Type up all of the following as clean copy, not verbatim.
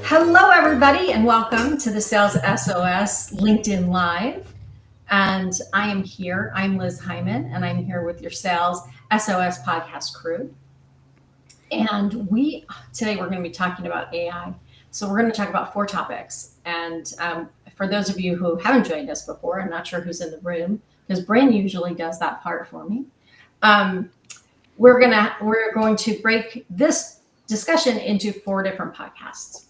Hello, everybody, and welcome to the Sales SOS LinkedIn Live. And I am here. I'm Liz Hyman, and I'm here with your Sales SOS podcast crew. And today we're going to be talking about AI. So we're going to talk about 4 topics. And for those of you who haven't joined us before, I'm not sure who's in the room because Bryn usually does that part for me. We're going to break this discussion into 4 different podcasts.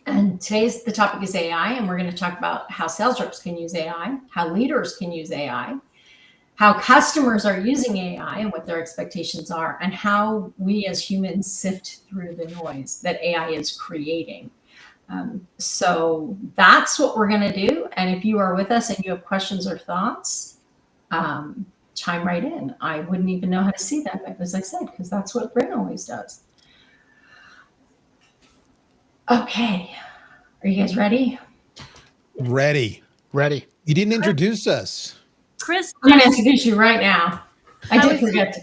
And the topic is AI, and we're going to talk about how sales reps can use AI, how leaders can use AI, how customers are using AI and what their expectations are, and how we as humans sift through the noise that AI is creating. So that's what we're going to do. And if you are with us and you have questions or thoughts, chime right in. I wouldn't even know how to see them, as I said, because that's what Bryn always does. Okay. Are you guys ready? Ready. You didn't introduce us. Chris, I'm going to introduce you right now. I did forget to.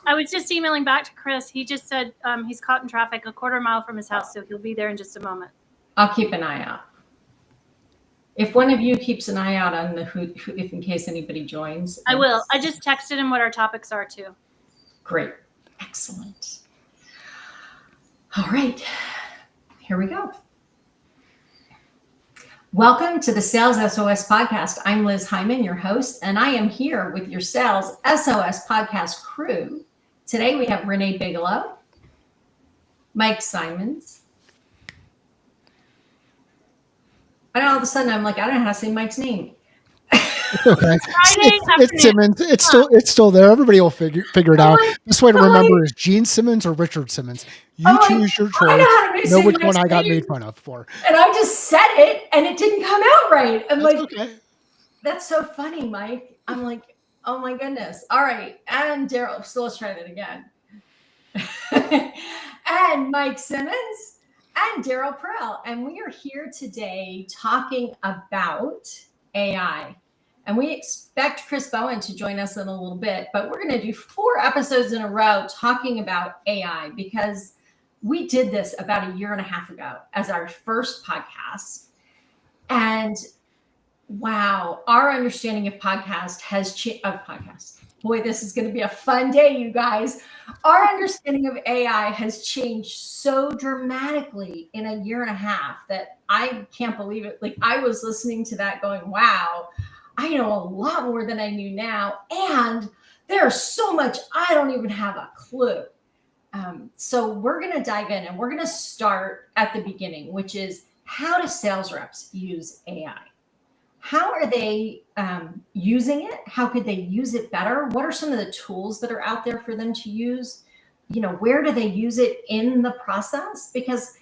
I was just emailing back to Chris. He just said he's caught in traffic a quarter mile from his house, so he'll be there in just a moment. I'll keep an eye out. If one of you keeps an eye out on if in case anybody joins. I will. I just texted him what our topics are too. Great. Excellent. All right. Here we go. Welcome to the Sales SOS podcast. I'm Liz Hyman, your host, and I am here with your Sales SOS podcast crew. Today we have Renee Bigelow, Mike Simons. And all of a sudden I'm like, I don't know how to say Mike's name. It's okay. It's Simmons. It's still there. Everybody will figure it out. Best way to remember is Gene Simmons or Richard Simmons. You choose your choice. Know which one I got made fun of for. And I just said it, and it didn't come out right. I'm That's like, okay. That's so funny, Mike. I'm like, oh my goodness. All right, and Daryl. So let's try that again. And Mike Simmons and Daryl Prell, and we are here today talking about AI. And we expect Chris Bowen to join us in a little bit, but we're going to do 4 episodes in a row talking about AI because we did this about a year and a half ago as our first podcast. And wow, our understanding of podcast has changed. Boy, this is going to be a fun day, you guys. Our understanding of AI has changed so dramatically in a year and a half that I can't believe it. Like I was listening to that going, wow, I know a lot more than I knew now. And there's so much I don't even have a clue. So we're going to dive in and we're going to start at the beginning, which is how do sales reps use AI? How are they using it? How could they use it better? What are some of the tools that are out there for them to use? Where do they use it in the process? Because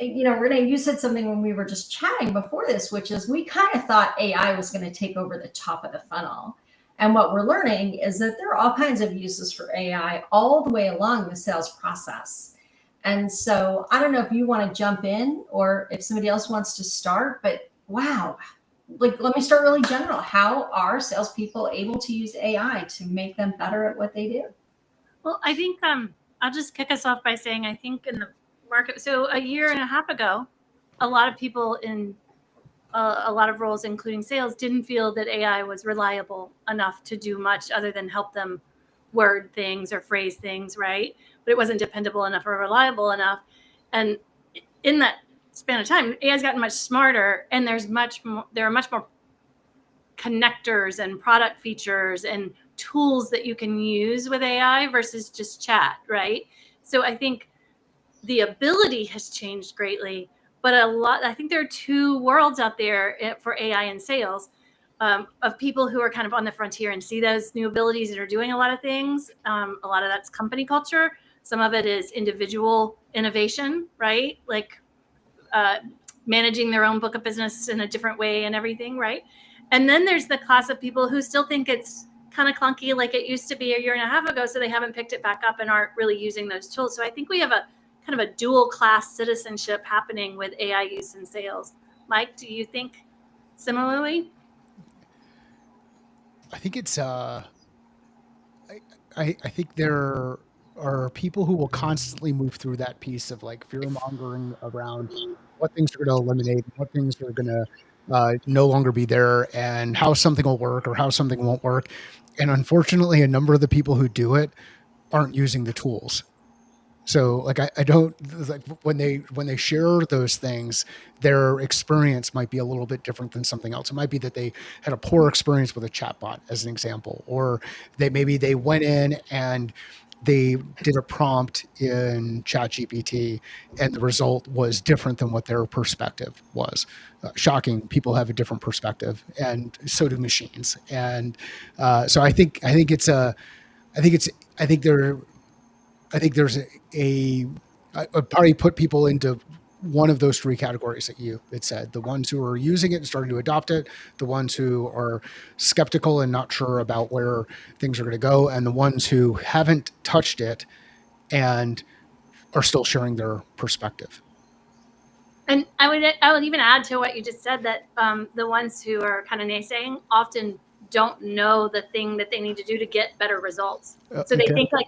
Renee, you said something when we were just chatting before this, which is we kind of thought AI was going to take over the top of the funnel. And what we're learning is that there are all kinds of uses for AI all the way along the sales process. And so I don't know if you want to jump in or if somebody else wants to start, but wow, let me start really general. How are salespeople able to use AI to make them better at what they do? Well, I think I'll just kick us off by saying I think in the market. So a year and a half ago, a lot of people in a lot of roles, including sales, didn't feel that AI was reliable enough to do much other than help them word things or phrase things, right? But it wasn't dependable enough or reliable enough. And in that span of time, AI has gotten much smarter, and there are much more connectors and product features and tools that you can use with AI versus just chat, right? So I think the ability has changed greatly, but I think there are 2 worlds out there for AI and sales of people who are kind of on the frontier and see those new abilities and are doing a lot of things. A lot of that's company culture. Some of it is individual innovation, right? Like managing their own book of business in a different way and everything, right? And then there's the class of people who still think it's kind of clunky like it used to be a year and a half ago, so they haven't picked it back up and aren't really using those tools. So I think we have a kind of a dual class citizenship happening with AI use in sales. Mike, do you think similarly? I think it's I think there are people who will constantly move through that piece of like fear mongering around what things are going to eliminate, what things are going to no longer be there, and how something will work or how something won't work. And unfortunately, a number of the people who do it aren't using the tools. So like I don't like when they share those things, their experience might be a little bit different than something else. It might be that they had a poor experience with a chatbot, as an example, or maybe they went in and they did a prompt in ChatGPT and the result was different than what their perspective was. Shocking. People have a different perspective, and so do machines. And so I think it's a I think it's I think there I think there's I'd probably put people into one of those three categories that you had said: the ones who are using it and starting to adopt it, the ones who are skeptical and not sure about where things are going to go, and the ones who haven't touched it and are still sharing their perspective. And I would even add to what you just said that the ones who are kind of naysaying often don't know the thing that they need to do to get better results. So they think like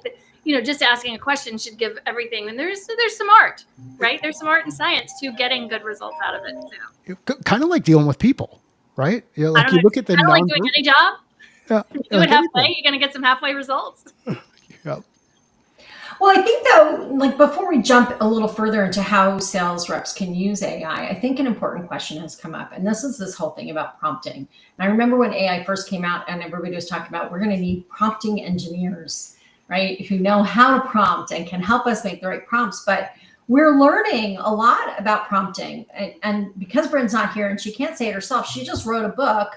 just asking a question should give everything. And there's some art, right? There's some art and science to getting good results out of it. So. Kind of like dealing with people, right? Like you look at the like doing any job. Yeah, if you do it halfway, you're going to get some halfway results. Yeah. Well, I think though, like before we jump a little further into how sales reps can use AI, I think an important question has come up, and this is this whole thing about prompting. And I remember when AI first came out and everybody was talking about, we're going to need prompting engineers, right? Who know how to prompt and can help us make the right prompts. But we're learning a lot about prompting. And because Bryn's not here and she can't say it herself, she just wrote a book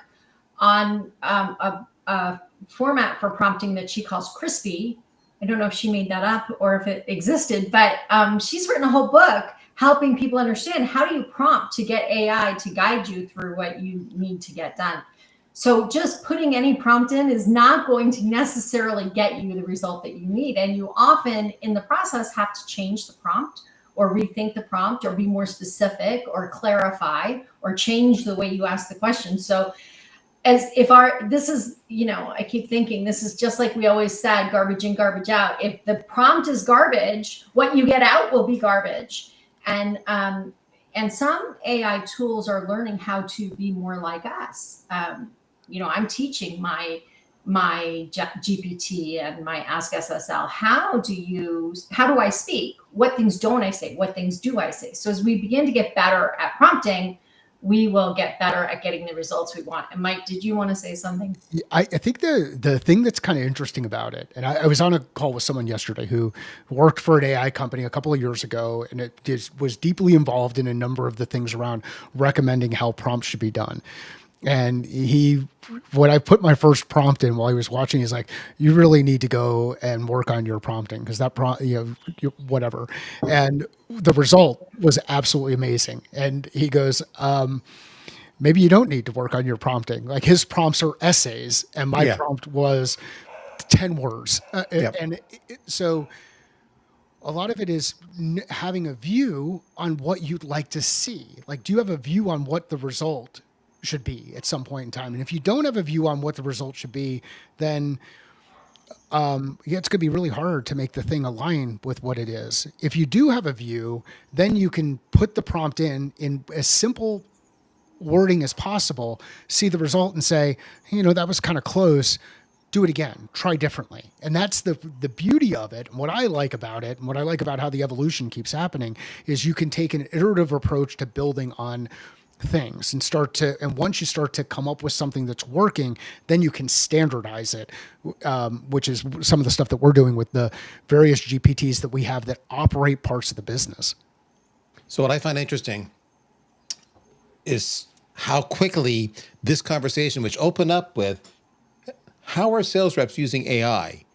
on a format for prompting that she calls Crispy. I don't know if she made that up or if it existed, but she's written a whole book helping people understand how do you prompt to get AI to guide you through what you need to get done. So just putting any prompt in is not going to necessarily get you the result that you need. And you often in the process have to change the prompt or rethink the prompt or be more specific or clarify or change the way you ask the question. So this is, I keep thinking this is just like we always said, garbage in, garbage out. If the prompt is garbage, what you get out will be garbage. And some AI tools are learning how to be more like us. I'm teaching my GPT and my Ask SSL, how do I speak? What things don't I say? What things do I say? So as we begin to get better at prompting, we will get better at getting the results we want. And Mike, did you want to say something? I think the thing that's kind of interesting about it, and I was on a call with someone yesterday who worked for an AI company a couple of years ago, and it was deeply involved in a number of the things around recommending how prompts should be done. And when I put my first prompt in while he was watching, he's like, you really need to go and work on your prompting because that prompt, whatever. And the result was absolutely amazing. And he goes, maybe you don't need to work on your prompting. Like his prompts are essays and my prompt was 10 words. So a lot of it is having a view on what you'd like to see. Like, do you have a view on what the result should be at some point in time? And if you don't have a view on what the result should be, then it's going to be really hard to make the thing align with what it is. If you do have a view, then you can put the prompt in as simple wording as possible, see the result and say, that was kind of close. Do it again, try differently. And that's the beauty of it. And what I like about it, and what I like about how the evolution keeps happening, is you can take an iterative approach to building on things and once you start to come up with something that's working, then you can standardize it, which is some of the stuff that we're doing with the various GPTs that we have that operate parts of the business. So what I find interesting is how quickly this conversation, which opened up with how are sales reps using AI,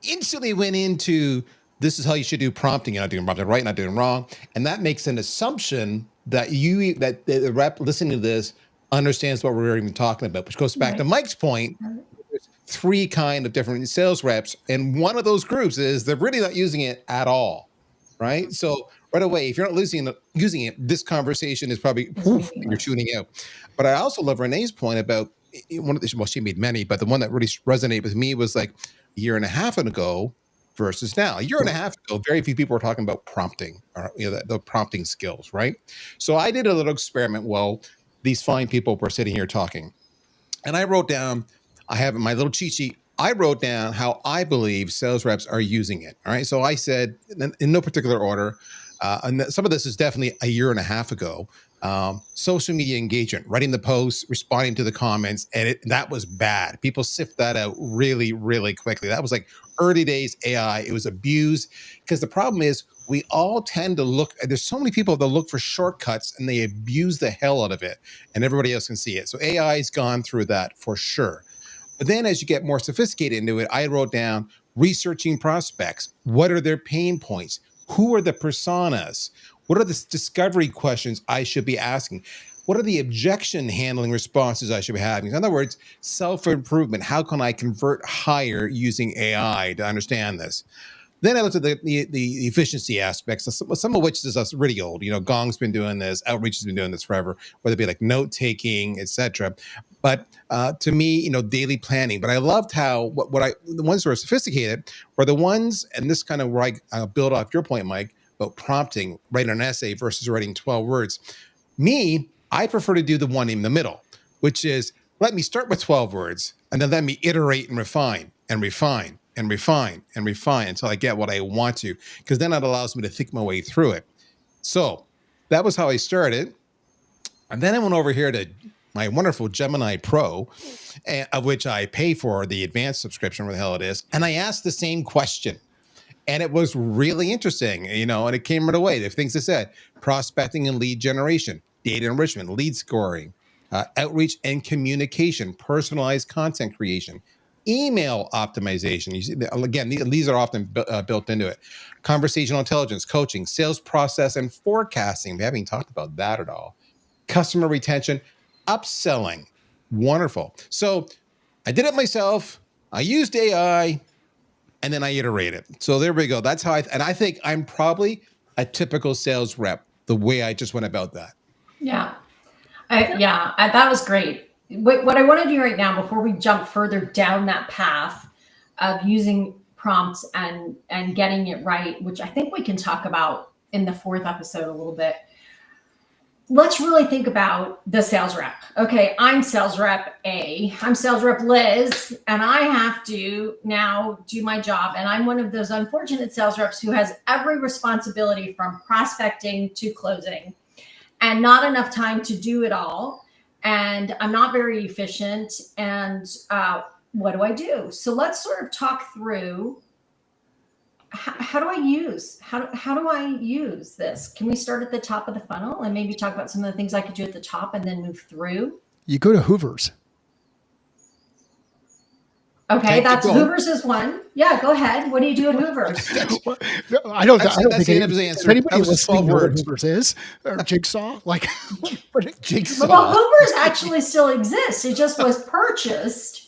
instantly went into this is how you should do prompting. You're not doing prompting right, not doing wrong. And that makes an assumption that the rep listening to this understands what we're even talking about, which goes back to Mike's point. There's three kind of different sales reps. And one of those groups is they're really not using it at all, right? So right away, if you're not using it, this conversation is probably, you're tuning out. But I also love Renee's point about one of the, well, she made many, but the one that really resonated with me was like a year and a half ago, versus now. A year and a half ago, very few people were talking about prompting, or the prompting skills, right? So I did a little experiment while these fine people were sitting here talking, and I wrote down. I have my little cheat sheet. I wrote down how I believe sales reps are using it. All right. So I said, in no particular order, and some of this is definitely a year and a half ago. Social media engagement, writing the posts, responding to the comments, and that was bad. People sift that out really, really quickly. That was like early days AI. It was abused because the problem is we all tend to look. There's so many people that look for shortcuts and they abuse the hell out of it, and everybody else can see it. So AI's gone through that for sure. But then as you get more sophisticated into it, I wrote down researching prospects. What are their pain points? Who are the personas? What are the discovery questions I should be asking? What are the objection handling responses I should be having? In other words, self-improvement. How can I convert higher using AI to understand this? Then I looked at the efficiency aspects, some of which is us really old. Gong's been doing this, Outreach has been doing this forever, whether it be like note taking, etc. But to me, daily planning. But I loved how the ones who are sophisticated were the ones, and this kind of where I build off your point, Mike, about prompting, writing an essay versus writing 12 words. Me, I prefer to do the one in the middle, which is let me start with 12 words and then let me iterate and refine and refine and refine and refine until I get what I want to, because then that allows me to think my way through it. So that was how I started. And then I went over here to my wonderful Gemini Pro, of which I pay for the advanced subscription, where the hell it is. And I asked the same question. And it was really interesting, and it came right away. The things it said: prospecting and lead generation, data enrichment, lead scoring, outreach and communication, personalized content creation, email optimization. You see, again, these are often built into it. Conversational intelligence, coaching, sales process, and forecasting. We haven't talked about that at all. Customer retention, upselling. Wonderful. So I did it myself. I used AI. And then I iterate it. So there we go. That's how I think I'm probably a typical sales rep, the way I just went about that. Yeah. That was great. What I want to do right now, before we jump further down that path of using prompts and getting it right, which I think we can talk about in the 4th episode a little bit. Let's really think about the sales rep. Okay, I'm sales rep A, I'm sales rep Liz, and I have to now do my job. And I'm one of those unfortunate sales reps who has every responsibility from prospecting to closing and not enough time to do it all. And I'm not very efficient. And what do I do? So let's sort of talk through how do I use this? Can we start at the top of the funnel and maybe talk about some of the things I could do at the top and then move through? You go to Hoover's. Okay, that's Hoover's is one. Yeah, go ahead. What do you do at Hoover's? I don't think anybody was 12 words. Hoover's is or Jigsaw. Jigsaw. Well, Hoover's actually still exists. It just was purchased.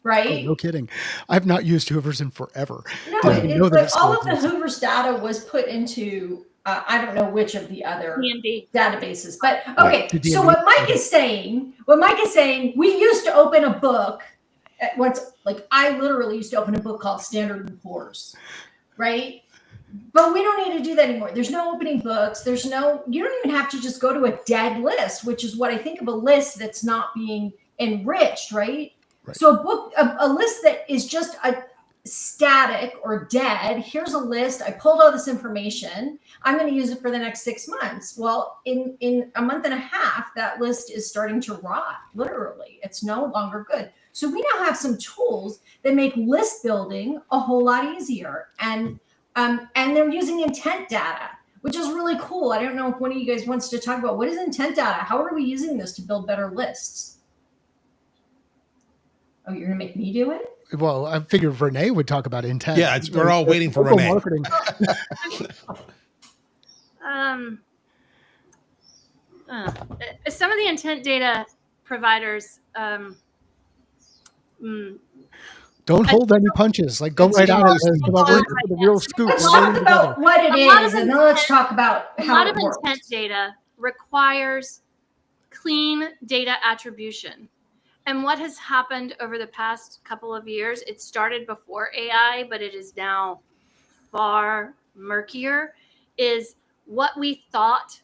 Right? Oh, no kidding. I've not used Hoover's in forever. No, all of the Hoover's data was put into, I don't know which of the other databases, but okay. So what Mike is saying, we used to open a book I literally used to open a book called Standard & Poor's, right? But we don't need to do that anymore. There's no opening books. You don't even have to just go to a dead list, which is what I think of a list that's not being enriched, right? Right. So a list that is just a static or dead. Here's a list. I pulled all this information. I'm going to use it for the next 6 months. Well, in a month and a half, that list is starting to rot. Literally, it's no longer good. So we now have some tools that make list building a whole lot easier, and they're using intent data, which is really cool. I don't know if one of you guys wants to talk about what is intent data. How are we using this to build better lists? Oh, you're going to make me do it? Well, I figured Renee would talk about intent. Yeah, we're all waiting for Renee. Marketing. Some of the intent data providers don't hold any punches. Go right out and come over with the real scoop. Let's talk about what it is, and then let's talk about how it works. A lot of intent data requires clean data attribution. And what has happened over the past couple of years, it started before AI, but it is now far murkier, is what we thought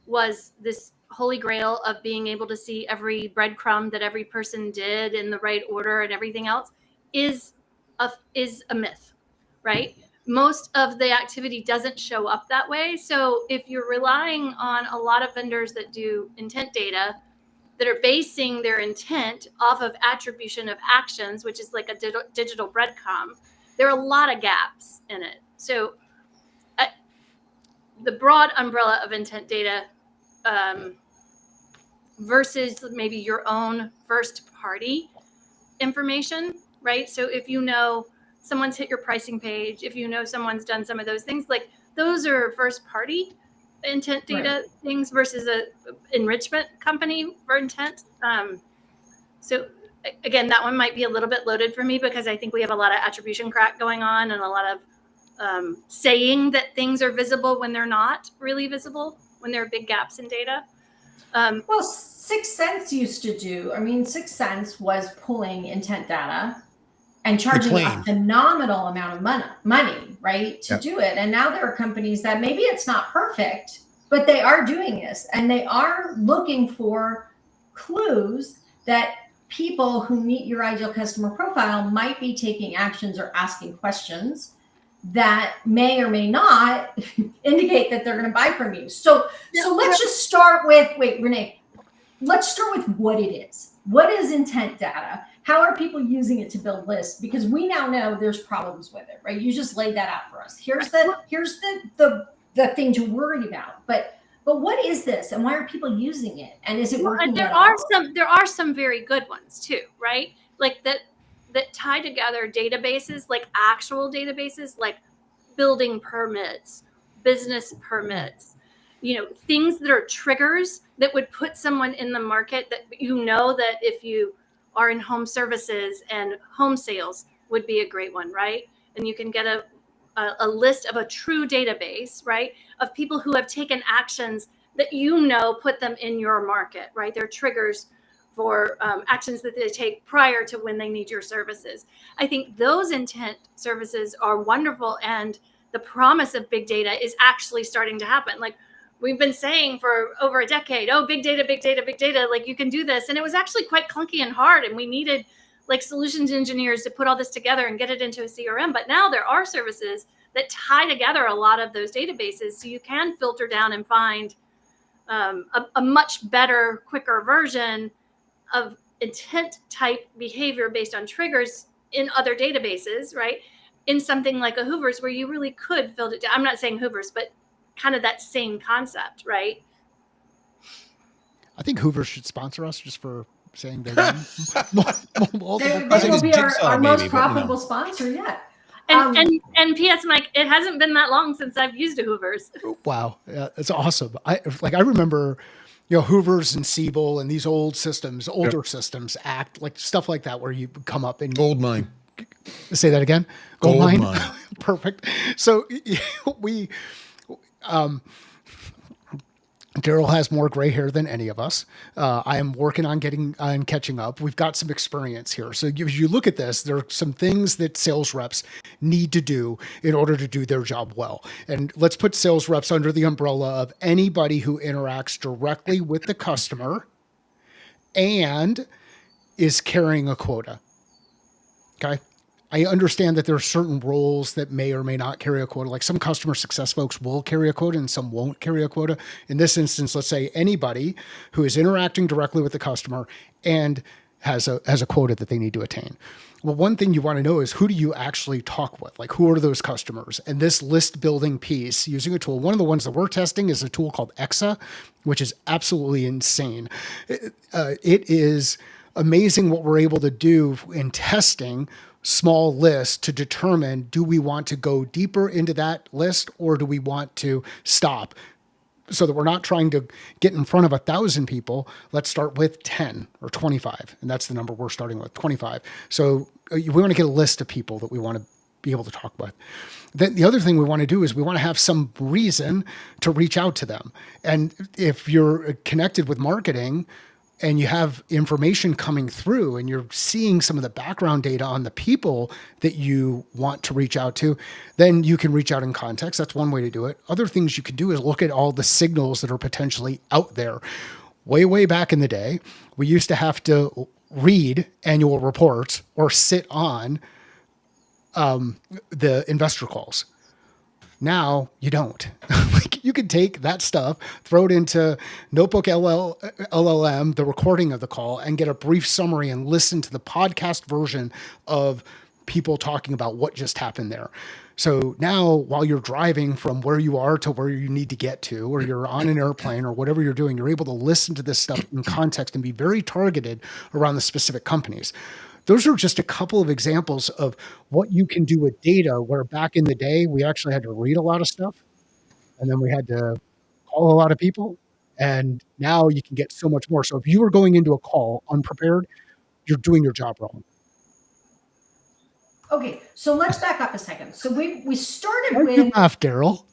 was this holy grail of being able to see every breadcrumb that every person did in the right order and everything else is a myth, right? Most of the activity doesn't show up that way. So if you're relying on a lot of vendors that do intent data that are basing their intent off of attribution of actions, which is like a digital breadcrumb, there are a lot of gaps in it. So the broad umbrella of intent data versus maybe your own first party information, right? So if you know someone's hit your pricing page, if you know someone's done some of those things, like those are first party intent data things versus a enrichment company for intent. So again, that one might be a little bit loaded for me because I think we have a lot of attribution crack going on and a lot of saying that things are visible when they're not really visible, when there are big gaps in data. Well, 6 Sense used to do, I mean, 6 Sense was pulling intent data and charging a phenomenal amount of money, right, to do it. And now there are companies that maybe it's not perfect, but they are doing this and they are looking for clues that people who meet your ideal customer profile might be taking actions or asking questions that may or may not indicate that they're going to buy from you. So let's just start with, Renee, let's start with what it is. What is intent data? How are people using it to build lists? Because we now know there's problems with it, right? You just laid that out for us. Here's the thing to worry about. But what is this, and why are people using it? And is it working? There are some very good ones too, right? Like that tie together databases, like actual databases, like building permits, business permits, things that are triggers that would put someone in the market that that if you are in home services and home sales would be a great one, right? And you can get a list of a true database, right, of people who have taken actions that put them in your market, right? They're triggers for actions that they take prior to when they need your services. I think those intent services are wonderful, and the promise of big data is actually starting to happen. Like we've been saying for over a decade, oh, big data, big data, big data, like you can do this. And it was actually quite clunky and hard, and we needed like solutions engineers to put all this together and get it into a CRM. But now there are services that tie together a lot of those databases, so you can filter down and find a much better, quicker version of intent type behavior based on triggers in other databases, right? In something like a Hoover's where you really could filter it down. I'm not saying Hoover's, but kind of that same concept, right? I think Hoover should sponsor us just for saying they're they will be our most profitable sponsor yet. And P.S. Mike, it hasn't been that long since I've used a Hoover's. Wow, yeah, it's awesome. I remember, Hoover's and Siebel and these older systems act like stuff like that, where you come up and Goldmine. Say that again. Goldmine. Perfect. So we, Daryl has more gray hair than any of us. I am working on catching up. We've got some experience here. So as you look at this, there are some things that sales reps need to do in order to do their job well. And let's put sales reps under the umbrella of anybody who interacts directly with the customer and is carrying a quota. Okay. I understand that there are certain roles that may or may not carry a quota. Like some customer success folks will carry a quota and some won't carry a quota. In this instance, let's say anybody who is interacting directly with the customer and has a quota that they need to attain. Well, one thing you want to know is, who do you actually talk with? Like, who are those customers? And this list building piece, using a tool, one of the ones that we're testing is a tool called Exa, which is absolutely insane. It is amazing what we're able to do in testing small lists to determine, do we want to go deeper into that list or do we want to stop? So that we're not trying to get in front of 1,000 people. Let's start with 10 or 25. And that's the number we're starting with, 25. So we want to get a list of people that we want to be able to talk with. Then the other thing we want to do is we want to have some reason to reach out to them. And if you're connected with marketing, and you have information coming through and you're seeing some of the background data on the people that you want to reach out to, then you can reach out in context. That's one way to do it. Other things you can do is look at all the signals that are potentially out there. Way back in the day, we used to have to read annual reports or sit on the investor calls. Now you don't. Like, you could take that stuff, throw it into Notebook LLM, the recording of the call, and get a brief summary and listen to the podcast version of people talking about what just happened there. So now, while you're driving from where you are to where you need to get to, or you're on an airplane or whatever you're doing, you're able to listen to this stuff in context and be very targeted around the specific companies. Those are just a couple of examples of what you can do with data, where back in the day, we actually had to read a lot of stuff and then we had to call a lot of people. And now you can get so much more. So if you were going into a call unprepared, you're doing your job wrong. Okay, so let's back up a second. So we started Why'd you with laugh, Daryl?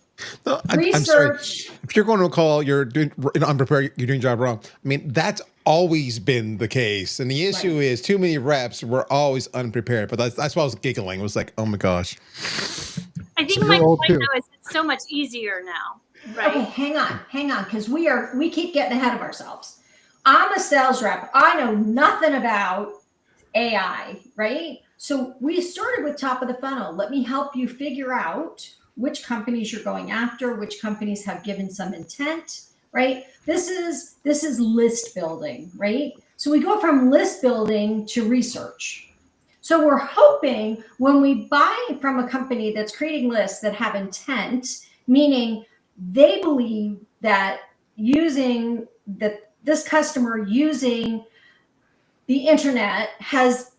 No, I'm sorry. research. If you're going to a call, you're doing unprepared, you're doing your job wrong. I mean, that's always been the case. And the issue is too many reps were always unprepared. But that's why I was giggling. It was like, oh my gosh. I think So my you're old point too. though is it's so much easier now, right? Okay, hang on, because we keep getting ahead of ourselves. I'm a sales rep. I know nothing about AI, right? So we started with top of the funnel. Let me help you figure out which companies you're going after, which companies have given some intent, right? This is list building, right? So we go from list building to research. So we're hoping when we buy from a company that's creating lists that have intent, meaning they believe that this customer using the internet has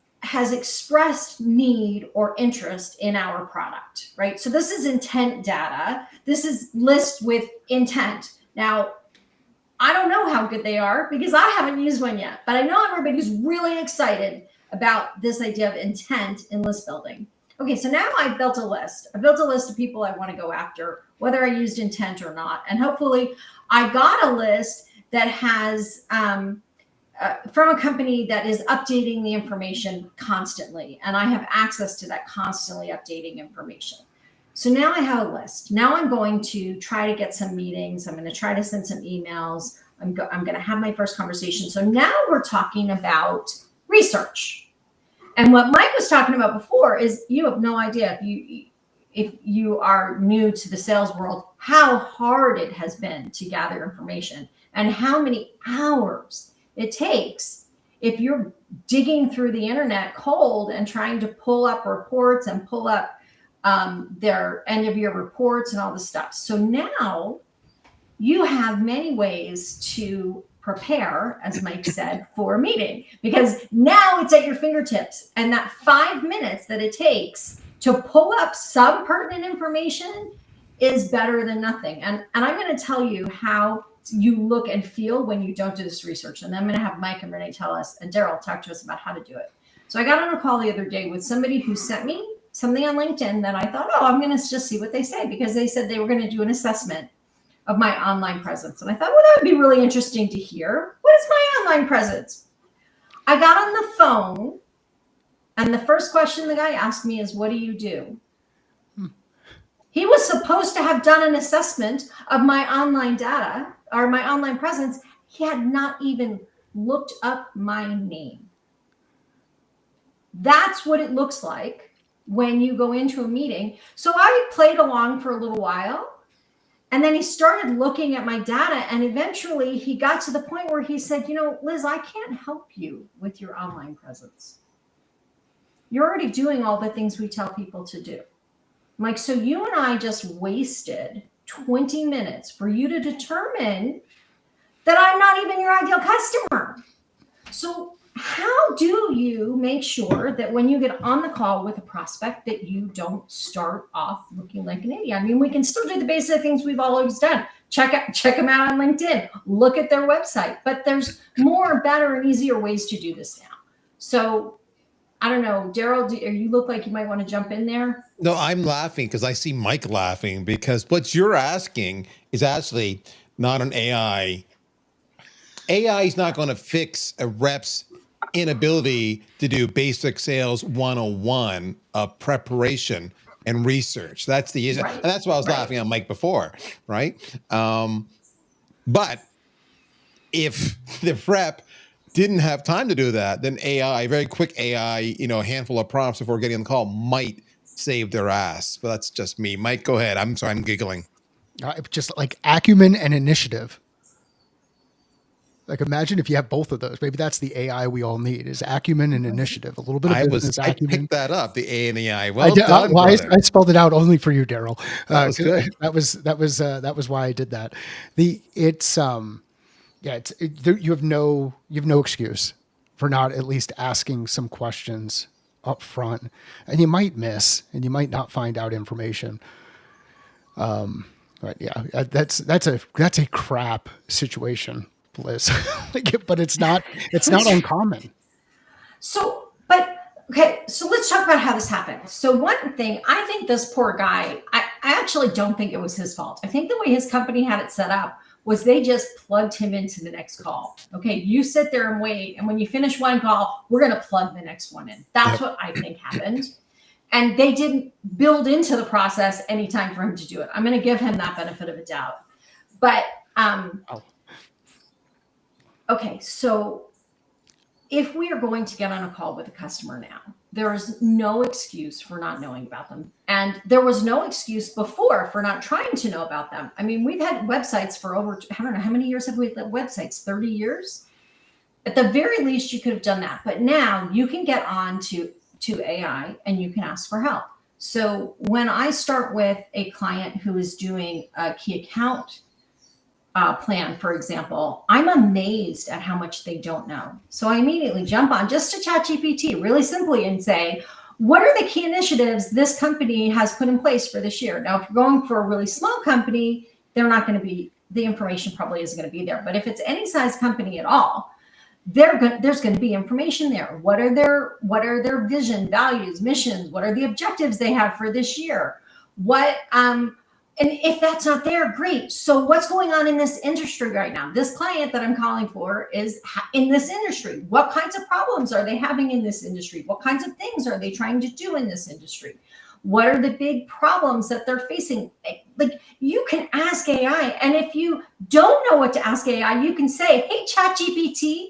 expressed need or interest in our product, right? So this is intent data. This is list with intent. Now, I don't know how good they are because I haven't used one yet, but I know everybody's really excited about this idea of intent in list building. Okay, so now I've built a list. I built a list of people I want to go after, whether I used intent or not. And hopefully I got a list that has from a company that is updating the information constantly. And I have access to that constantly updating information. So now I have a list. Now I'm going to try to get some meetings. I'm going to try to send some emails. I'm going to have my first conversation. So now we're talking about research. And what Mike was talking about before is you have no idea if you are new to the sales world, how hard it has been to gather information and how many hours it takes if you're digging through the internet cold and trying to pull up reports and pull up their end of year reports and all this stuff. So now you have many ways to prepare, as Mike said, for a meeting, because now it's at your fingertips. And that 5 minutes that it takes to pull up some pertinent information is better than nothing. And I'm going to tell you how you look and feel when you don't do this research. And I'm going to have Mike and Renee tell us, and Daryl talk to us about how to do it. So I got on a call the other day with somebody who sent me something on LinkedIn that I thought, oh, I'm going to just see what they say, because they said they were going to do an assessment of my online presence. And I thought, well, that would be really interesting to hear. What is my online presence? I got on the phone, and the first question the guy asked me is, what do you do? He was supposed to have done an assessment of my online data or my online presence. He had not even looked up my name. That's what it looks like when you go into a meeting. So I played along for a little while, and then he started looking at my data, and eventually he got to the point where he said, you know, Liz, I can't help you with your online presence. You're already doing all the things we tell people to do. I'm like, so you and I just wasted 20 minutes for you to determine that I'm not even your ideal customer. So how do you make sure that when you get on the call with a prospect that you don't start off looking like an idiot? I mean, we can still do the basic things we've always done. Check them out on LinkedIn, look at their website, but there's more, better, and easier ways to do this now. So I don't know, Daryl, you look like you might want to jump in there. No, I'm laughing because I see Mike laughing, because what you're asking is actually not an AI AI is not going to fix a rep's inability to do basic sales 101 of preparation and research. That's the issue. Right. And that's why I was laughing at Mike before, right? But if the rep didn't have time to do that, then AI, very quick AI, a handful of prompts before getting on the call might save their ass. But that's just me. Mike, go ahead. I'm sorry, I'm giggling. Just like acumen and initiative. Like imagine if you have both of those. Maybe that's the AI we all need is acumen and initiative. A little bit of business acumen. I picked that up, the A and the I. Well done. I spelled it out only for you, Daryl. That was good. That was why I did that. You have no excuse for not at least asking some questions up front, and you might miss and you might not find out information. But yeah, that's a crap situation, Liz. But it's not uncommon. So let's talk about how this happened. So one thing, I think this poor guy, I actually don't think it was his fault. I think the way his company had it set up was they just plugged him into the next call. Okay, you sit there and wait, and when you finish one call, we're going to plug the next one in. That's what I think happened. And they didn't build into the process any time for him to do it. I'm going to give him that benefit of a doubt. But okay, so if we are going to get on a call with a customer now, there is no excuse for not knowing about them. And there was no excuse before for not trying to know about them. I mean, we've had websites for over, I don't know, how many years have we had websites? 30 years? At the very least, you could have done that. But now you can get on to AI and you can ask for help. So when I start with a client who is doing a key account plan, for example, I'm amazed at how much they don't know. So I immediately jump on just to ChatGPT really simply and say, what are the key initiatives this company has put in place for this year? Now, if you're going for a really small company, they're not going to be, the information probably isn't going to be there. But if it's any size company at all, there's going to be information there. What are their vision, values, missions? What are the objectives they have for this year? And if that's not there, great. So what's going on in this industry right now? This client that I'm calling for is in this industry. What kinds of problems are they having in this industry? What kinds of things are they trying to do in this industry? What are the big problems that they're facing? Like, you can ask AI. And if you don't know what to ask AI, you can say, hey, ChatGPT,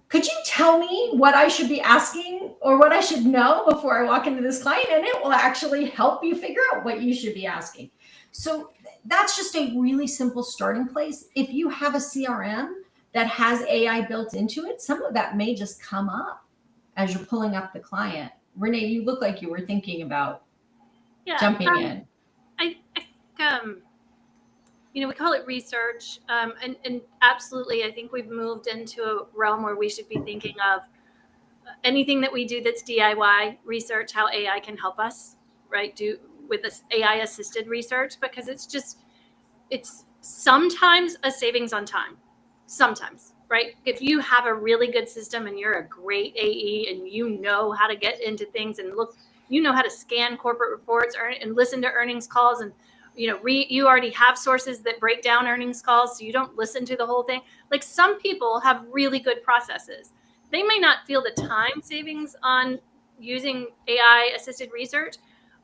could you tell me what I should be asking or what I should know before I walk into this client? And it will actually help you figure out what you should be asking. So that's just a really simple starting place. If you have a CRM that has AI built into it, some of that may just come up as you're pulling up the client. Renee, you look like you were thinking about jumping in. I think, we call it research. And absolutely, I think we've moved into a realm where we should be thinking of anything that we do that's DIY research, how AI can help us, right? Do with this AI assisted research, because it's sometimes a savings on time. Sometimes, right? If you have a really good system and you're a great AE and you know how to get into things and look, how to scan corporate reports and listen to earnings calls, and you already have sources that break down earnings calls, so you don't listen to the whole thing. Like, some people have really good processes. They may not feel the time savings on using AI assisted research,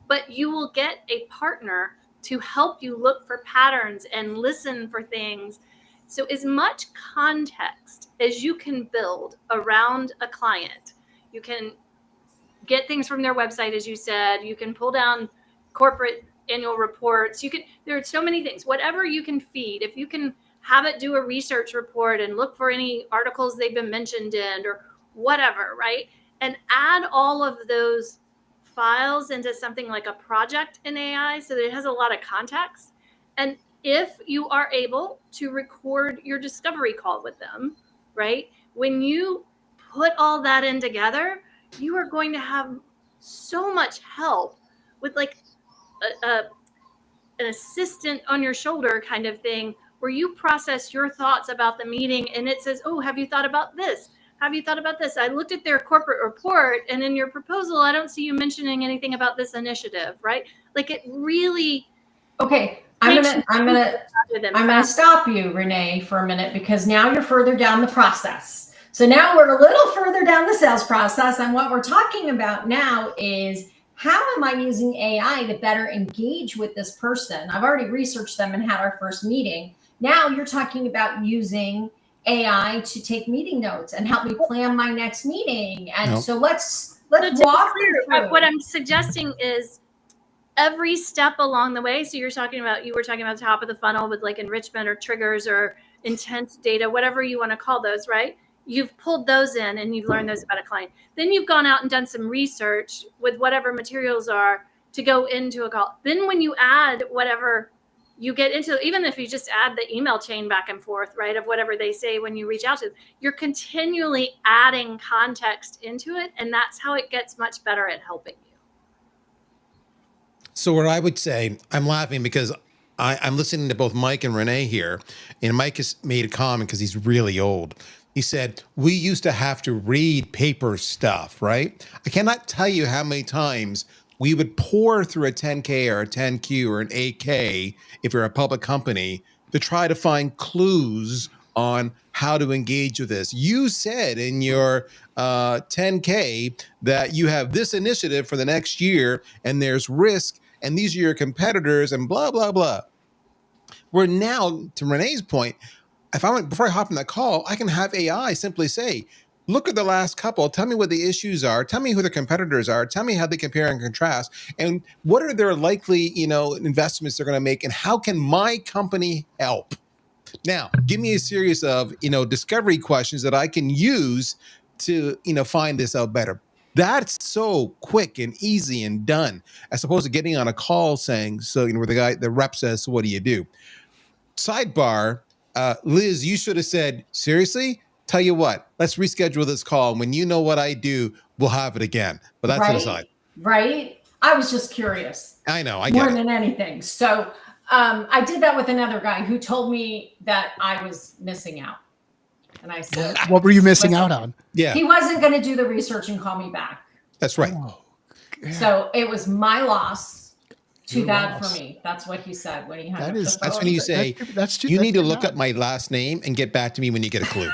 but you will get a partner to help you look for patterns and listen for things. So as much context as you can build around a client, you can get things from their website, as you said, you can pull down corporate annual reports. There are so many things, whatever you can feed. If you can have it do a research report and look for any articles they've been mentioned in or whatever, right? And add all of those files into something like a project in AI so that it has a lot of context. And if you are able to record your discovery call with them, right? When you put all that in together, you are going to have so much help with like an assistant on your shoulder kind of thing, where you process your thoughts about the meeting and it says, oh, have you thought about this? Have you thought about this? I looked at their corporate report, and in your proposal, I don't see you mentioning anything about this initiative, right? Like, it really... Okay, I'm gonna stop you, Renee, for a minute, because now you're further down the process. So now we're a little further down the sales process, and what we're talking about now is how am I using AI to better engage with this person? I've already researched them and had our first meeting. Now you're talking about using AI to take meeting notes and help me plan my next meeting. And so let's walk through. What I'm suggesting is every step along the way. So you were talking about the top of the funnel with like enrichment or triggers or intent data, whatever you want to call those, right? You've pulled those in and you've learned those about a client. Then you've gone out and done some research with whatever materials are to go into a call. Then when you add whatever you get into, even if you just add the email chain back and forth, right, of whatever they say when you reach out to them, you're continually adding context into it. And that's how it gets much better at helping you. So what I would say, I'm laughing because I'm listening to both Mike and Renee here, and Mike has made a comment because he's really old. He said, we used to have to read paper stuff, right? I cannot tell you how many times we would pour through a 10K or a 10Q or an 8K, if you're a public company, to try to find clues on how to engage with this. You said in your 10K that you have this initiative for the next year and there's risk and these are your competitors and blah, blah, blah. We're now, to Renee's point, before I hop in that call, I can have AI simply say, look at the last couple, tell me what the issues are, tell me who the competitors are, tell me how they compare and contrast, and what are their likely, investments they're going to make, and how can my company help? Now, give me a series of, discovery questions that I can use to, find this out better. That's so quick and easy and done, as opposed to getting on a call saying, where the rep says, so what do you do? Sidebar, Liz, you should have said, seriously? Tell you what, let's reschedule this call. And when you know what I do, we'll have it again. But that's aside. Right. I was just curious. I know. I get more it. Than anything. So I did that with another guy who told me that I was missing out. And I said, what were you missing out on? Yeah. He wasn't going to do the research and call me back. That's right. Oh, so it was my loss. Too bad for me. That's what he said when he had that's when you say, you need to look up my last name and get back to me when you get a clue.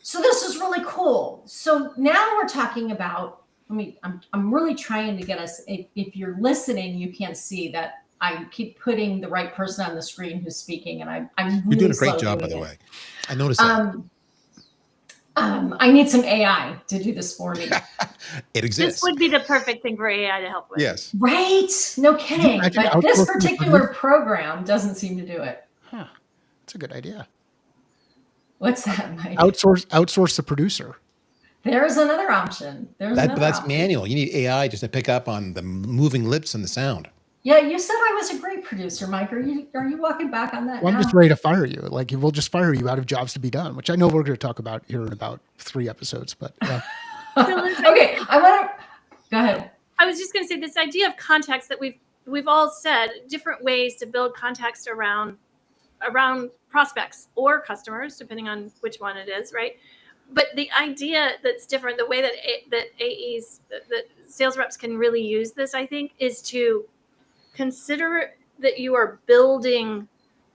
So this is really cool. So now we're talking about, I'm really trying to get us, if you're listening, you can't see that I keep putting the right person on the screen who's speaking, and I'm really You're doing a great job, by the way. I noticed that. I need some AI to do this for me. It exists. This would be the perfect thing for AI to help with. Yes. Right? No kidding. But this particular program doesn't seem to do it. Huh. That's a good idea. What's that, Mike? Outsource the producer. There's another option. But that's manual. You need AI just to pick up on the moving lips and the sound. Yeah, you said I was a great producer, Mike. Are you walking back on that? Well, I'm just ready to fire you. Like, we'll just fire you out of jobs to be done, which I know we're going to talk about here in about 3 episodes. But okay, I want to go ahead. I was just going to say this idea of context that we've all said different ways to build context around prospects or customers, depending on which one it is, right? But the idea that's different, the way that AEs, that sales reps can really use this, I think, is to consider that you are building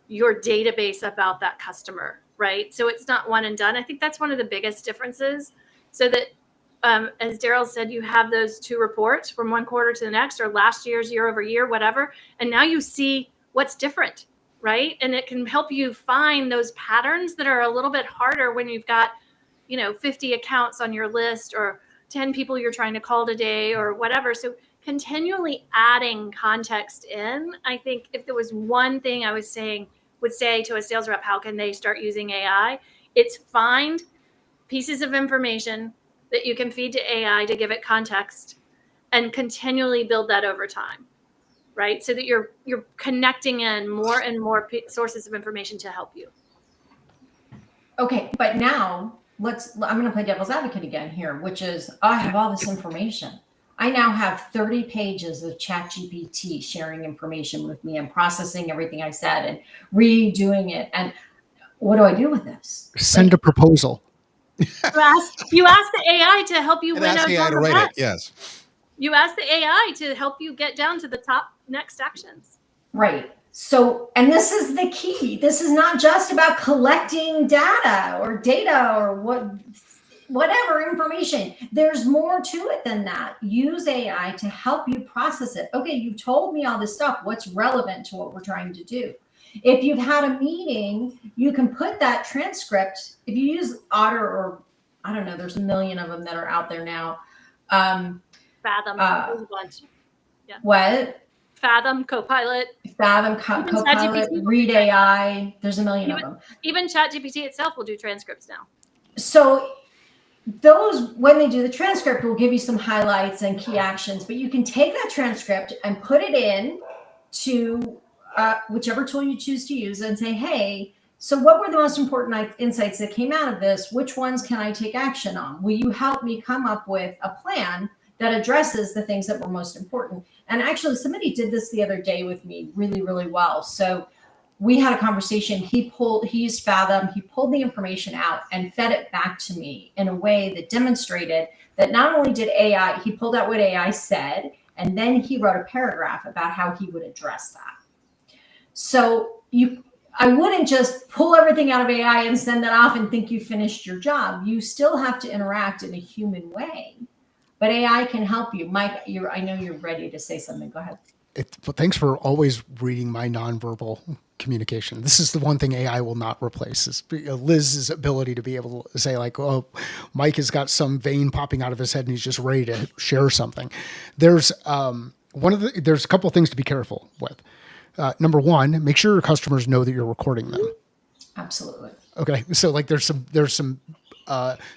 your database about that customer, right? So it's not one and done. I think that's one of the biggest differences. So that, as Daryl said, you have those 2 reports from one quarter to the next, or last year's year over year, whatever. And now you see what's different, right? And it can help you find those patterns that are a little bit harder when you've got, 50 accounts on your list or 10 people you're trying to call today or whatever. So continually adding context in, I think if there was one thing I would say to a sales rep, how can they start using AI? It's find pieces of information that you can feed to AI to give it context and continually build that over time, right? So that you're connecting in more and more sources of information to help you. Okay, but now I'm going to play devil's advocate again here, which is I have all this information. I now have 30 pages of ChatGPT sharing information with me and processing everything I said and redoing it. And what do I do with this? Send a proposal. You ask the AI to help you win AI to write it. Yes. You ask the AI to help you get down to the top next actions. Right. So, and this is the key. This is not just about collecting data or whatever information. There's more to it than that. Use AI to help you process it. Okay, you've told me all this stuff. What's relevant to what we're trying to do? If you've had a meeting, you can put that transcript. If you use Otter, or I don't know, there's a million of them that are out there now. Fathom, there's a bunch. Yeah. What? Fathom, Copilot. Fathom, Copilot, Read AI. There's a million of them. Even ChatGPT itself will do transcripts now. So those, when they do the transcript, will give you some highlights and key actions, but you can take that transcript and put it in to whichever tool you choose to use and say, hey, so what were the most important insights that came out of this? Which ones can I take action on? Will you help me come up with a plan that addresses the things that were most important? And actually, somebody did this the other day with me really, really well. So we had a conversation. He used Fathom. He pulled the information out and fed it back to me in a way that demonstrated that not only did AI, he pulled out what AI said, and then he wrote a paragraph about how he would address that. So I wouldn't just pull everything out of AI and send that off and think you finished your job. You still have to interact in a human way, but AI can help you. Mike, I know you're ready to say something. Go ahead. Thanks for always reading my nonverbal communication. This is the one thing AI will not replace, is Liz's ability to be able to say, like, oh, Mike has got some vein popping out of his head and he's just ready to share something. There's there's a couple of things to be careful with. Number one, make sure your customers know that you're recording them. Absolutely. Okay. So like there's some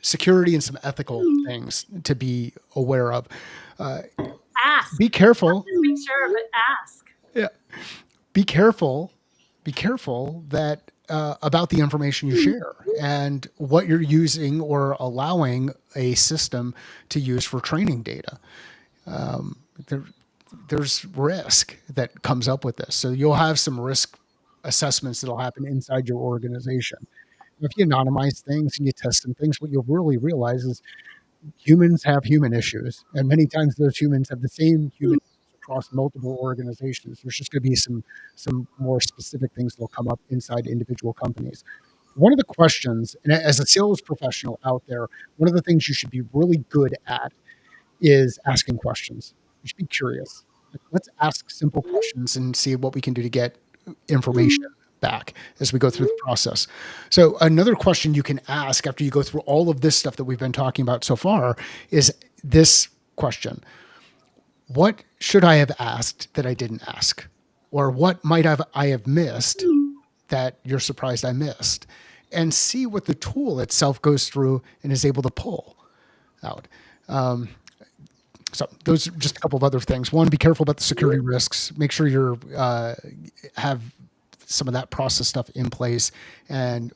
security and some ethical things to be aware of. Ask. Be careful. Just make sure, but ask. Yeah. Be careful that about the information you share and what you're using or allowing a system to use for training data. There's risk that comes up with this. So you'll have some risk assessments that'll happen inside your organization. If you anonymize things and you test some things, what you'll really realize is humans have human issues. And many times those humans have the same human issues across multiple organizations. There's just going to be some more specific things that'll come up inside individual companies. One of the questions, and as a sales professional out there, one of the things you should be really good at is asking questions. You should be curious. Let's ask simple questions and see what we can do to get information back as we go through the process. So another question you can ask after you go through all of this stuff that we've been talking about so far is this question: what should I have asked that I didn't ask? Or what might I have missed that you're surprised I missed? And see what the tool itself goes through and is able to pull out. So those are just a couple of other things. One, be careful about the security risks. Make sure you're have some of that process stuff in place, and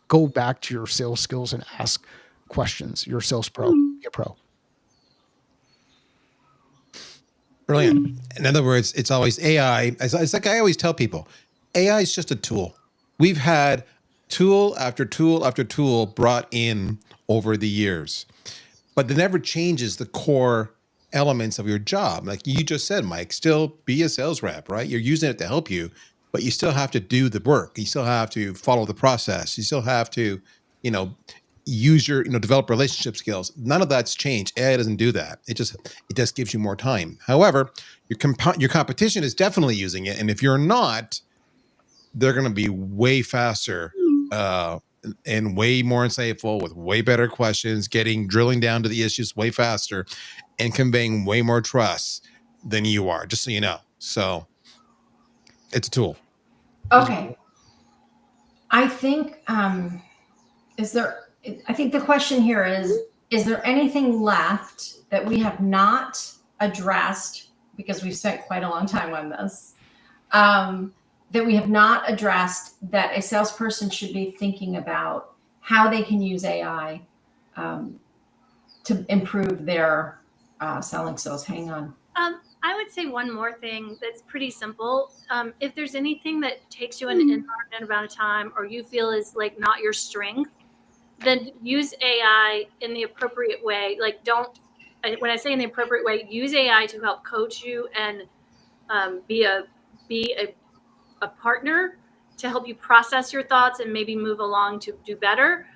go back to your sales skills and ask questions. You're a sales pro. Be a pro. Brilliant. In other words, it's always AI. It's like I always tell people, AI is just a tool. We've had tool after tool after tool brought in over the years, but it never changes the core elements of your job. Like you just said, Mike, still be a sales rep, right? You're using it to help you, but you still have to do the work. You still have to follow the process. You still have to, use your, develop relationship skills. None of that's changed. AI doesn't do that. It just gives you more time. However, your competition is definitely using it. And if you're not, they're going to be way faster and way more insightful with way better questions, drilling down to the issues way faster and conveying way more trust than you are, just so you know. So it's a tool. Okay. I think, I think the question here is there anything left that we have not addressed, because we've spent quite a long time on this, that we have not addressed that a salesperson should be thinking about how they can use AI to improve their selling skills? Hang on. I would say one more thing that's pretty simple. If there's anything that takes you an inordinate amount of time, or you feel is like not your strength, then use AI in the appropriate way. Like don't when I say in the appropriate way, use AI to help coach you and be a partner to help you process your thoughts and maybe move along to do better.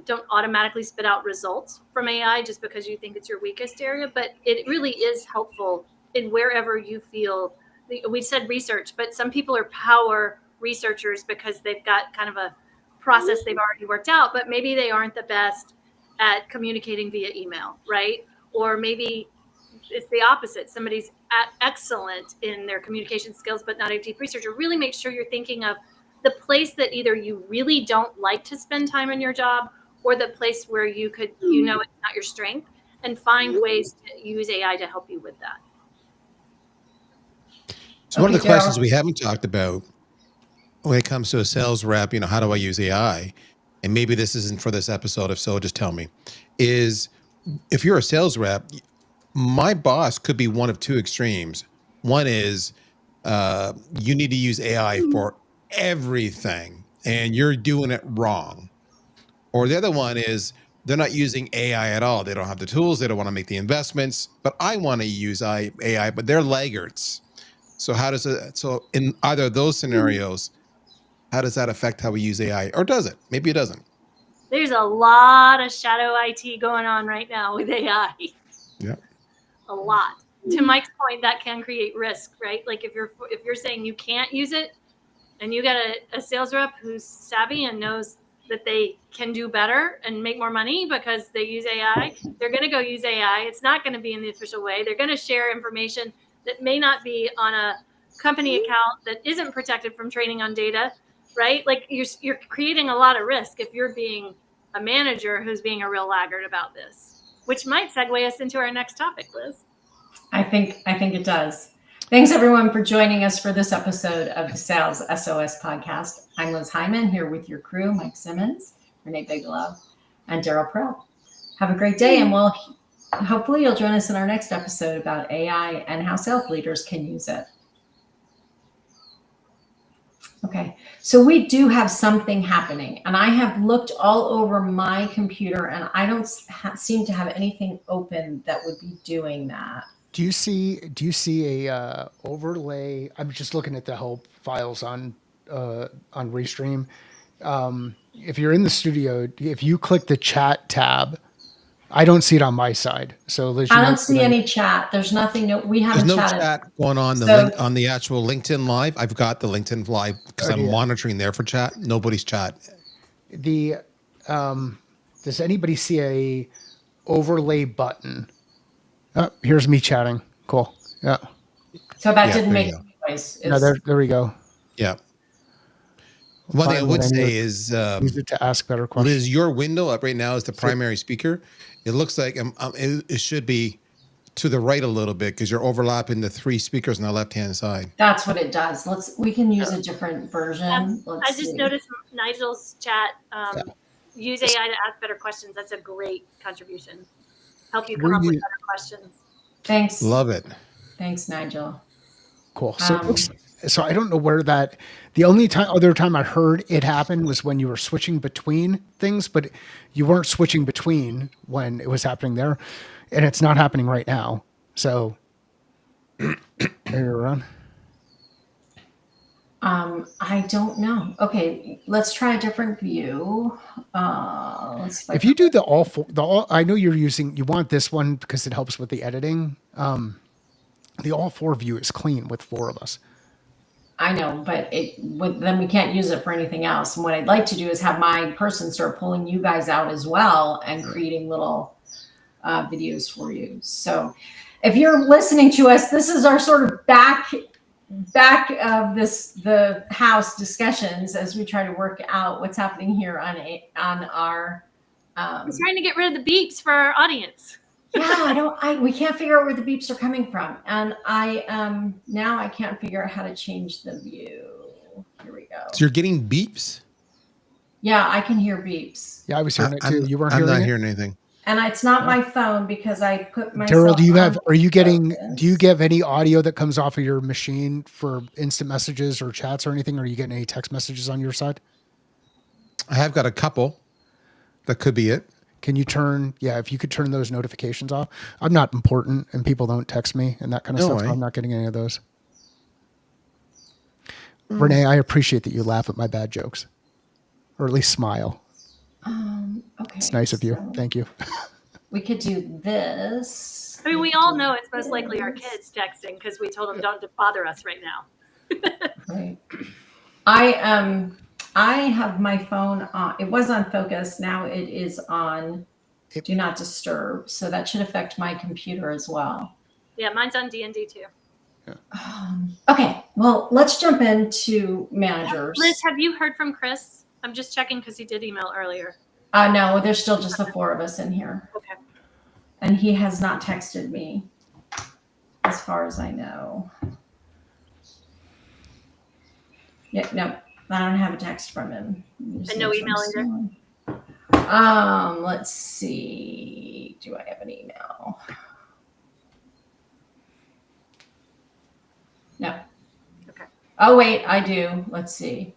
Don't automatically spit out results from AI just because you think it's your weakest area, but it really is helpful in wherever you feel. We said research, but some people are power researchers because they've got kind of a process they've already worked out, but maybe they aren't the best at communicating via email, right? Or maybe it's the opposite. Somebody's excellent in their communication skills, but not a deep researcher. Really make sure you're thinking of the place that either you really don't like to spend time in your job or the place where you could, it's not your strength, and find ways to use AI to help you with that. So one of the questions we haven't talked about when it comes to a sales rep, how do I use AI? And maybe this isn't for this episode. If so, just tell me. Is if you're a sales rep, my boss could be one of two extremes. One is you need to use AI for everything and you're doing it wrong. Or the other one is they're not using AI at all. They don't have the tools. They don't want to make the investments, but I want to use AI, but they're laggards. So so in either of those scenarios, how does that affect how we use AI? Or does it? Maybe it doesn't. There's a lot of shadow IT going on right now with AI. Yeah. A lot. To Mike's point, that can create risk, right? Like if you're saying you can't use it and you got a sales rep who's savvy and knows that they can do better and make more money because they use AI, they're going to go use AI. It's not going to be in the official way. They're going to share information that may not be on a company account that isn't protected from training on data, right? Like you're creating a lot of risk if you're being a manager who's being a real laggard about this, which might segue us into our next topic, Liz. I think it does. Thanks everyone for joining us for this episode of the Sales SOS podcast. I'm Liz Hyman here with your crew, Mike Simmons, Renee Bigelow, and Daryl Pearl. Have a great day, and hopefully you'll join us in our next episode about AI and how sales leaders can use it. Okay, so we do have something happening, and I have looked all over my computer, and I don't seem to have anything open that would be doing that. Do you see a overlay? I'm just looking at the help files on Restream. If you're in the studio, if you click the chat tab, I don't see it on my side. So Liz, I don't see any chat. There's nothing. We haven't There's no chatted. chat going on on the actual LinkedIn Live. I've got the LinkedIn Live because I'm monitoring there for chat. Nobody's chat. Does anybody see a overlay button? Oh, here's me chatting. Cool. Yeah. So that didn't make noise. No, there we go. Yeah. One thing I would say is use it to ask better questions. Liz, your window up right now is the primary speaker. It looks like it should be to the right a little bit because you're overlapping the three speakers on the left-hand side. That's what it does. We can use a different version. I just noticed Nigel's chat. Use AI to ask better questions. That's a great contribution. Help you come up with better questions. Thanks. Love it. Thanks, Nigel. Cool. So I don't know where that. The only other time I heard it happen was when you were switching between things, but you weren't switching between when it was happening there, and it's not happening right now. So there you're on. I don't know. Okay, let's try a different view. If you do the all, I know you want this one because it helps with the editing. The all four view is clean with four of us. I know, but then we can't use it for anything else. And what I'd like to do is have my person start pulling you guys out as well and creating little videos for you. So if you're listening to us, this is our sort of back of the house discussions as we try to work out what's happening here on our. I'm trying to get rid of the beeps for our audience. Yeah, we can't figure out where the beeps are coming from, and now I can't figure out how to change the view. Here we go. So you're getting beeps? Yeah, I can hear beeps. Yeah, I was hearing it too. You weren't I'm hearing it? not hearing anything. And it's not my phone because I put my. Daryl, do you get any audio that comes off of your machine for instant messages or chats or anything? Or are you getting any text messages on your side? I have got a couple. That could be it. Can you if you could turn those notifications off? I'm not important and people don't text me and that kind of stuff. So I'm not getting any of those. Renee, I appreciate that you laugh at my bad jokes, or at least smile. Okay. It's nice of you. Thank you. We could do this. I mean, we all know it's most likely our kids texting because we told them don't bother us right now. Right. I have my phone on. It was on focus. Now it is on do not disturb. So that should affect my computer as well. Yeah, mine's on D&D too. Okay, well, let's jump into managers. Liz, have you heard from Chris? I'm just checking because he did email earlier. No, there's still just the 4 of us in here. Okay. And he has not texted me, as far as I know. Yeah, no, I don't have a text from him. And no email either? Let's see. Do I have an email? No. Okay. Oh, wait, I do. Let's see.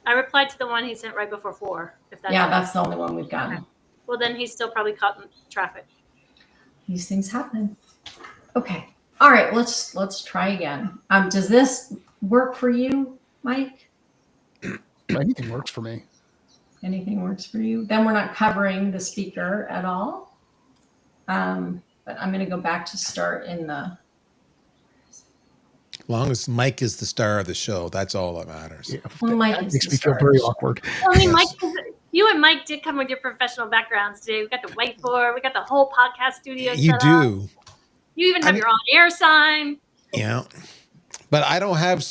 I replied to the one he sent right before 4. That's the only one we've gotten. Okay. Well, then he's still probably caught in traffic. These things happen. Okay. All right. Let's try again. Does this work for you, Mike? Anything works for me. Anything works for you? Then we're not covering the speaker at all. But I'm going to go back to start in the. As long as Mike is the star of the show, that's all that matters. Yeah, well, Mike that makes me feel very awkward. Well, I mean, Mike, you and Mike did come with your professional backgrounds today. We got the whiteboard. We got the whole podcast studio. You set do. Up. You even have your on-air sign. Yeah, but I don't have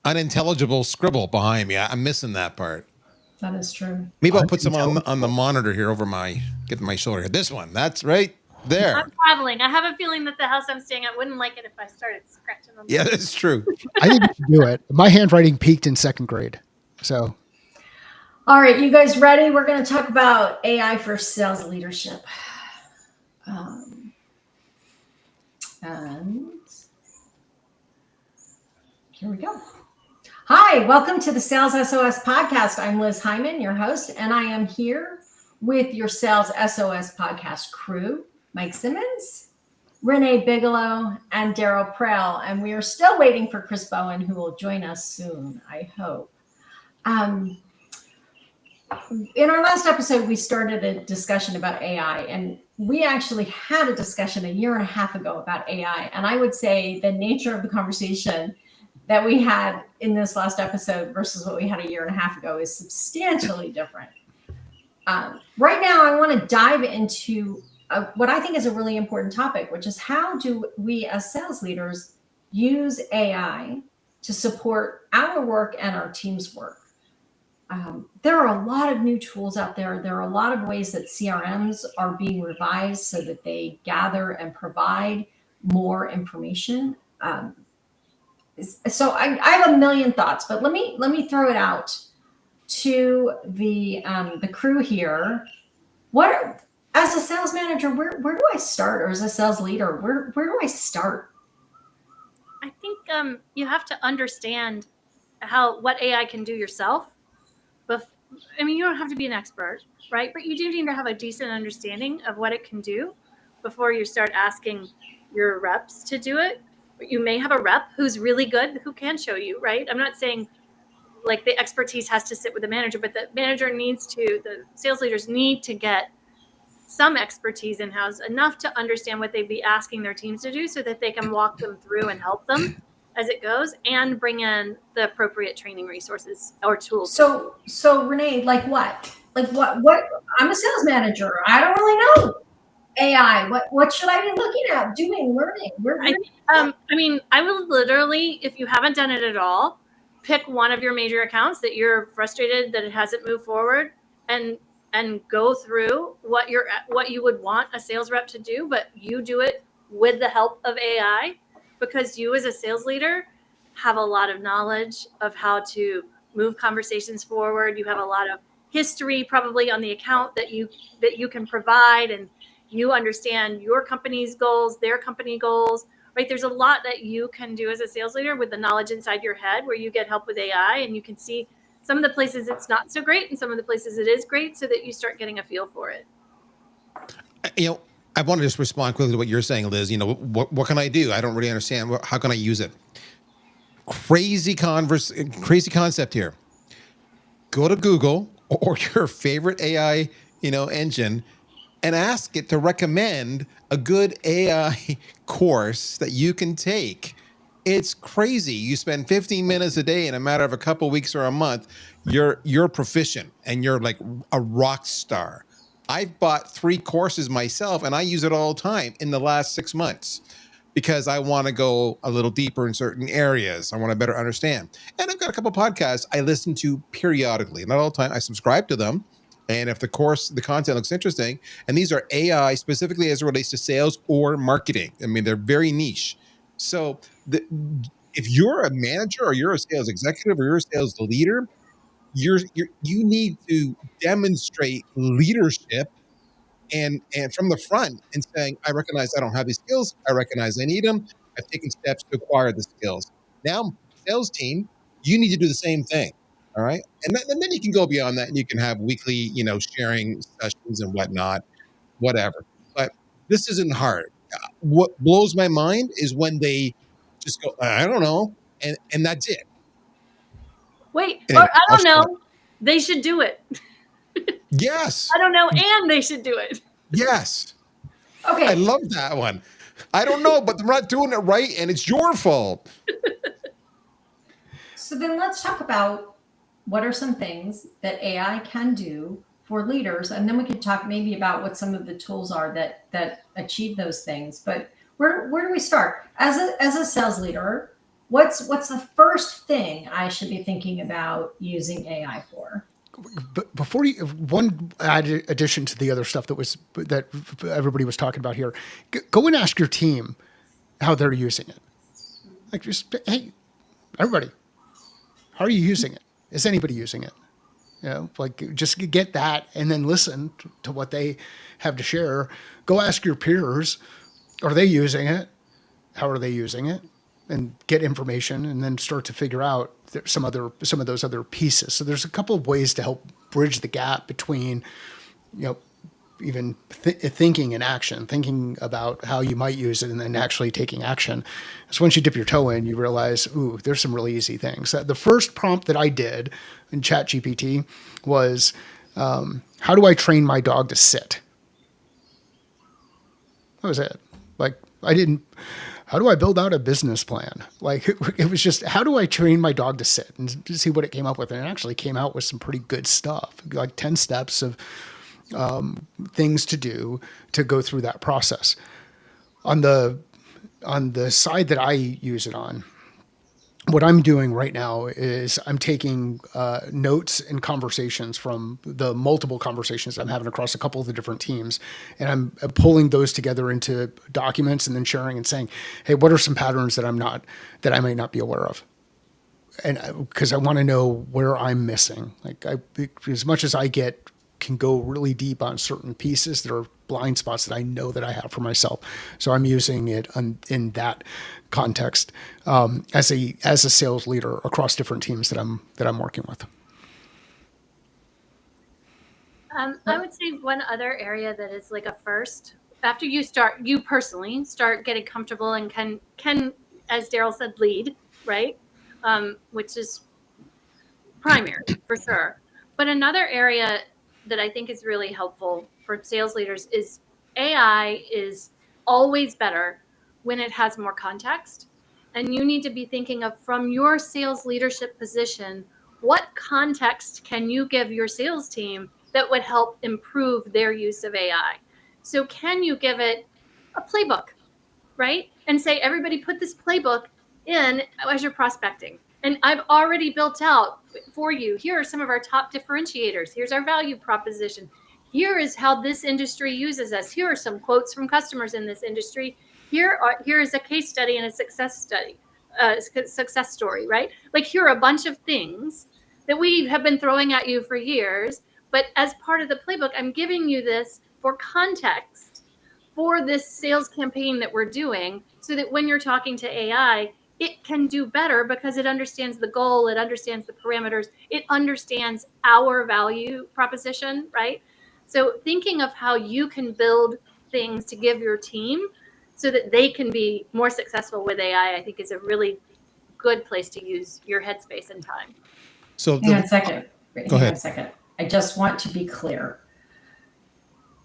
unintelligible scribble behind me. I'm missing that part. That is true. Maybe I'll put some on the monitor here over my shoulder. This one. That's right there. I'm traveling. I have a feeling that the house I'm staying at wouldn't like it if I started scratching them. Yeah, that's true. I think you can do it. My handwriting peaked in 2nd grade. So. All right, you guys ready? We're going to talk about AI for sales leadership. And here we go. Hi, welcome to the Sales SOS podcast. I'm Liz Hyman, your host, and I am here with your Sales SOS podcast crew, Mike Simmons, Renee Bigelow, and Daryl Prell. And we are still waiting for Chris Bowen, who will join us soon, I hope. In our last episode, we started a discussion about AI, and we actually had a discussion a year and a half ago about AI. And I would say the nature of the conversation that we had in this last episode versus what we had a year and a half ago is substantially different. Right now, I want to dive into what I think is a really important topic, which is how do we as sales leaders use AI to support our work and our team's work? There are a lot of new tools out there. There are a lot of ways that CRMs are being revised so that they gather and provide more information. So I have a million thoughts, but let me throw it out to the crew here. As a sales manager, where do I start, or as a sales leader, where do I start? I think you have to understand what AI can do yourself. I mean, you don't have to be an expert, right? But you do need to have a decent understanding of what it can do before you start asking your reps to do it. You may have a rep who's really good, who can show you, right? I'm not saying like the expertise has to sit with the manager, but the sales leaders need to get some expertise in-house, enough to understand what they'd be asking their teams to do so that they can walk them through and help them as it goes, and bring in the appropriate training resources or tools. So Renee, like what? I'm a sales manager. I don't really know AI. What should I be looking at, doing, learning? I mean, I will literally, if you haven't done it at all, pick one of your major accounts that you're frustrated that it hasn't moved forward, and go through what you would want a sales rep to do, but you do it with the help of AI. Because you as a sales leader have a lot of knowledge of how to move conversations forward. You have a lot of history probably on the account that you can provide, and you understand your company's goals, their company goals, right? There's a lot that you can do as a sales leader with the knowledge inside your head where you get help with AI, and you can see Some of the places it's not so great, and some of the places it is great, so that you start getting a feel for it. I want to just respond quickly to what you're saying, Liz. What can I do? I don't really understand. How can I use it? Crazy concept here. Go to Google or your favorite AI, engine, and ask it to recommend a good AI course that you can take. It's crazy. You spend 15 minutes a day in a matter of a couple of weeks or a month, you're proficient and you're like a rock star. I've bought 3 courses myself and I use it all the time in the last 6 months because I want to go a little deeper in certain areas. I want to better understand. And I've got a couple podcasts I listen to periodically, not all the time. I subscribe to them. And if the content looks interesting, and these are AI specifically as it relates to sales or marketing. I mean, they're very niche. So if you're a manager or you're a sales executive or you're a sales leader, you need to demonstrate leadership and from the front and saying, I recognize I don't have these skills. I recognize I need them. I've taken steps to acquire the skills. Now, sales team, you need to do the same thing. All right. And then you can go beyond that and you can have weekly, sharing sessions and whatnot, whatever. But this isn't hard. What blows my mind is when they just go, I don't know. And that's it. Wait, anyway, or I don't know. They should do it. Yes. I don't know, and they should do it. Yes. Okay. I love that one. I don't know, but they're not doing it right, and it's your fault. So then let's talk about what are some things that AI can do for leaders, and then we could talk maybe about what some of the tools are that achieve those things. But where do we start? As a sales leader, what's the first thing I should be thinking about using AI for? But before one addition to the other stuff that everybody was talking about here, go and ask your team how they're using it. Like, just, hey, everybody, how are you using it? Is anybody using it? Just get that and then listen to what they have to share. Go ask your peers, are they using it? How are they using it? And get information, and then start to figure out some of those other pieces. So there's a couple of ways to help bridge the gap between, even thinking and action, thinking about how you might use it and then actually taking action. So once you dip your toe in, you realize, ooh, there's some really easy things. The first prompt that I did in ChatGPT was, how do I train my dog to sit? That was it. How do I build out a business plan? It was just, how do I train my dog to sit, and to see what it came up with. And it actually came out with some pretty good stuff, like 10 steps of things to do to go through that process. On the side that I use it on, what I'm doing right now is I'm taking notes and conversations from the multiple conversations I'm having across a couple of the different teams, and I'm pulling those together into documents and then sharing and saying, hey, what are some patterns that I might not be aware of? And because I want to know where I'm missing. As much as I can go really deep on certain pieces, there are blind spots that I know that I have for myself. So I'm using it in that context as a sales leader across different teams that I'm working with. I would say one other area that is like a first, after you personally start getting comfortable and can, as Daryl said, lead, right? Which is primary for sure. But another area that I think is really helpful for sales leaders is AI is always better when it has more context. And you need to be thinking of, from your sales leadership position, what context can you give your sales team that would help improve their use of AI? So can you give it a playbook, right? And say, everybody put this playbook in as you're prospecting. And I've already built out for you, here are some of our top differentiators. Here's our value proposition. Here is how this industry uses us. Here are some quotes from customers in this industry. Here is a case study and a success story, right? Here are a bunch of things that we have been throwing at you for years. But as part of the playbook, I'm giving you this for context for this sales campaign that we're doing, so that when you're talking to AI, it can do better because it understands the goal, it understands the parameters, it understands our value proposition, right? So thinking of how you can build things to give your team so that they can be more successful with AI, I think is a really good place to use your headspace and time. So hang on a second. Go ahead. I just want to be clear.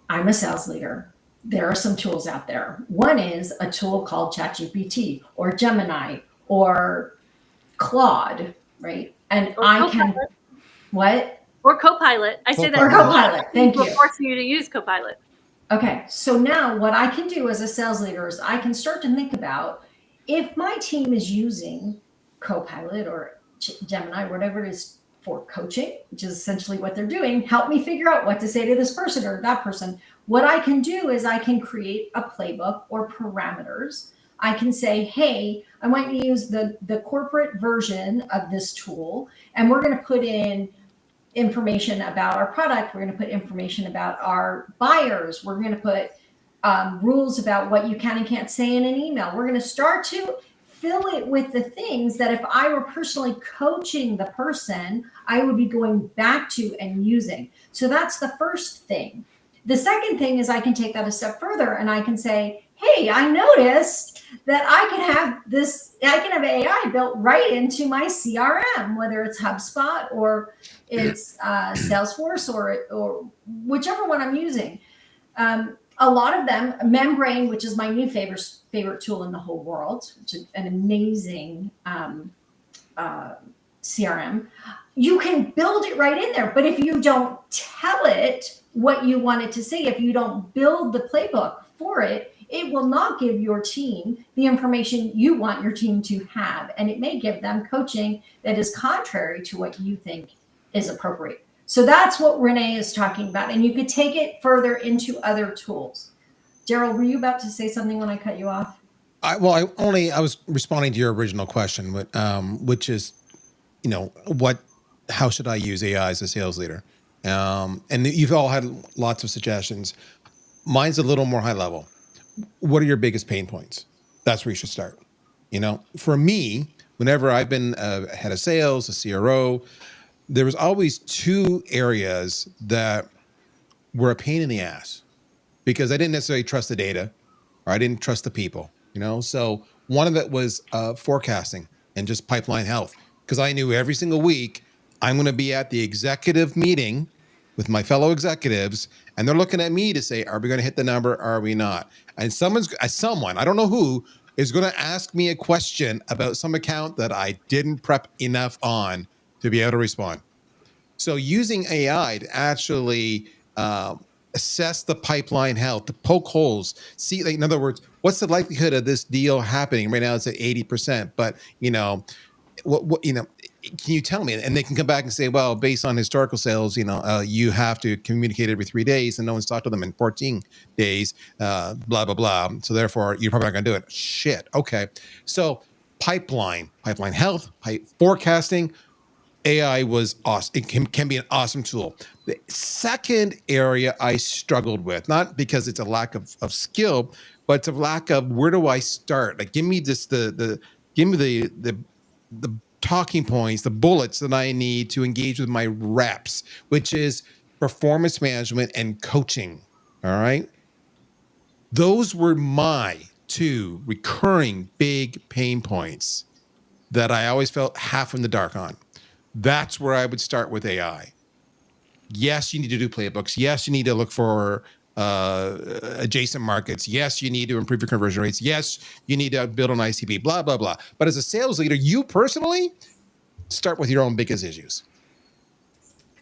I'm a sales leader. There are some tools out there. One is a tool called ChatGPT or Gemini or Claude, right? And Or I Copilot. can, what? Or Copilot. I say that. Or Copilot. Thank you. We're forcing you to use Copilot. Okay, so now what I can do as a sales leader is I can start to think about if my team is using Copilot or Gemini, whatever it is for coaching, which is essentially what they're doing, help me figure out what to say to this person or that person. What I can do is I can create a playbook or parameters. I can say, hey, I want you to use the corporate version of this tool, and we're going to put in information about our product. We're going to put information about our buyers. We're going to put rules about what you can and can't say in an email. We're going to start to fill it with the things that if I were personally coaching the person, I would be going back to and using. So that's the first thing. The second thing is I can take that a step further and I can say, hey, I noticed that I can have AI built right into my CRM, whether it's HubSpot or it's Salesforce or whichever one I'm using. A lot of them, Membrane, which is my new favorite tool in the whole world, which is an amazing CRM. You can build it right in there. But if you don't tell it what you want it to say, if you don't build the playbook for it, it will not give your team the information you want your team to have. And it may give them coaching that is contrary to what you think is appropriate. So that's what Renee is talking about. And you could take it further into other tools. Daryl, were you about to say something when I cut you off? I was responding to your original question, which is, how should I use AI as a sales leader? And you've all had lots of suggestions. Mine's a little more high level. What are your biggest pain points? That's where you should start. For me, whenever I've been head of sales, a CRO, there was always two areas that were a pain in the ass because I didn't necessarily trust the data or I didn't trust the people, So one of it was forecasting and just pipeline health, because I knew every single week I'm going to be at the executive meeting with my fellow executives, and they're looking at me to say, are we going to hit the number? Are we not? And someone, I don't know who, is going to ask me a question about some account that I didn't prep enough on to be able to respond. So using AI to actually assess the pipeline health, to poke holes, see, in other words, what's the likelihood of this deal happening? Right now it's at 80%, but can you tell me? And they can come back and say, well, based on historical sales, you have to communicate every 3 days and no one's talked to them in 14 days, blah, blah, blah. So therefore you're probably not going to do it. Shit. Okay. So pipeline health, forecasting, AI was awesome. It can be an awesome tool. The second area I struggled with, not because it's a lack of skill, but it's a lack of where do I start? Like, give me just give me the talking points, the bullets that I need to engage with my reps, which is performance management and coaching. All right. Those were my two recurring big pain points that I always felt half in the dark on. That's where I would start with AI. Yes, you need to do playbooks. Yes, you need to look for adjacent markets. Yes, you need to improve your conversion rates. Yes, you need to build an ICP, blah, blah, blah. But as a sales leader, you personally start with your own biggest issues.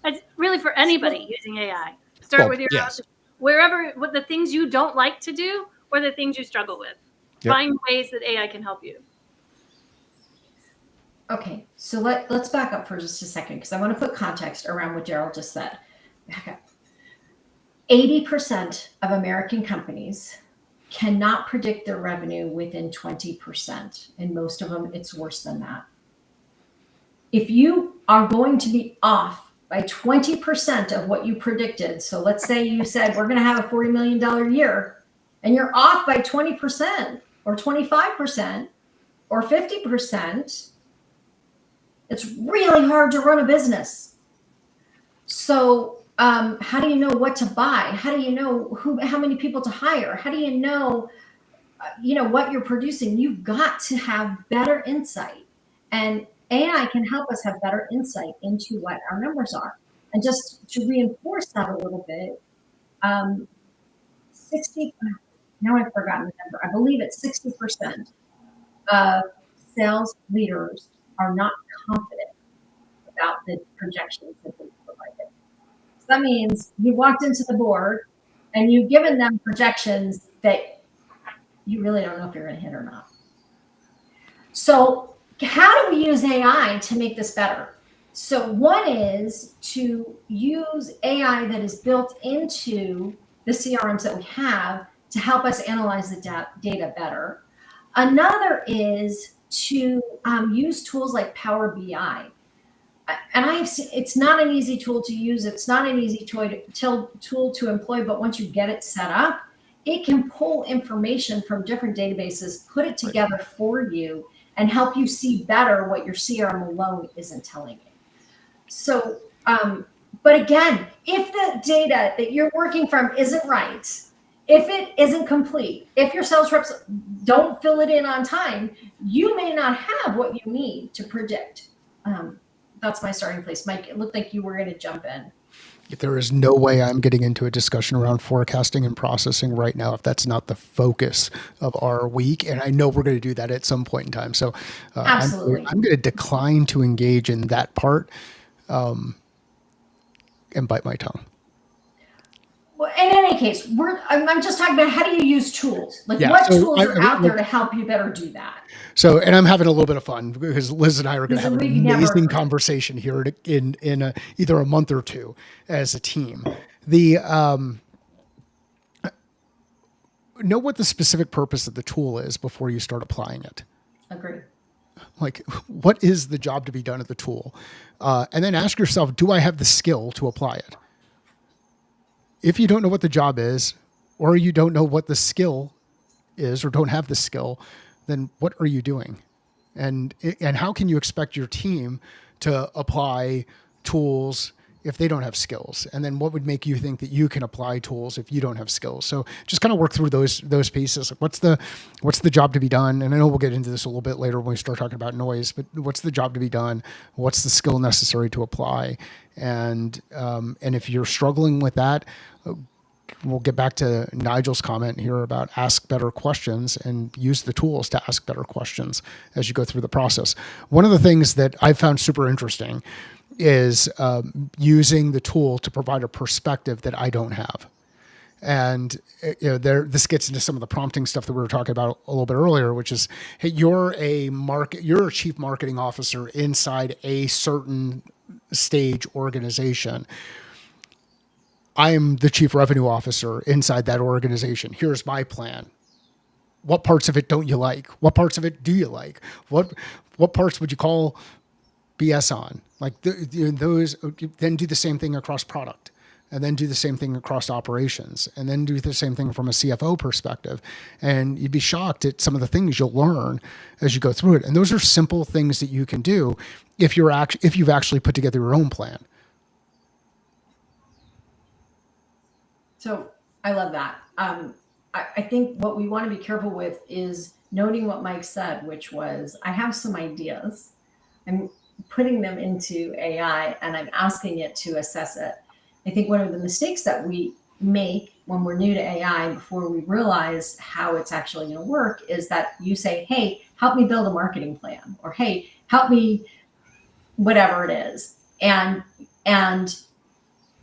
It's really for anybody using AI. Start with your own, what the things you don't like to do or the things you struggle with. Yep. Find ways that AI can help you. Okay, so let's back up for just a second because I want to put context around what Daryl just said. Back up. 80% of American companies cannot predict their revenue within 20%. And most of them, it's worse than that. If you are going to be off by 20% of what you predicted, so let's say you said we're going to have a $40 million year, and you're off by 20% or 25%, or 50%, it's really hard to run a business. So how do you know what to buy? How do you know how many people to hire? How do you know, what you're producing? You've got to have better insight, and AI can help us have better insight into what our numbers are. And just to reinforce that a little bit, 60, now I've forgotten the number. I believe it's 60% of sales leaders are not confident about the projections that they provided. So that means you walked into the board and you've given them projections that you really don't know if you're going to hit or not. So how do we use AI to make this better? So one is to use AI that is built into the CRMs that we have to help us analyze the data better. Another is to use tools like Power BI. And I've seen it's not an easy tool to use. It's not an easy tool to employ, but once you get it set up, it can pull information from different databases, put it together for you, and help you see better what your CRM alone isn't telling you. So, but again, if the data that you're working from isn't right, if it isn't complete, if your sales reps don't fill it in on time, you may not have what you need to predict. That's my starting place. Mike, it looked like you were going to jump in. There is no way I'm getting into a discussion around forecasting and processing right now if that's not the focus of our week. And I know we're going to do that at some point in time. So Absolutely. I'm going to decline to engage in that part and bite my tongue. Well, in any case, I'm just talking about how do you use tools? Like what tools are out there to help you better do that? So, and I'm having a little bit of fun because Liz and I are going to have an amazing conversation here in either a month or two as a team. Know what the specific purpose of the tool is before you start applying it. Agree. Like, what is the job to be done at the tool? And then ask yourself, do I have the skill to apply it? If you don't know what the job is, or you don't know what the skill is, or don't have the skill, then what are you doing? And how can you expect your team to apply tools if they don't have skills? And then what would make you think that you can apply tools if you don't have skills? So just kind of work through those pieces. Like what's the job to be done? And I know we'll get into this a little bit later when we start talking about noise, but what's the job to be done? What's the skill necessary to apply? And if you're struggling with that, we'll get back to Nigel's comment here about ask better questions and use the tools to ask better questions as you go through the process. One of the things that I found super interesting is using the tool to provide a perspective that I don't have. And this gets into some of the prompting stuff that we were talking about a little bit earlier, which is, hey, you're a chief marketing officer inside a certain stage organization. I am the chief revenue officer inside that organization. Here's my plan. What parts of it don't you like? What parts of it do you like? What parts would you call BS on? Like those, then do the same thing across product, and then do the same thing across operations, and then do the same thing from a CFO perspective. And you'd be shocked at some of the things you'll learn as you go through it. And those are simple things that you can do if you've actually put together your own plan. So I love that. I think what we want to be careful with is noting what Mike said, which was, I have some ideas. I'm putting them into AI and I'm asking it to assess it. I think one of the mistakes that we make when we're new to AI before we realize how it's actually going to work is that you say, hey, help me build a marketing plan, or hey, help me, whatever it is. And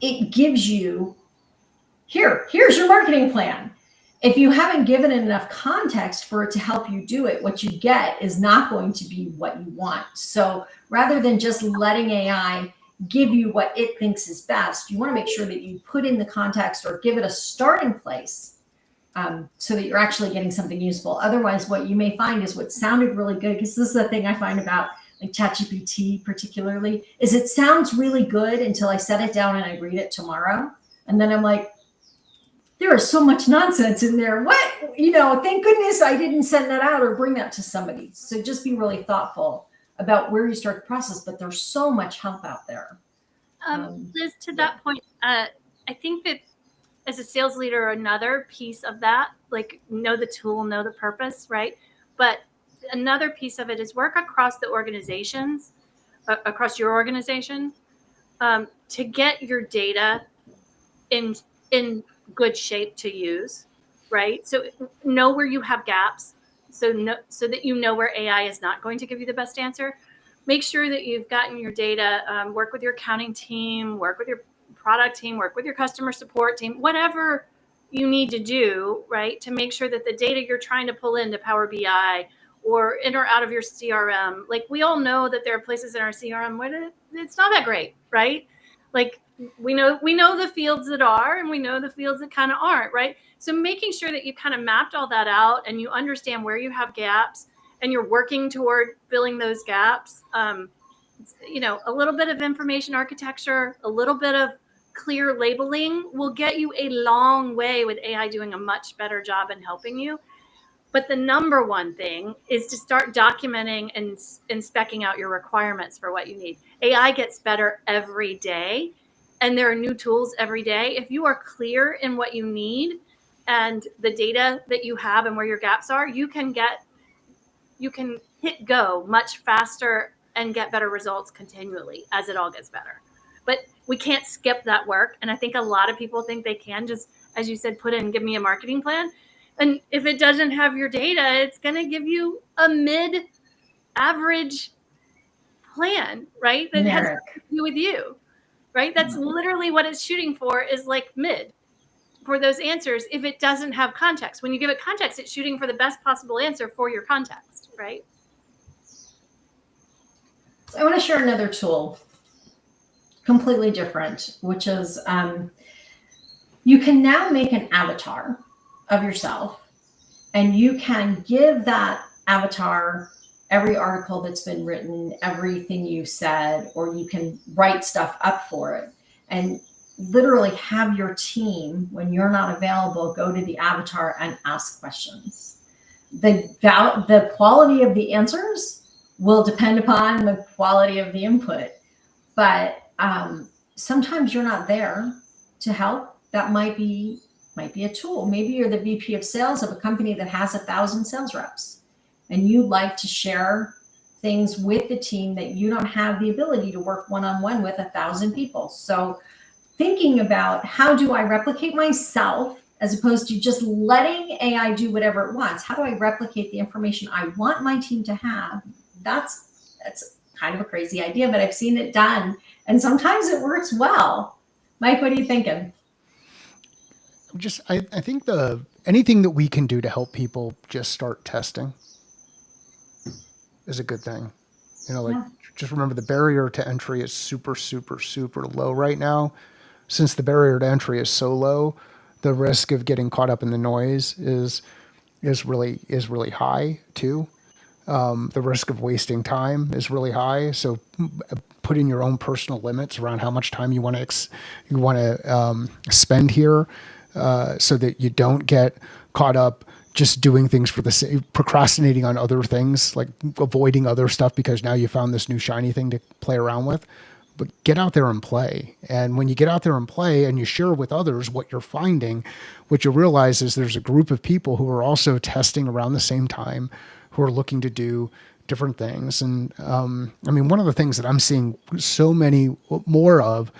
it gives you, here's your marketing plan. If you haven't given it enough context for it to help you do it, what you get is not going to be what you want. So rather than just letting AI give you what it thinks is best, you want to make sure that you put in the context or give it a starting place so that you're actually getting something useful. Otherwise, what you may find is what sounded really good, because this is the thing I find about like ChatGPT particularly, is it sounds really good until I set it down and I read it tomorrow. And then I'm like, there is so much nonsense in there. What, thank goodness I didn't send that out or bring that to somebody. So just be really thoughtful about where you start the process, but there's so much help out there. Liz, to that point, I think that as a sales leader, another piece of that, like know the tool, know the purpose, right? But another piece of it is work across the organizations, across your organization, to get your data in good shape to use, right? So know where you have gaps, so that you know where AI is not going to give you the best answer. Make sure that you've gotten your data. Work with your accounting team, work with your product team, work with your customer support team, whatever you need to do, right, to make sure that the data you're trying to pull into Power BI or in or out of your CRM, like we all know that there are places in our CRM where it's not that great, right? Like we know the fields that are, and we know the fields that kind of aren't, right? So making sure that you kind of mapped all that out and you understand where you have gaps and you're working toward filling those gaps. A little bit of information architecture, a little bit of clear labeling will get you a long way with AI doing a much better job in helping you. But the number one thing is to start documenting and speccing out your requirements for what you need. AI gets better every day, and there are new tools every day. If you are clear in what you need and the data that you have and where your gaps are, you can hit go much faster and get better results continually as it all gets better. But we can't skip that work. And I think a lot of people think they can just, as you said, give me a marketing plan. And if it doesn't have your data, it's going to give you a mid-average plan, right? That has nothing to do with you, right? That's literally what it's shooting for, is like mid for those answers if it doesn't have context. When you give it context, it's shooting for the best possible answer for your context, right? So I want to share another tool, completely different, which is you can now make an avatar of yourself, and you can give that avatar every article that's been written, everything you said, or you can write stuff up for it and literally have your team, when you're not available, go to the avatar and ask questions. The quality of the answers will depend upon the quality of the input, but sometimes you're not there to help. That might be a tool. Maybe you're the VP of sales of a company that has 1,000 sales reps, and you like to share things with the team that you don't have the ability to work one-on-one with 1,000 people. So thinking about, how do I replicate myself as opposed to just letting AI do whatever it wants? How do I replicate the information I want my team to have? That's kind of a crazy idea, but I've seen it done, and sometimes it works well. Mike, what are you thinking? I think anything that we can do to help people just start testing is a good thing. Just remember, the barrier to entry is super, super, super low right now. Since the barrier to entry is so low, the risk of getting caught up in the noise is really high too. The risk of wasting time is really high. So put in your own personal limits around how much time you want to spend here, so that you don't get caught up just doing things for the sake, procrastinating on other things, like avoiding other stuff because now you found this new shiny thing to play around with. But get out there and play. And when you get out there and play and you share with others what you're finding, what you realize is there's a group of people who are also testing around the same time, who are looking to do different things. And one of the things that I'm seeing so many more of,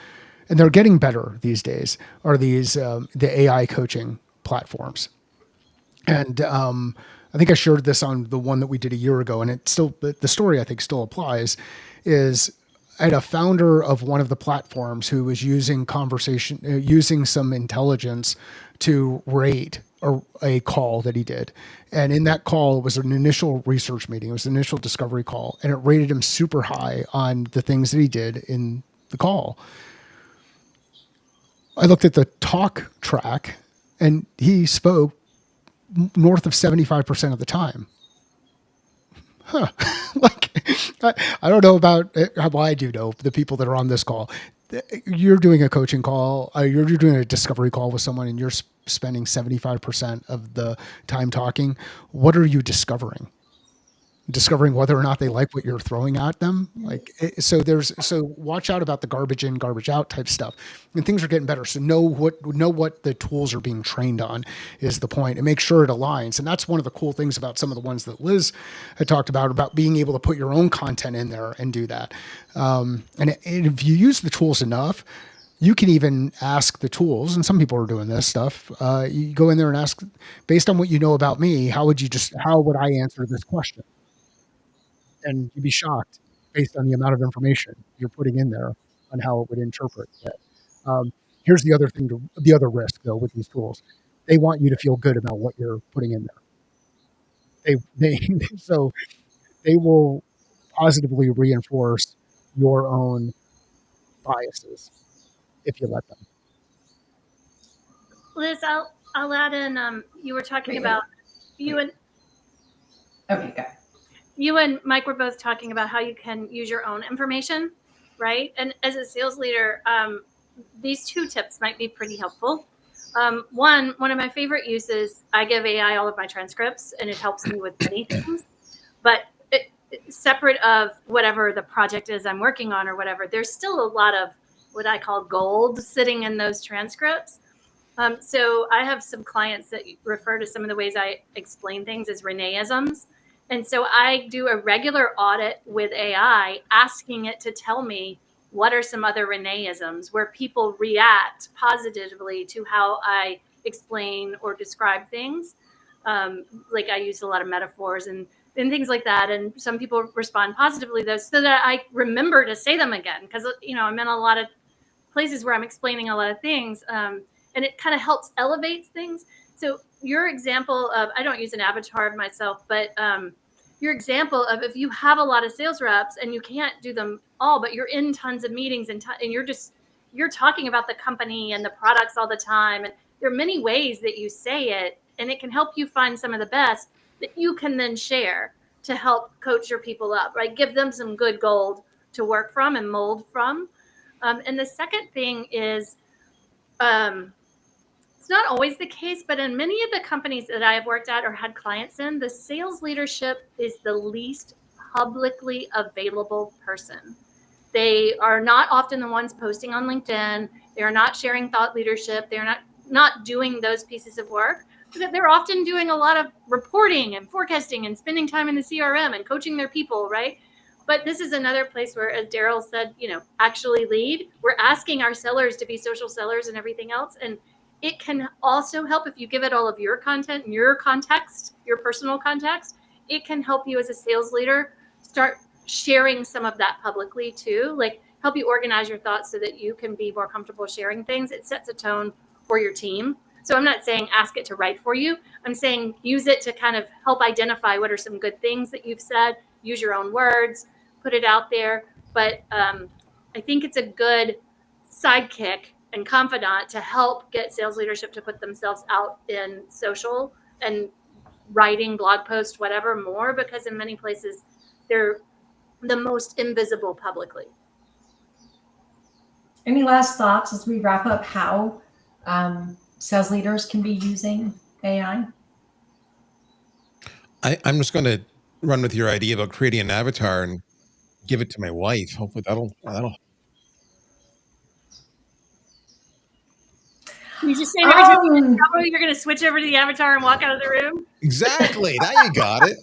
and they're getting better these days, are these the AI coaching platforms. And I think I shared this on the one that we did a year ago, and the story I think still applies. Is I had a founder of one of the platforms who was using some intelligence to rate a call that he did. And in that call, it was an initial research meeting. It was an initial discovery call, and it rated him super high on the things that he did in the call. I looked at the talk track, and he spoke north of 75% of the time. I don't know about, well, I do know the people that are on this call. you're doing a coaching call, you're doing a discovery call with someone, and you're spending 75% of the time talking. What are you discovering? Discovering whether or not they like what you're throwing at them. So watch out about the garbage in, garbage out type stuff, and things are getting better. So know what the tools are being trained on is the point, and make sure it aligns. And that's one of the cool things about some of the ones that Liz had talked about being able to put your own content in there and do that. And if you use the tools enough, you can even ask the tools, and some people are doing this stuff. You go in there and ask, based on what you know about me, how would I answer this question? And you'd be shocked based on the amount of information you're putting in there on how it would interpret it. Here's the other thing, the other risk though with these tools. They want you to feel good about what you're putting in there. So they will positively reinforce your own biases if you let them. Liz, I'll add in. You were talking about you and. Okay, go. You and Mike were both talking about how you can use your own information, right? And as a sales leader, these two tips might be pretty helpful. One of my favorite uses, I give AI all of my transcripts, and it helps me with many things. But separate of whatever the project is I'm working on or whatever, there's still a lot of what I call gold sitting in those transcripts. So I have some clients that refer to some of the ways I explain things as Reneeisms. And so I do a regular audit with AI, asking it to tell me what are some other Reneeisms where people react positively to how I explain or describe things. Like I use a lot of metaphors and things like that. And some people respond positively to those so that I remember to say them again. Because, I'm in a lot of places where I'm explaining a lot of things. And it kind of helps elevate things. So your example of, I don't use an avatar of myself, but your example of if you have a lot of sales reps and you can't do them all, but you're in tons of meetings and you're talking about the company and the products all the time. And there are many ways that you say it, and it can help you find some of the best that you can then share to help coach your people up, right? Give them some good gold to work from and mold from. And the second thing is, it's not always the case, but in many of the companies that I have worked at or had clients in, the sales leadership is the least publicly available person. They are not often the ones posting on LinkedIn. They are not sharing thought leadership. They're not doing those pieces of work. They're often doing a lot of reporting and forecasting and spending time in the CRM and coaching their people, right? But this is another place where, as Daryl said, actually lead. We're asking our sellers to be social sellers and everything else. And it can also help if you give it all of your content and your context, your personal context. It can help you as a sales leader start sharing some of that publicly too, like help you organize your thoughts so that you can be more comfortable sharing things. It sets a tone for your team. So I'm not saying ask it to write for you. I'm saying use it to kind of help identify what are some good things that you've said, use your own words, put it out there. But I think it's a good sidekick and confidant to help get sales leadership to put themselves out in social and writing, blog posts, whatever more, because in many places they're the most invisible publicly. Any last thoughts as we wrap up how sales leaders can be using AI? I'm just going to run with your idea about creating an avatar and give it to my wife. Hopefully that'll. You just say you're going to switch over to the avatar and walk out of the room? Exactly. Now you got it.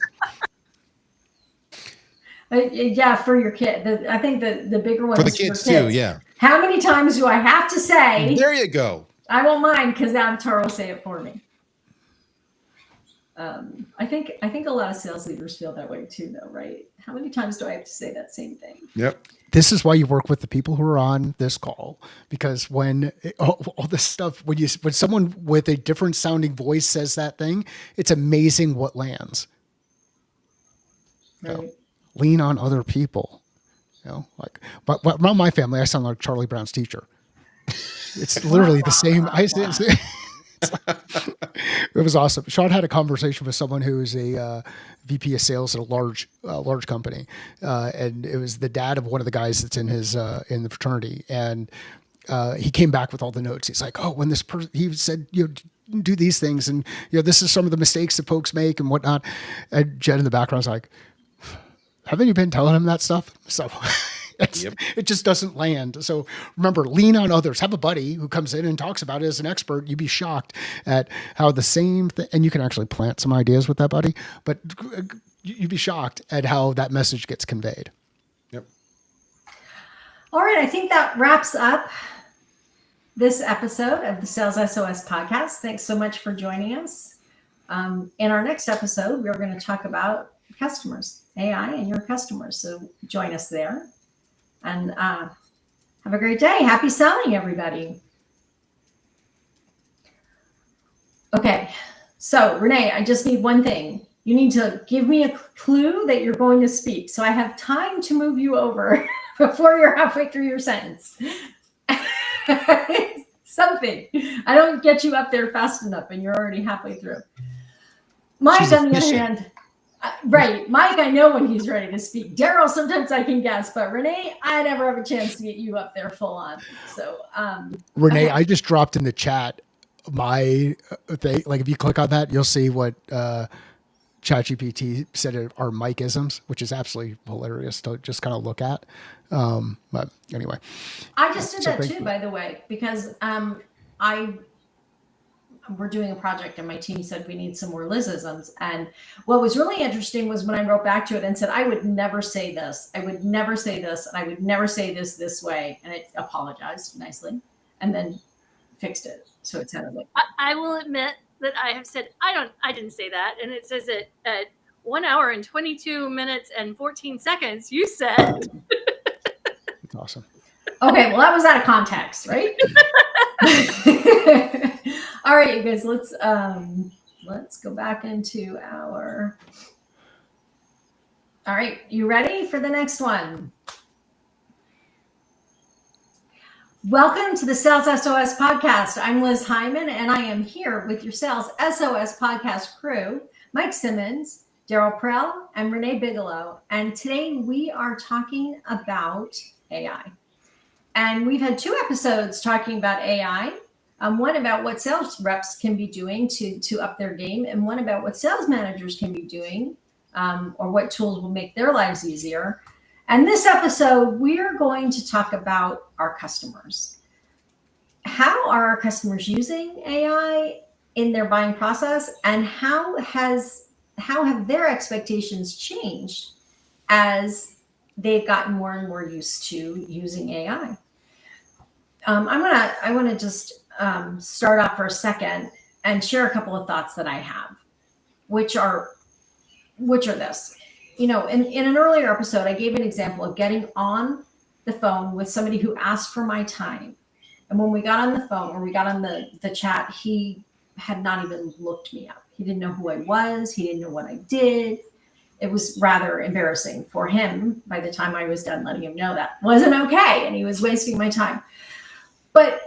Yeah, for your kid. I think the bigger one for the kids too. Yeah. How many times do I have to say? There you go. I won't mind because the avatar will say it for me. I think a lot of sales leaders feel that way too, though, right? How many times do I have to say that same thing? Yep. This is why you work with the people who are on this call, because when all this stuff, when someone with a different sounding voice says that thing, it's amazing what lands. Right. So, lean on other people. But around my family, I sound like Charlie Brown's teacher. It's literally the same. It was awesome. Sean had a conversation with someone who is a VP of sales at a large company, and it was the dad of one of the guys that's in his in the fraternity, and he came back with all the notes. He's like, "Oh, when this person," he said, do these things, and this is some of the mistakes that folks make and whatnot. And Jen in the background was like, "Haven't you been telling him that stuff?" So. It just doesn't land. So remember, lean on others. Have a buddy who comes in and talks about it as an expert. You'd be shocked at how the same thing, and you can actually plant some ideas with that buddy, but you'd be shocked at how that message gets conveyed. Yep. All right. I think that wraps up this episode of the Sales SOS podcast. Thanks so much for joining us. In our next episode, we're going to talk about customers, AI and your customers. So join us there. And have a great day. Happy selling, everybody. Okay, so Renee, I just need one thing. You need to give me a clue that you're going to speak, so I have time to move you over before you're halfway through your sentence. Something. I don't get you up there fast enough, and you're already halfway through. Mike, on the other hand, right. Mike, I know when he's ready to speak. Daryl, sometimes I can guess, but Renee, I never have a chance to get you up there full on. So, Renee, I just dropped in the chat my thing. Like, if you click on that, you'll see what ChatGPT said are Mike-isms, which is absolutely hilarious to just kind of look at. But anyway, I just did that too, by the way, because we're doing a project and my team said we need some more Liz-isms. And what was really interesting was when I wrote back to it and said, I would never say this. I would never say this. And I would never say this way. And it apologized nicely and then fixed it. So it sounded like. I will admit that I have said, I didn't say that. And it says it at 1 hour and 22 minutes and 14 seconds. You said. That's awesome. Okay. Well, that was out of context, right? All right, you guys, let's go back into our. All right, you ready for the next one? Welcome to the Sales SOS podcast. I'm Liz Hyman, and I am here with your Sales SOS podcast crew, Mike Simmons, Daryl Prell, and Renee Bigelow. And today we are talking about AI. And we've had 2 episodes talking about AI. One about what sales reps can be doing to up their game, and one about what sales managers can be doing, or what tools will make their lives easier. And this episode, we're going to talk about our customers. How are our customers using AI in their buying process, and how have their expectations changed as they've gotten more and more used to using AI? I want to just start off for a second and share a couple of thoughts that I have, which are this. In an earlier episode, I gave an example of getting on the phone with somebody who asked for my time. And when we got on the phone or we got on the chat, he had not even looked me up. He didn't know who I was. He didn't know what I did. It was rather embarrassing for him by the time I was done letting him know that wasn't okay. And he was wasting my time. But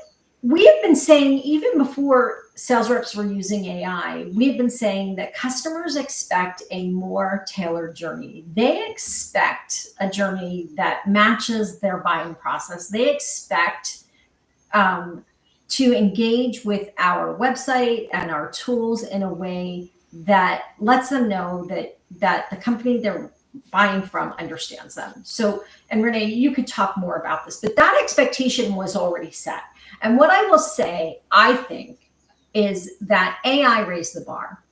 we have been saying, even before sales reps were using AI, we've been saying that customers expect a more tailored journey. They expect a journey that matches their buying process. They expect to engage with our website and our tools in a way that lets them know that the company they're buying from understands them. So, and Renee, you could talk more about this, but that expectation was already set. And what I will say, I think, is that AI raised the bar.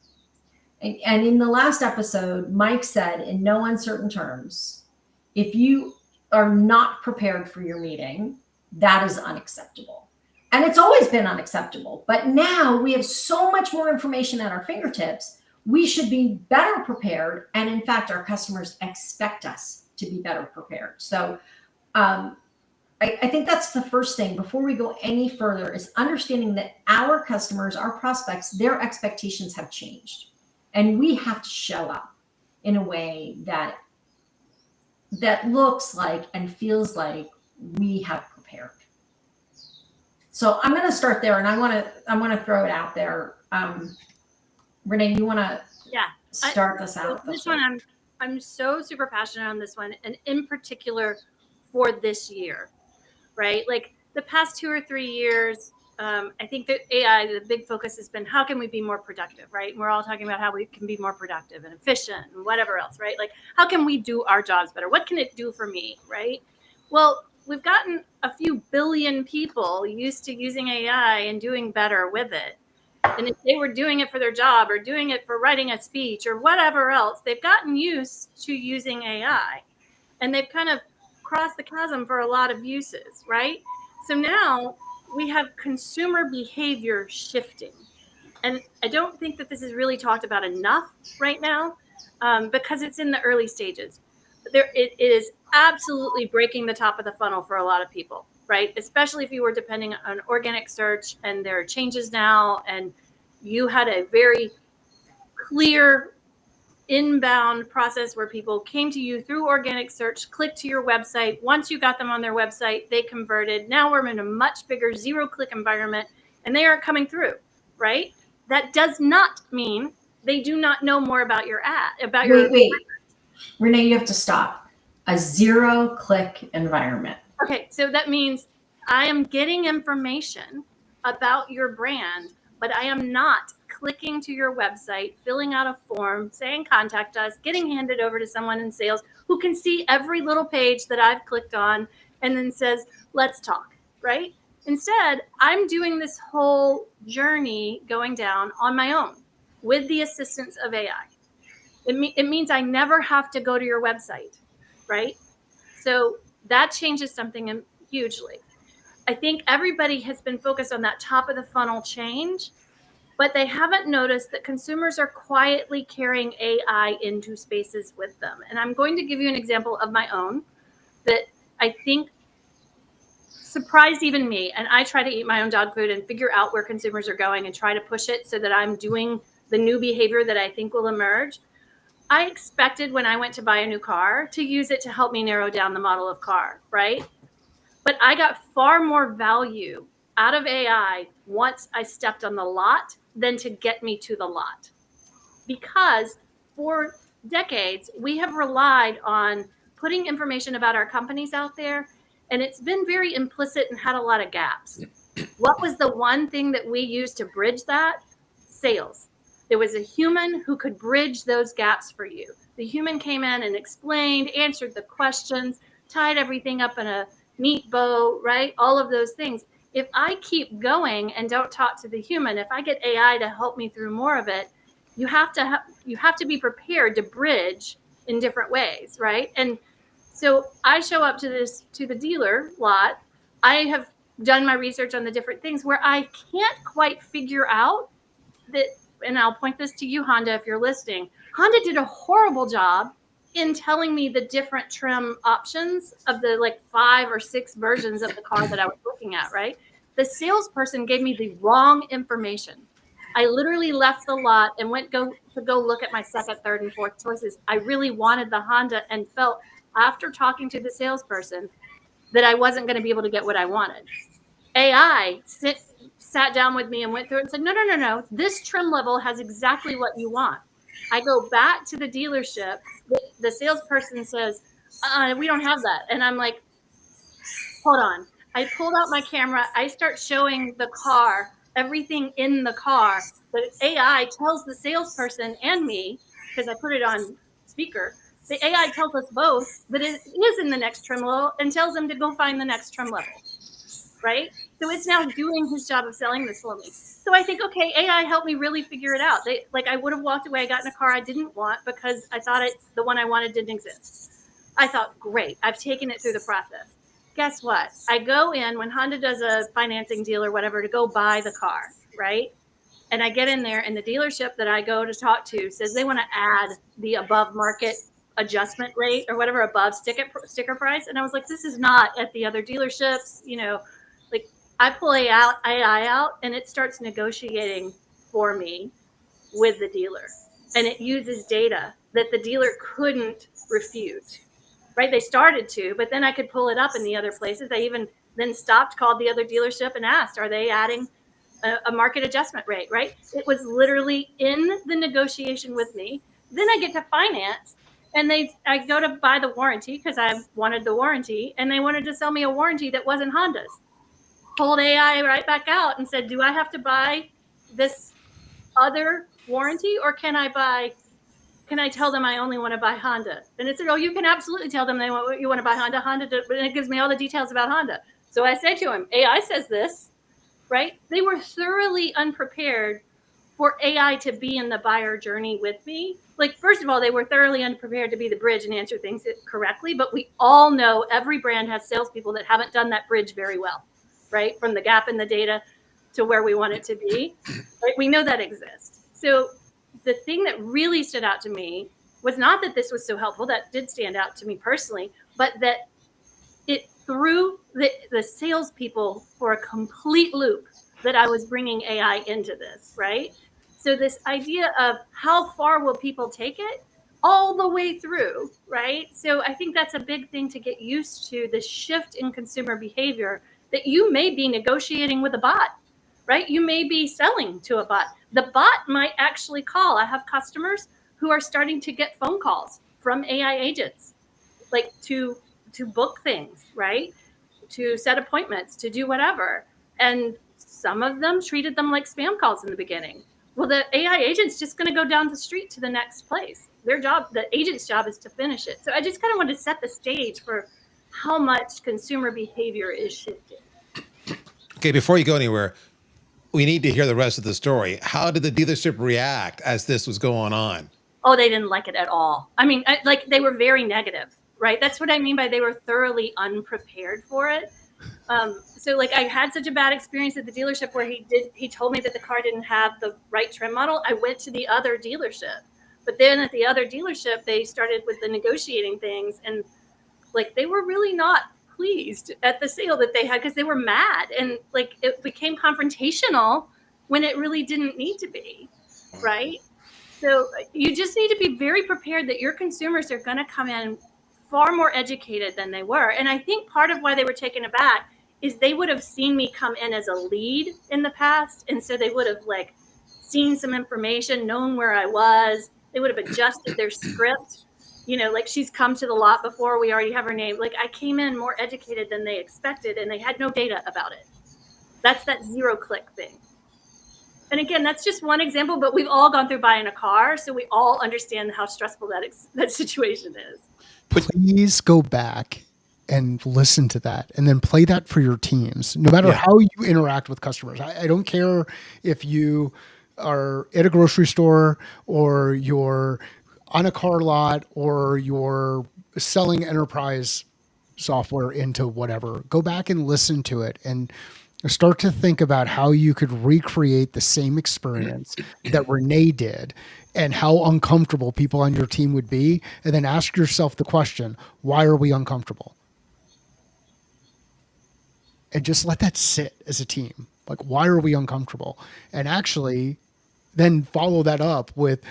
And in the last episode, Mike said, in no uncertain terms, if you are not prepared for your meeting, that is unacceptable. And it's always been unacceptable. But now we have so much more information at our fingertips, we should be better prepared. And in fact, our customers expect us to be better prepared. So I think that's the first thing before we go any further, is understanding that our customers, our prospects, their expectations have changed. And we have to show up in a way that looks like and feels like we have prepared. So I'm going to start there, and I want to throw it out there. Renee, you want to Yeah. start this out? This one, I'm so super passionate on this one, and in particular for this year, right? Like the past 2 or 3 years, I think that AI, the big focus has been how can we be more productive, right? And we're all talking about how we can be more productive and efficient and whatever else, right? Like how can we do our jobs better? What can it do for me, right? Well, we've gotten a few billion people used to using AI and doing better with it. And if they were doing it for their job or doing it for writing a speech or whatever else, they've gotten used to using AI. And they've kind of crossed the chasm for a lot of uses, right? So now we have consumer behavior shifting. And I don't think that this is really talked about enough right now because it's in the early stages. It is absolutely breaking the top of the funnel for a lot of people, right? Especially if you were depending on organic search and there are changes now and you had a very clear inbound process where people came to you through organic search, clicked to your website. Once you got them on their website, they converted. Now we're in a much bigger zero-click environment and they aren't coming through, right? That does not mean they do not know more about your ad, about your... Wait. Renee, you have to stop. A zero-click environment. Okay, so that means I am getting information about your brand, but I am not clicking to your website, filling out a form, saying contact us, getting handed over to someone in sales who can see every little page that I've clicked on and then says, let's talk, right? Instead, I'm doing this whole journey going down on my own with the assistance of AI. It means I never have to go to your website, right? So that changes something hugely. I think everybody has been focused on that top of the funnel change, but they haven't noticed that consumers are quietly carrying AI into spaces with them. And I'm going to give you an example of my own that I think surprised even me. And I try to eat my own dog food and figure out where consumers are going and try to push it so that I'm doing the new behavior that I think will emerge. I expected when I went to buy a new car to use it to help me narrow down the model of car, right? But I got far more value out of AI once I stepped on the lot than to get me to the lot. Because for decades, we have relied on putting information about our companies out there, and it's been very implicit and had a lot of gaps. What was the one thing that we used to bridge that? Sales. There was a human who could bridge those gaps for you. The human came in and explained, answered the questions, tied everything up in a neat bow, right? All of those things. If I keep going and don't talk to the human, if I get AI to help me through more of it, you have to be prepared to bridge in different ways, right? And so I show up to the dealer lot. I have done my research on the different things where I can't quite figure out that, and I'll point this to you, Honda, if you're listening. Honda did a horrible job in telling me the different trim options of the like 5 or 6 versions of the car that I was looking at, right? The salesperson gave me the wrong information. I literally left the lot and went to go look at my second, third, and fourth choices. I really wanted the Honda and felt after talking to the salesperson that I wasn't going to be able to get what I wanted. AI sat down with me and went through it and said, no, this trim level has exactly what you want. I go back to the dealership. The salesperson says, we don't have that. And I'm like, hold on. I pulled out my camera. I start showing the car, everything in the car. The AI tells the salesperson and me, because I put it on speaker, the AI tells us both that it is in the next trim level and tells them to go find the next trim level, right? So it's now doing his job of selling this for me. So I think, okay, AI helped me really figure it out. I would have walked away, got in a car I didn't want because I thought the one I wanted didn't exist. I thought, great, I've taken it through the process. Guess what? I go in when Honda does a financing deal or whatever to go buy the car, right? And I get in there and the dealership that I go to talk to says they want to add the above market adjustment rate or whatever above sticker price. And I was like, this is not at the other dealerships, like I pull AI out and it starts negotiating for me with the dealer. And it uses data that the dealer couldn't refute, right? They started to, but then I could pull it up in the other places. I even then stopped, called the other dealership and asked, are they adding a market adjustment rate, right? It was literally in the negotiation with me. Then I get to finance, and I go to buy the warranty because I wanted the warranty, and they wanted to sell me a warranty that wasn't Honda's. Pulled AI right back out and said, do I have to buy this other warranty, or can I tell them I only want to buy Honda? And it said, oh, you can absolutely tell them you want to buy Honda. And it gives me all the details about Honda. So I said to him, AI says this, right? They were thoroughly unprepared for AI to be in the buyer journey with me. Like, first of all, they were thoroughly unprepared to be the bridge and answer things correctly. But we all know every brand has salespeople that haven't done that bridge very well, right? From the gap in the data to where we want it to be. Right? We know that exists. So the thing that really stood out to me was not that this was so helpful. That did stand out to me personally, but that it threw the salespeople for a complete loop that I was bringing AI into this, right? So this idea of how far will people take it all the way through, right? So I think that's a big thing to get used to, the shift in consumer behavior, that you may be negotiating with a bot, right? You may be selling to a bot. The bot might actually call. I have customers who are starting to get phone calls from AI agents, like to book things, right? To set appointments, to do whatever. And some of them treated them like spam calls in the beginning. Well, the AI agent's just going to go down the street to the next place. Their job, the agent's job, is to finish it. So I just kind of wanted to set the stage for how much consumer behavior is shifting. Okay, before you go anywhere, we need to hear the rest of the story. How did the dealership react as this was going on? Oh, they didn't like it at all. I mean, they were very negative, right? That's what I mean by they were thoroughly unprepared for it. So like I had such a bad experience at the dealership where he told me that the car didn't have the right trim model. I went to the other dealership, but then at the other dealership, they started with the negotiating things, and like they were really not pleased at the sale that they had because they were mad, and like it became confrontational when it really didn't need to be, right? So you just need to be very prepared that your consumers are going to come in far more educated than they were. And I think part of why they were taken aback is they would have seen me come in as a lead in the past. And so they would have like seen some information, known where I was. They would have adjusted their script. You know, like she's come to the lot before, we already have her name. Like I came in more educated than they expected, and they had no data about it. That's that zero click thing. And again, that's just one example, but we've all gone through buying a car, so we all understand how stressful that situation is. Please go back and listen to that and then play that for your teams, no matter how you interact with customers. I don't care if you are at a grocery store or you're on a car lot or you're selling enterprise software into whatever. Go back and listen to it and start to think about how you could recreate the same experience that Renee did and how uncomfortable people on your team would be. And then ask yourself the question, why are we uncomfortable? And just let that sit as a team. Like, why are we uncomfortable? And actually then follow that up with,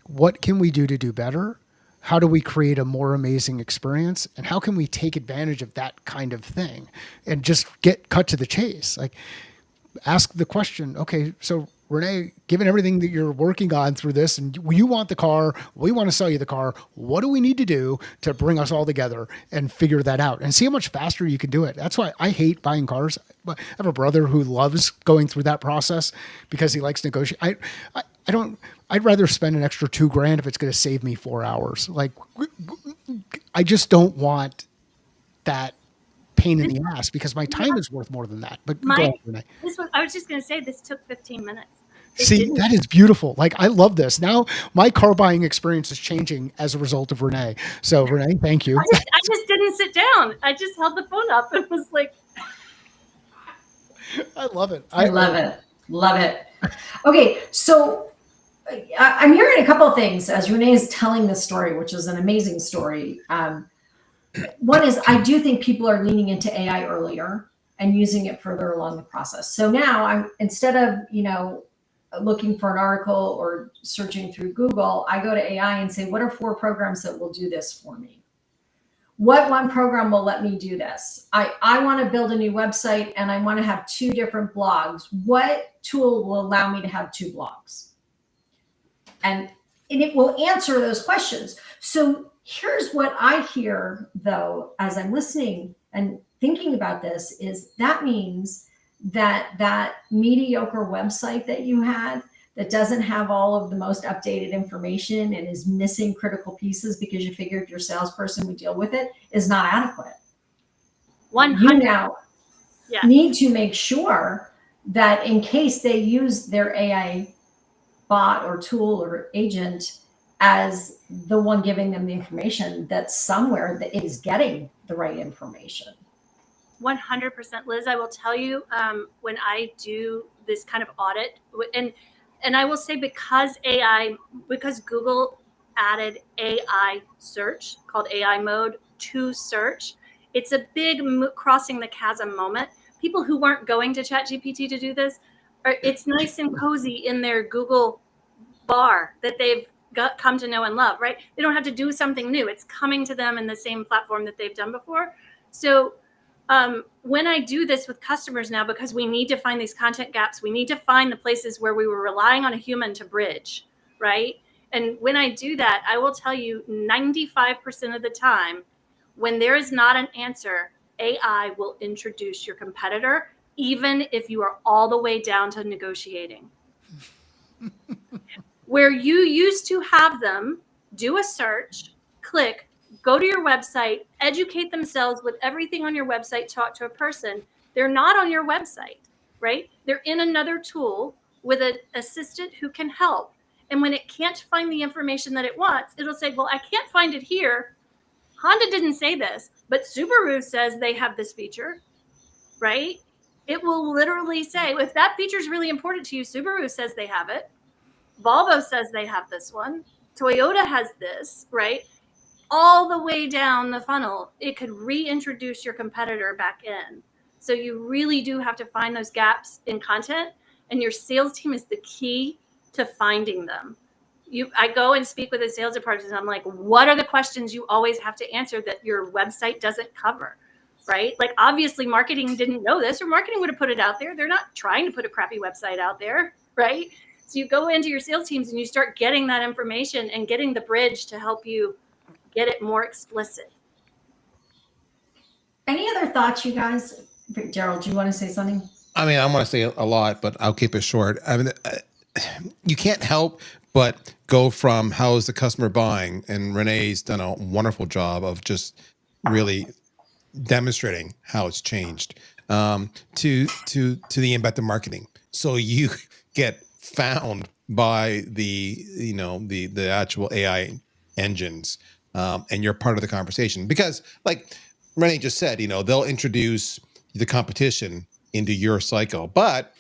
what can we do to do better? How do we create a more amazing experience? And how can we take advantage of that kind of thing and just get cut to the chase? Like, ask the question, okay, so Renee, given everything that you're working on through this and you want the car, we want to sell you the car, what do we need to do to bring us all together and figure that out and see how much faster you can do it? That's why I hate buying cars. I have a brother who loves going through that process because he likes negotiating. I'd rather spend an extra $2,000 if it's going to save me 4 hours. Like, I just don't want that pain in the ass because my time is worth more than that. But go ahead, Renee. I was just going to say, this took 15 minutes. See, that is beautiful. Like, I love this. Now my car buying experience is changing as a result of Renee. So Renee, thank you. I just didn't sit down. I just held the phone up and was like, I love it. I love it. Love it. Okay. So I'm hearing a couple of things as Renee is telling this story, which is an amazing story. One is, I do think people are leaning into AI earlier and using it further along the process. So now I'm, instead of, looking for an article or searching through Google, I go to AI and say, what are 4 programs that will do this for me? what one program will let me do this. I want to build a new website and I want to have 2 different blogs. What tool will allow me to have 2 blogs? And it will answer those questions. So here's what I hear, though, as I'm listening and thinking about this, is that means that mediocre website that you had that doesn't have all of the most updated information and is missing critical pieces because you figured your salesperson would deal with it is not adequate. 100. You now need to make sure that in case they use their AI bot or tool or agent as the one giving them the information, that somewhere that it is getting the right information. 100%, Liz. I will tell you, when I do this kind of audit, and I will say because Google added AI search called AI mode to search, it's a big crossing the chasm moment. People who weren't going to ChatGPT to do this, it's nice and cozy in their Google bar that they've come to know and love, right? They don't have to do something new. It's coming to them in the same platform that they've done before. So when I do this with customers now, because we need to find these content gaps, we need to find the places where we were relying on a human to bridge, right? And when I do that, I will tell you 95% of the time, when there is not an answer, AI will introduce your competitor, even if you are all the way down to negotiating. Where you used to have them do a search, click, go to your website, educate themselves with everything on your website, talk to a person. They're not on your website, right? They're in another tool with an assistant who can help. And when it can't find the information that it wants, it'll say, well, I can't find it here. Honda didn't say this, but Subaru says they have this feature, right? It will literally say, if that feature is really important to you, Subaru says they have it. Volvo says they have this one. Toyota has this, right? All the way down the funnel, it could reintroduce your competitor back in. So you really do have to find those gaps in content, and your sales team is the key to finding them. I go and speak with the sales department, and I'm like, what are the questions you always have to answer that your website doesn't cover, right? Like, obviously, marketing didn't know this, or marketing would have put it out there. They're not trying to put a crappy website out there, right? So you go into your sales teams and you start getting that information and getting the bridge to help you get it more explicit. Any other thoughts, you guys? Gerald, do you want to say something? I mean, I want to say a lot, but I'll keep it short. I mean, you can't help but go from how is the customer buying, and Renee's done a wonderful job of just really demonstrating how it's changed, to the embedded marketing. So you get found by the actual AI engines, and you're part of the conversation, because like Renee just said, they'll introduce the competition into your cycle, but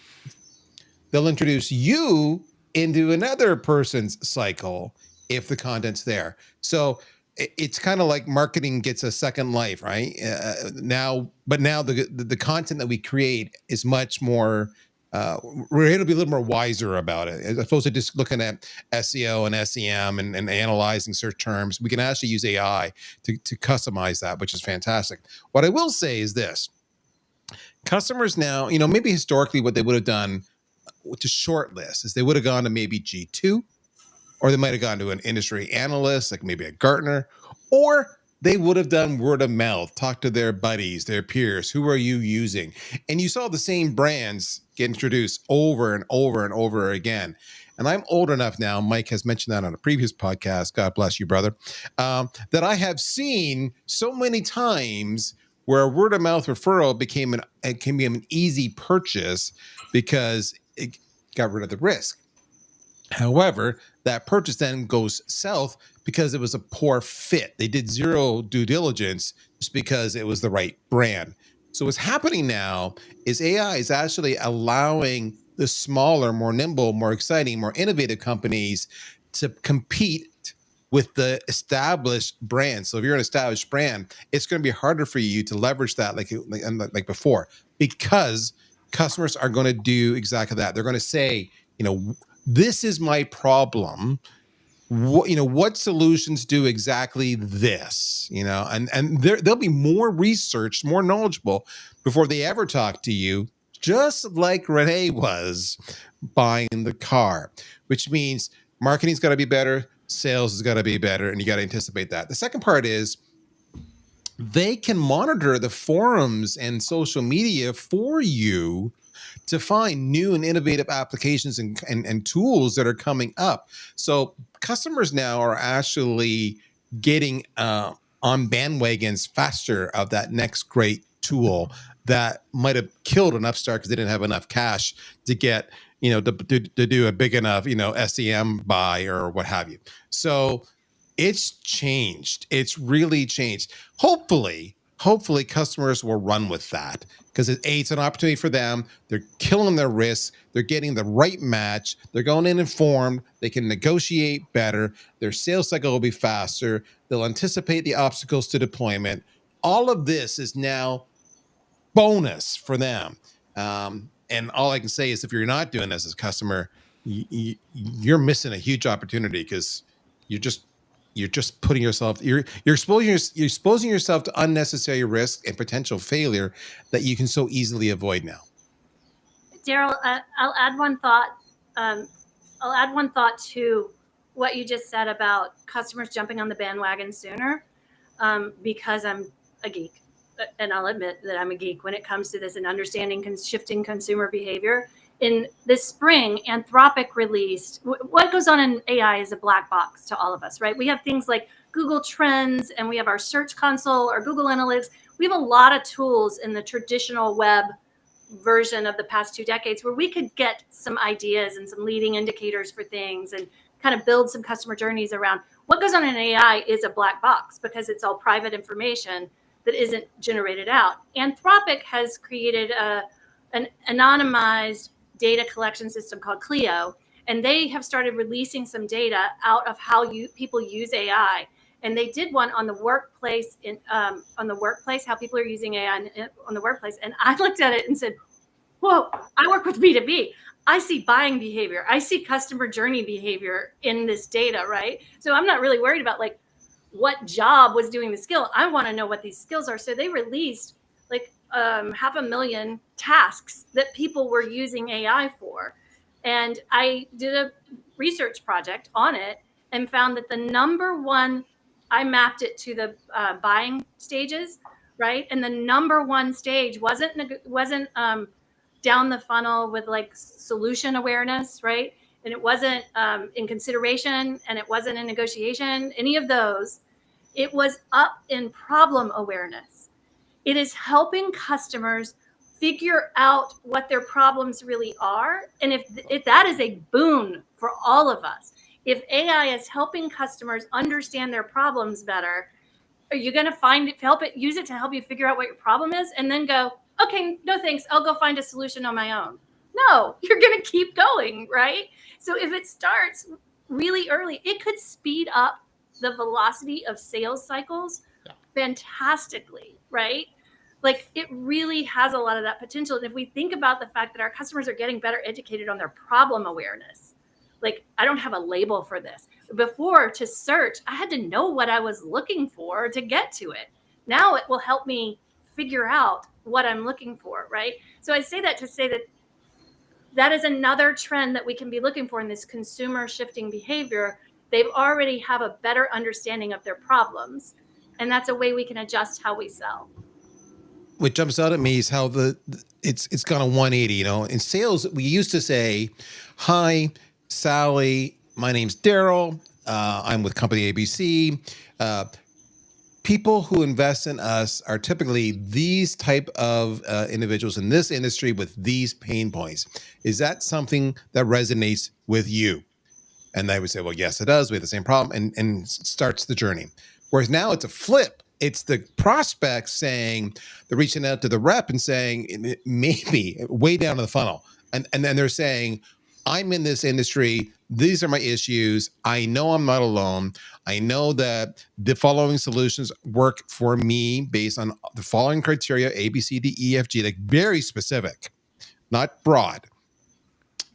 they'll introduce you into another person's cycle if the content's there. So it's kind of like marketing gets a second life, right? Now the content that we create is much more. We're able to be a little more wiser about it, as opposed to just looking at SEO and SEM and analyzing search terms. We can actually use AI to customize that, which is fantastic. What I will say is this: customers now, maybe historically what they would have done to shortlist is they would have gone to maybe G2, or they might have gone to an industry analyst, like maybe a Gartner, or they would have done word of mouth, talk to their buddies, their peers. Who are you using? And you saw the same brands get introduced over and over and over again. And I'm old enough now, Mike has mentioned that on a previous podcast, God bless you, brother, that I have seen so many times where a word of mouth referral became an easy purchase because it got rid of the risk. However, that purchase then goes south because it was a poor fit. They did zero due diligence just because it was the right brand. So what's happening now is AI is actually allowing the smaller, more nimble, more exciting, more innovative companies to compete with the established brand. So if you're an established brand, it's going to be harder for you to leverage that like before, because customers are going to do exactly that. They're going to say, this is my problem. what solutions do exactly this, and they'll be more researched, more knowledgeable before they ever talk to you, just like Renee was buying the car, which means marketing's got to be better, sales has got to be better, and you got to anticipate that. The second part is they can monitor the forums and social media for you to find new and innovative applications and tools that are coming up. So customers now are actually getting on bandwagons faster of that next great tool that might have killed an upstart because they didn't have enough cash to get, to do a big enough, SEM buy or what have you. So it's changed. It's really changed. Hopefully customers will run with that because it's an opportunity for them. They're killing their risks. They're getting the right match. They're going in informed. They can negotiate better. Their sales cycle will be faster. They'll anticipate the obstacles to deployment. All of this is now bonus for them. And all I can say is if you're not doing this as a customer, you're missing a huge opportunity because you're just putting yourself, you're exposing yourself to unnecessary risk and potential failure that you can so easily avoid now. Daryl, I'll add one thought. I'll add one thought to what you just said about customers jumping on the bandwagon sooner, because I'm a geek, and I'll admit that I'm a geek when it comes to this and understanding shifting consumer behavior. In this spring, Anthropic released, what goes on in AI is a black box to all of us, right? We have things like Google Trends, and we have our Search Console, our Google Analytics. We have a lot of tools in the traditional web version of the past 2 decades where we could get some ideas and some leading indicators for things and kind of build some customer journeys around. What goes on in AI is a black box because it's all private information that isn't generated out. Anthropic has created an anonymized data collection system called Clio, and they have started releasing some data out of how people use AI. And they did one on the workplace, how people are using AI on the workplace. And I looked at it and said, whoa, I work with B2B. I see buying behavior. I see customer journey behavior in this data, right? So I'm not really worried about like what job was doing the skill. I want to know what these skills are. So they released like 500,000 tasks that people were using AI for. And I did a research project on it and found that the number one, I mapped it to the buying stages, right? And the number one stage wasn't down the funnel with like solution awareness, right? And it wasn't in consideration, and it wasn't in negotiation, any of those. It was up in problem awareness. It is helping customers figure out what their problems really are. And if that is a boon for all of us, if AI is helping customers understand their problems better, are you going to use it to help you figure out what your problem is and then go, okay, no thanks, I'll go find a solution on my own? No, you're going to keep going, right? So if it starts really early, it could speed up the velocity of sales cycles fantastically, right? Like it really has a lot of that potential. And if we think about the fact that our customers are getting better educated on their problem awareness, like I don't have a label for this. Before, to search, I had to know what I was looking for to get to it. Now it will help me figure out what I'm looking for, right? So I say that to say that that is another trend that we can be looking for in this consumer shifting behavior. They've already have a better understanding of their problems. And that's a way we can adjust how we sell. What jumps out at me is how it's gone a 180. In sales, we used to say, "Hi, Sally. My name's Daryl. I'm with company ABC." People who invest in us are typically these type of individuals in this industry with these pain points. Is that something that resonates with you? And they would say, well, yes, it does. We have the same problem, and starts the journey. Whereas now it's a flip. It's the prospect saying, they're reaching out to the rep and saying, maybe way down in the funnel. And then they're saying, I'm in this industry. These are my issues. I know I'm not alone. I know that the following solutions work for me based on the following criteria, A, B, C, D, E, F, G, like very specific, not broad.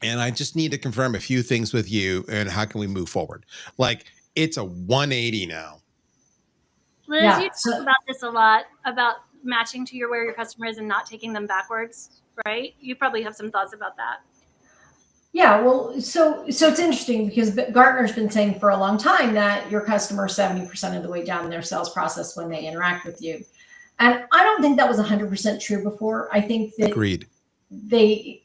And I just need to confirm a few things with you and how can we move forward? Like, it's a 180 now. Liz, you talk about this a lot, about matching to where your customer is and not taking them backwards, right? You probably have some thoughts about that. Yeah, well, so it's interesting because Gartner's been saying for a long time that your customer is 70% of the way down their sales process when they interact with you. And I don't think that was 100% true before. I think that Agreed. They,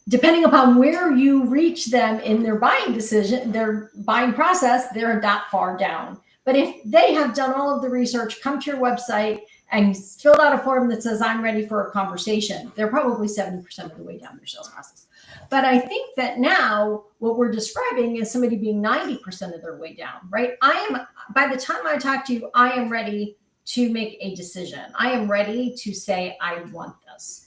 depending upon where you reach them in their buying decision, their buying process, they're that far down. But if they have done all of the research, come to your website and filled out a form that says, I'm ready for a conversation, they're probably 70% of the way down their sales process. But I think that now what we're describing is somebody being 90% of their way down, right? By the time I talk to you, I am ready to make a decision. I am ready to say, I want this.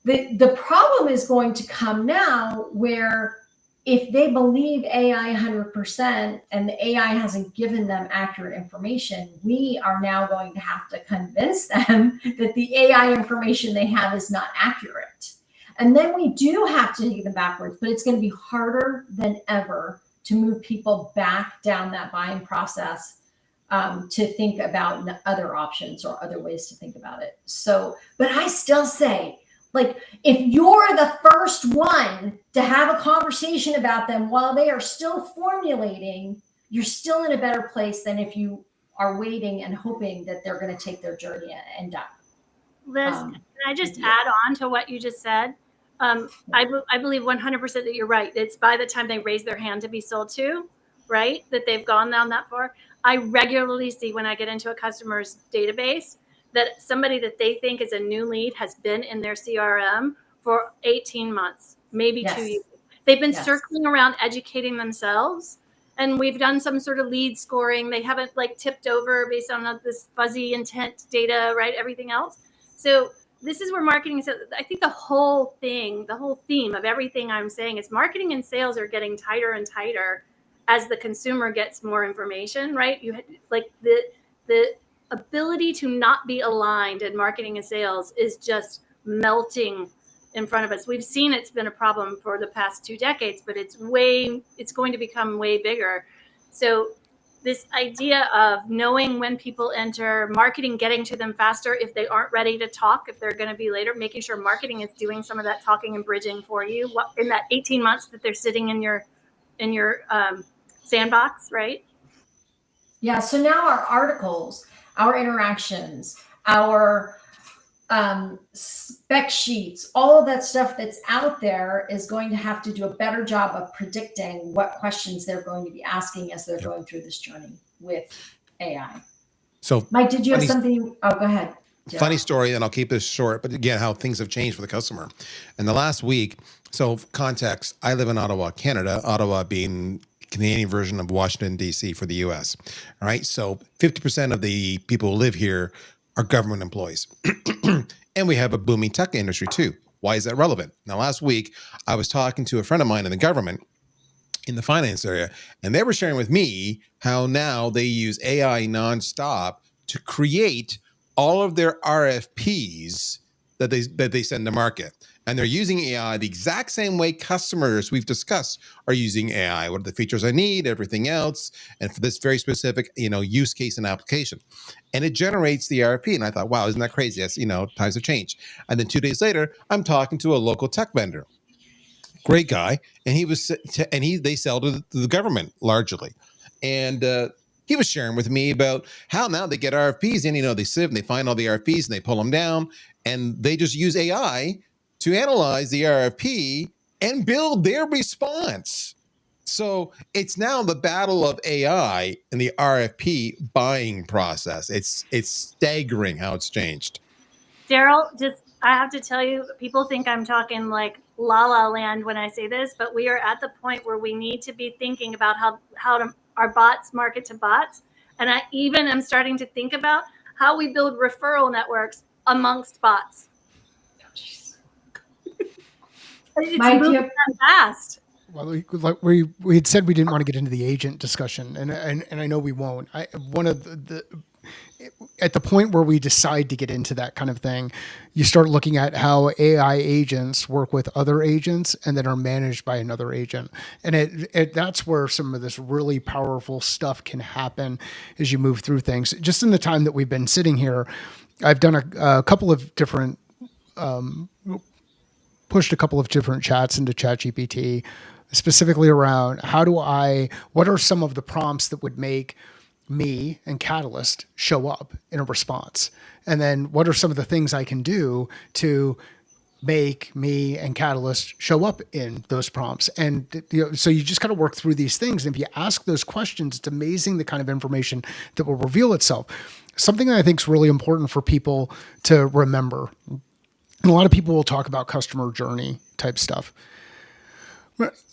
The problem is going to come now where if they believe AI 100% and the AI hasn't given them accurate information, we are now going to have to convince them that the AI information they have is not accurate. And then we do have to take them backwards, but it's going to be harder than ever to move people back down that buying process to think about other options or other ways to think about it. So, but I still say, like, if you're the first one to have a conversation about them while they are still formulating, you're still in a better place than if you are waiting and hoping that they're going to take their journey and die. Liz, can I just add on to what you just said? I believe 100% that you're right. It's by the time they raise their hand to be sold to, right, that they've gone down that far. I regularly see when I get into a customer's database that somebody that they think is a new lead has been in their CRM for 18 months, maybe 2 years. They've been circling around educating themselves, and we've done some sort of lead scoring. They haven't tipped over based on this fuzzy intent data, right? Everything else. So this is where marketing is. I think the whole theme of everything I'm saying is marketing and sales are getting tighter and tighter as the consumer gets more information, right? You the ability to not be aligned in marketing and sales is just melting in front of us. We've seen it's been a problem for the past 2 decades, but it's going to become way bigger. So this idea of knowing when people enter, marketing getting to them faster if they aren't ready to talk, if they're going to be later, making sure marketing is doing some of that talking and bridging for you in that 18 months that they're sitting in your sandbox, right? Yeah. So now our articles, our interactions, our spec sheets, all of that stuff that's out there is going to have to do a better job of predicting what questions they're going to be asking as they're going through this journey with AI. So, Mike, did you have something? Oh, go ahead. Funny story, and I'll keep this short, but again, how things have changed for the customer. In the last week, so context, I live in Ottawa, Canada, Ottawa being Canadian version of Washington, D.C. for the U.S. All right, so 50% of the people who live here are government employees. And we have a booming tech industry too. Why is that relevant? Now, last week, I was talking to a friend of mine in the government in the finance area, and they were sharing with me how now they use AI nonstop to create all of their RFPs that they send to market. And they're using AI the exact same way customers we've discussed are using AI. What are the features I need, everything else, and for this very specific, use case and application. And it generates the RFP. And I thought, wow, isn't that crazy? Yes, times have changed. And then 2 days later, I'm talking to a local tech vendor. Great guy. And they sell to the government largely. And he was sharing with me about how now they get RFPs and, they sieve and they find all the RFPs and they pull them down and they just use AI to analyze the RFP and build their response. So it's now the battle of AI and the RFP buying process. It's staggering how it's changed. Daryl, I have to tell you, people think I'm talking like la la land when I say this, but we are at the point where we need to be thinking about how to our bots market to bots. And I even am starting to think about how we build referral networks amongst bots. It's moving that fast. Well, we had said we didn't want to get into the agent discussion, and I know we won't. One of the at the point where we decide to get into that kind of thing, you start looking at how AI agents work with other agents and then are managed by another agent. And that's where some of this really powerful stuff can happen as you move through things. Just in the time that we've been sitting here, I've done a couple of different, pushed a couple of different chats into ChatGPT, specifically around what are some of the prompts that would make me and Catalyst show up in a response? And then what are some of the things I can do to make me and Catalyst show up in those prompts? And so you just kind of work through these things. And if you ask those questions, it's amazing the kind of information that will reveal itself. Something that I think is really important for people to remember. And a lot of people will talk about customer journey type stuff.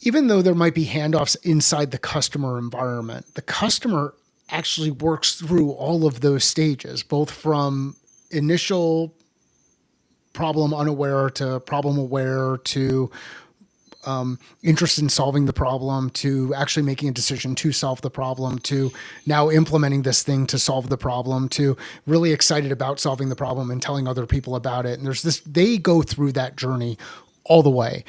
Even though there might be handoffs inside the customer environment, the customer actually works through all of those stages, both from initial problem unaware to problem aware to interest in solving the problem to actually making a decision to solve the problem to now implementing this thing to solve the problem to really excited about solving the problem and telling other people about it. And they go through that journey all the way.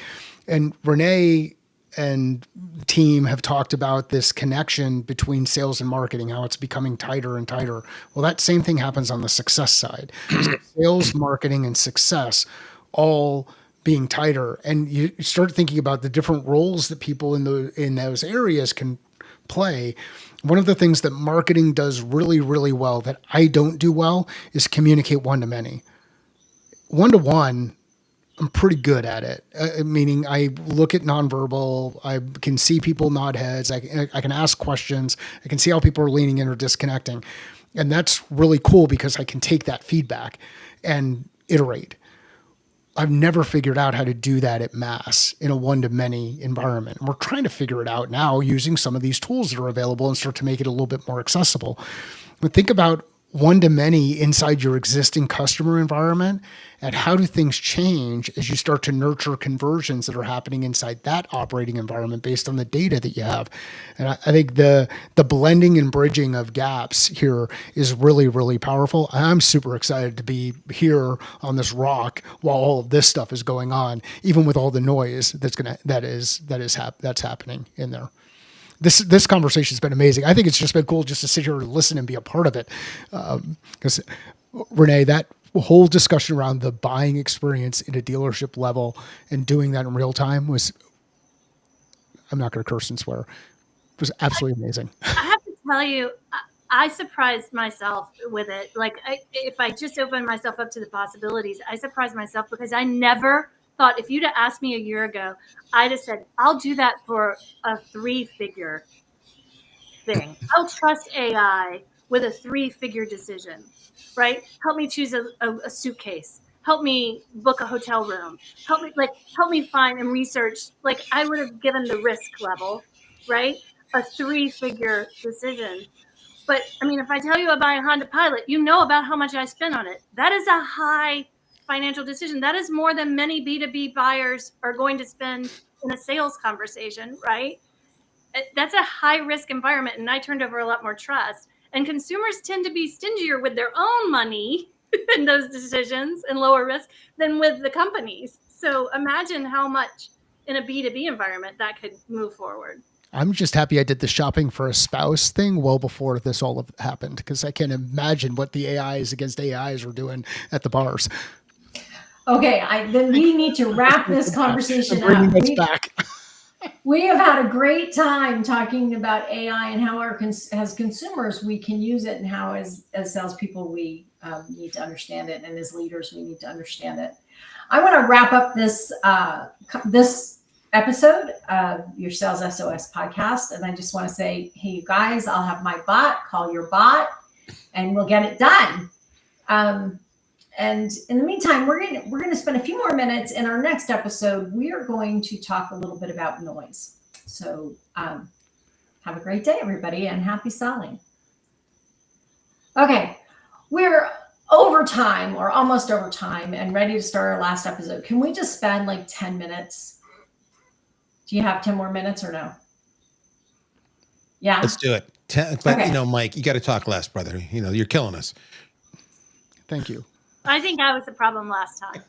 And Renee and team have talked about this connection between sales and marketing, how it's becoming tighter and tighter. Well, that same thing happens on the success side. So sales, marketing, and success all being tighter. And you start thinking about the different roles that people in those areas can play. One of the things that marketing does really, really well that I don't do well is communicate one-to-many. One-to-one, I'm pretty good at it. Meaning I look at nonverbal, I can see people nod heads, I can ask questions, I can see how people are leaning in or disconnecting. And that's really cool because I can take that feedback and iterate. I've never figured out how to do that at mass in a one-to-many environment. And we're trying to figure it out now using some of these tools that are available and start to make it a little bit more accessible. But think about one-to-many inside your existing customer environment and how do things change as you start to nurture conversions that are happening inside that operating environment based on the data that you have. And I think the blending and bridging of gaps here is really, really powerful. I'm super excited to be here on this rock while all of this stuff is going on, even with all the noise that's happening in there. This conversation has been amazing. I think it's just been cool just to sit here and listen and be a part of it. Because Renee, that whole discussion around the buying experience in a dealership level and doing that in real time was, I'm not going to curse and swear, it was absolutely amazing. I have to tell you, I surprised myself with it. Like if I just opened myself up to the possibilities, I surprised myself because I never thought, if you'd have asked me a year ago, I'd have said, I'll do that for a 3-figure thing. I'll trust AI with a 3-figure decision, right? Help me choose a suitcase. Help me book a hotel room. Help me find and research. Like I would have given the risk level, right? A 3-figure decision. But I mean, if I tell you I buy a Honda Pilot, you know about how much I spend on it. That is a high financial decision. That is more than many B2B buyers are going to spend in a sales conversation, right? That's a high risk environment. And I turned over a lot more trust. And consumers tend to be stingier with their own money in those decisions and lower risk than with the companies. So imagine how much in a B2B environment that could move forward. I'm just happy I did the shopping for a spouse thing well before this all happened, because I can't imagine what the AIs against AIs are doing at the bars. Okay, then we need to wrap this conversation up. We have had a great time talking about AI and how as consumers we can use it, and how as salespeople we need to understand it, and as leaders we need to understand it. I want to wrap up this episode of your Sales SOS podcast, and I just want to say, hey, you guys, I'll have my bot call your bot, and we'll get it done. And in the meantime, we're going to spend a few more minutes. In our next episode, we are going to talk a little bit about noise. So have a great day, everybody, and happy selling. Okay, we're over time, or almost over time, and ready to start our last episode. Can we just spend like 10 minutes? Do you have 10 more minutes or no? Yeah. Let's do it. But Okay. Mike, you got to talk less, brother. You're killing us. Thank you. I think I was the problem last time.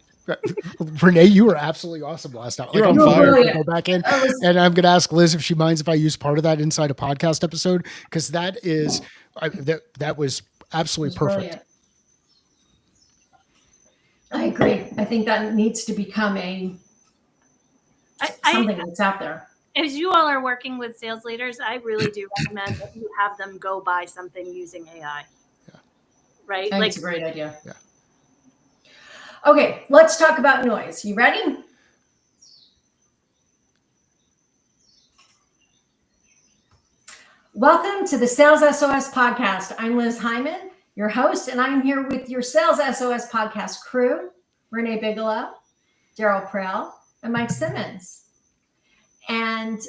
Renee, you were absolutely awesome last time. You're I'm on fire. going to go back in, and I'm going to ask Liz if she minds if I use part of that inside a podcast episode, because that was absolutely perfect. Brilliant. I agree. I think that needs to become something that's out there. As you all are working with sales leaders, I really do recommend that you have them go buy something using AI. Yeah. Right? I think it's a great idea. Yeah. Okay, let's talk about noise. You ready? Welcome to the Sales SOS podcast. I'm Liz Hyman, your host, and I'm here with your Sales SOS podcast crew, Renee Bigelow, Daryl Prell, and Mike Simmons. And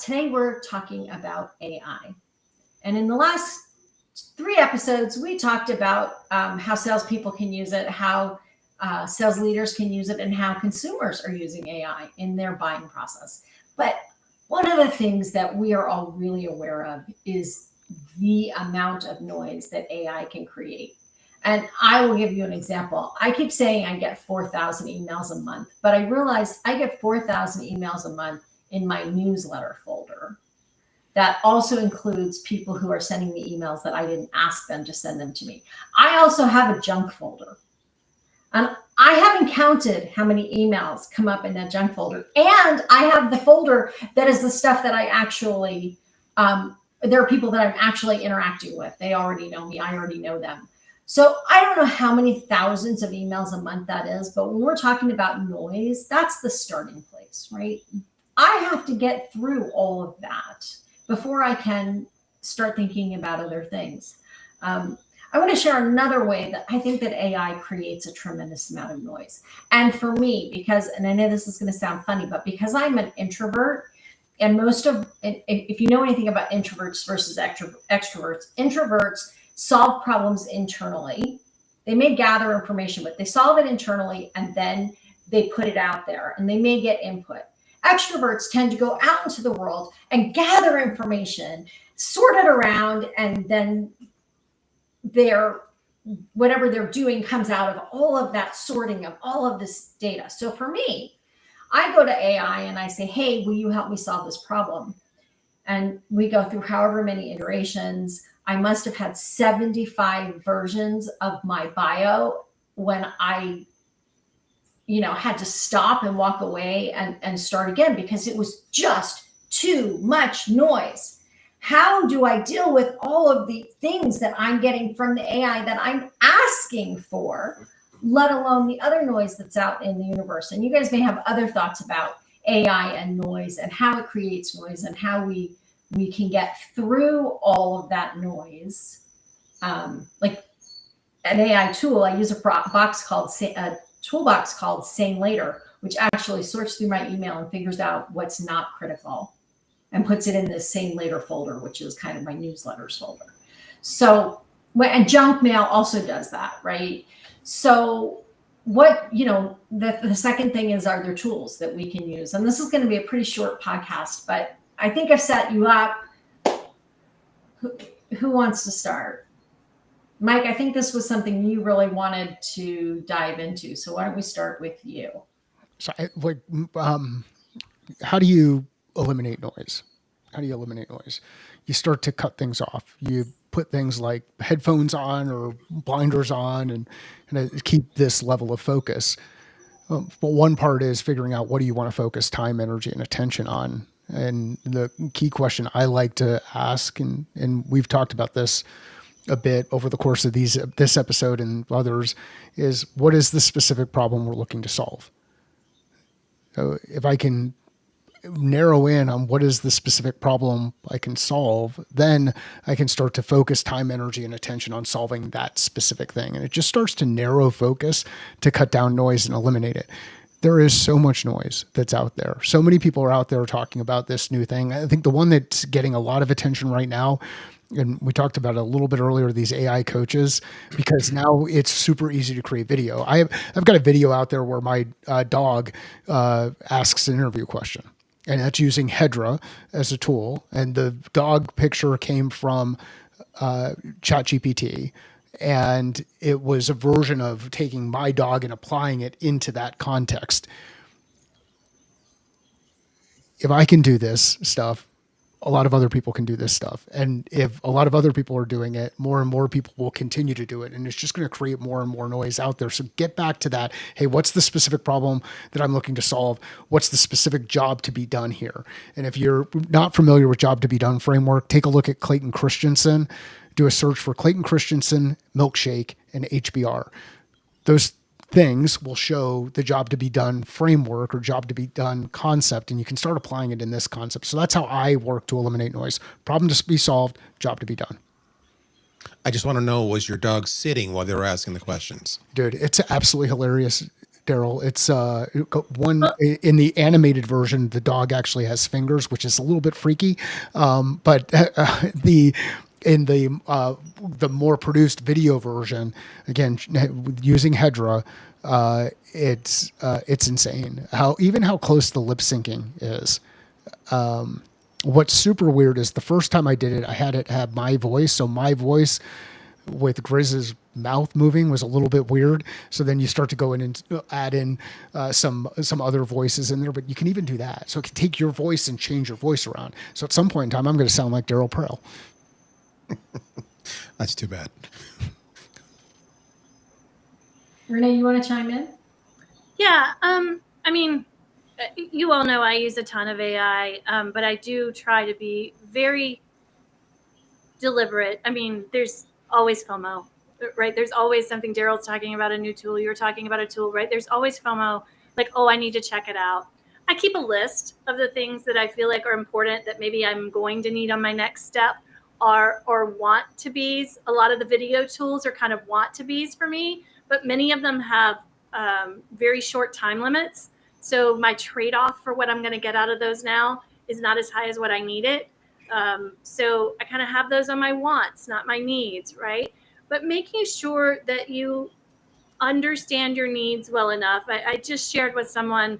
today we're talking about AI. And in the last 3 episodes, we talked about how salespeople can use it, how sales leaders can use it, and how consumers are using AI in their buying process. But one of the things that we are all really aware of is the amount of noise that AI can create. And I will give you an example. I keep saying I get 4,000 emails a month, but I realized I get 4,000 emails a month in my newsletter folder. That also includes people who are sending me emails that I didn't ask them to send them to me. I also have a junk folder. And I haven't counted how many emails come up in that junk folder. And I have the folder that is the stuff that I actually, there are people that I'm actually interacting with. They already know me. I already know them. So I don't know how many thousands of emails a month that is, but when we're talking about noise, that's the starting place, right? I have to get through all of that before I can start thinking about other things. I want to share another way that I think that AI creates a tremendous amount of noise. And for me, and I know this is going to sound funny, but because I'm an introvert, and if you know anything about introverts versus extroverts, introverts solve problems internally. They may gather information, but they solve it internally and then they put it out there and they may get input. Extroverts tend to go out into the world and gather information, sort it around, and then whatever they're doing comes out of all of that sorting of all of this data. So for me, I go to AI and I say, hey, will you help me solve this problem? And we go through however many iterations. I must have had 75 versions of my bio when I had to stop and walk away and start again because it was just too much noise. How do I deal with all of the things that I'm getting from the AI that I'm asking for, let alone the other noise that's out in the universe? And you guys may have other thoughts about AI and noise and how it creates noise and how we can get through all of that noise. Like an AI tool, I use a toolbox called Sane Later, which actually sorts through my email and figures out what's not critical and puts it in the Sane Later folder, which is kind of my newsletters folder. So, and junk mail also does that, right? So the second thing is, are there tools that we can use? And this is going to be a pretty short podcast, but I think I've set you up. Who wants to start? Mike, I think this was something you really wanted to dive into. So why don't we start with you? So how do you eliminate noise? You start to cut things off. You put things like headphones on or blinders on and keep this level of focus. But one part is figuring out what do you want to focus time, energy, and attention on. And the key question I like to ask, and we've talked about this a bit over the course of this episode and others, is what is the specific problem we're looking to solve? So if I can narrow in on what is the specific problem I can solve, then I can start to focus time, energy, and attention on solving that specific thing. And it just starts to narrow focus to cut down noise and eliminate it. There is so much noise that's out there. So many people are out there talking about this new thing. I think the one that's getting a lot of attention right now, and we talked about it a little bit earlier, these AI coaches, because now it's super easy to create video. I've got a video out there where my dog asks an interview question. and that's using Hedra as a tool. And the dog picture came from ChatGPT. And it was a version of taking my dog and applying it into that context. If I can do this stuff, a lot of other people can do this stuff. And if a lot of other people are doing it, more and more people will continue to do it. And it's just going to create more and more noise out there. So get back to that. Hey, what's the specific problem that I'm looking to solve? What's the specific job to be done here? And if you're not familiar with job to be done framework, take a look at Clayton Christensen. Do a search for Clayton Christensen, milkshake, and HBR. Those things will show the job to be done framework or job to be done concept, and you can start applying it in this concept. So that's how I work to eliminate noise. Problem to be solved, job to be done. I just want to know, was your dog sitting while they were asking the questions? Dude, it's absolutely hilarious, Daryl. It's one in the animated version, the dog actually has fingers, which is a little bit freaky. But in the more produced video version, again, using Hedra, it's insane how close the lip syncing is. What's super weird is the first time I did it, I had it have my voice. So my voice with Grizz's mouth moving was a little bit weird. So then you start to go in and add in some other voices in there, but you can even do that. So it can take your voice and change your voice around. So at some point in time, I'm going to sound like Daryl Prell. That's too bad. Renee, you want to chime in? Yeah. I mean, you all know I use a ton of AI, but I do try to be very deliberate. I mean, there's always FOMO, right? There's always something. Daryl's talking about a new tool. You're talking about a tool, right? There's always FOMO, like, oh, I need to check it out. I keep a list of the things that I feel like are important that maybe I'm going to need on my next step or want to be's. A lot of the video tools are kind of want to be's for me, but many of them have very short time limits. So my trade-off for what I'm going to get out of those now is not as high as what I need it. So I kind of have those on my wants, not my needs, right? But making sure that you understand your needs well enough. I just shared with someone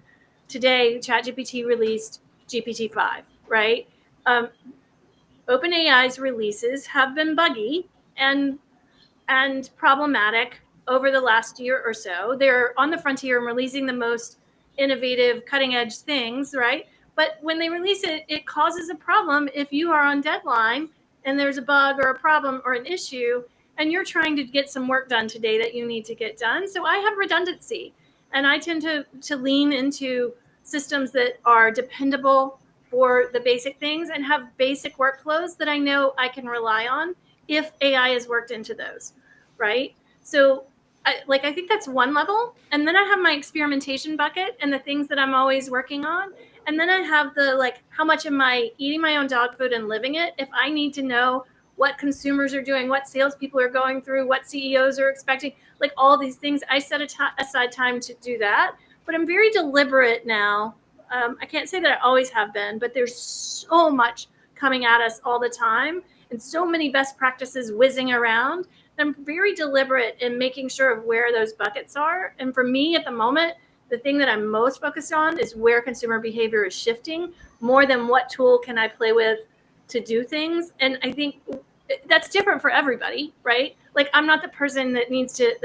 today, ChatGPT released GPT-5, right? OpenAI's releases have been buggy and problematic over the last year or so. They're on the frontier and releasing the most innovative, cutting edge things, right? But when they release it, it causes a problem if you are on deadline and there's a bug or a problem or an issue and you're trying to get some work done today that you need to get done. So I have redundancy, and I tend to lean into systems that are dependable for the basic things and have basic workflows that I know I can rely on if AI is worked into those, right? So I think that's one level. And then I have my experimentation bucket and the things that I'm always working on. And then I have the, like, how much am I eating my own dog food and living it? If I need to know what consumers are doing, what salespeople are going through, what CEOs are expecting, like all these things, I set aside time to do that. But I'm very deliberate now. I can't say that I always have been, but there's so much coming at us all the time and so many best practices whizzing around. I'm very deliberate in making sure of where those buckets are. And for me at the moment, the thing that I'm most focused on is where consumer behavior is shifting more than what tool can I play with to do things. And I think that's different for everybody, right? Like, I'm not the person that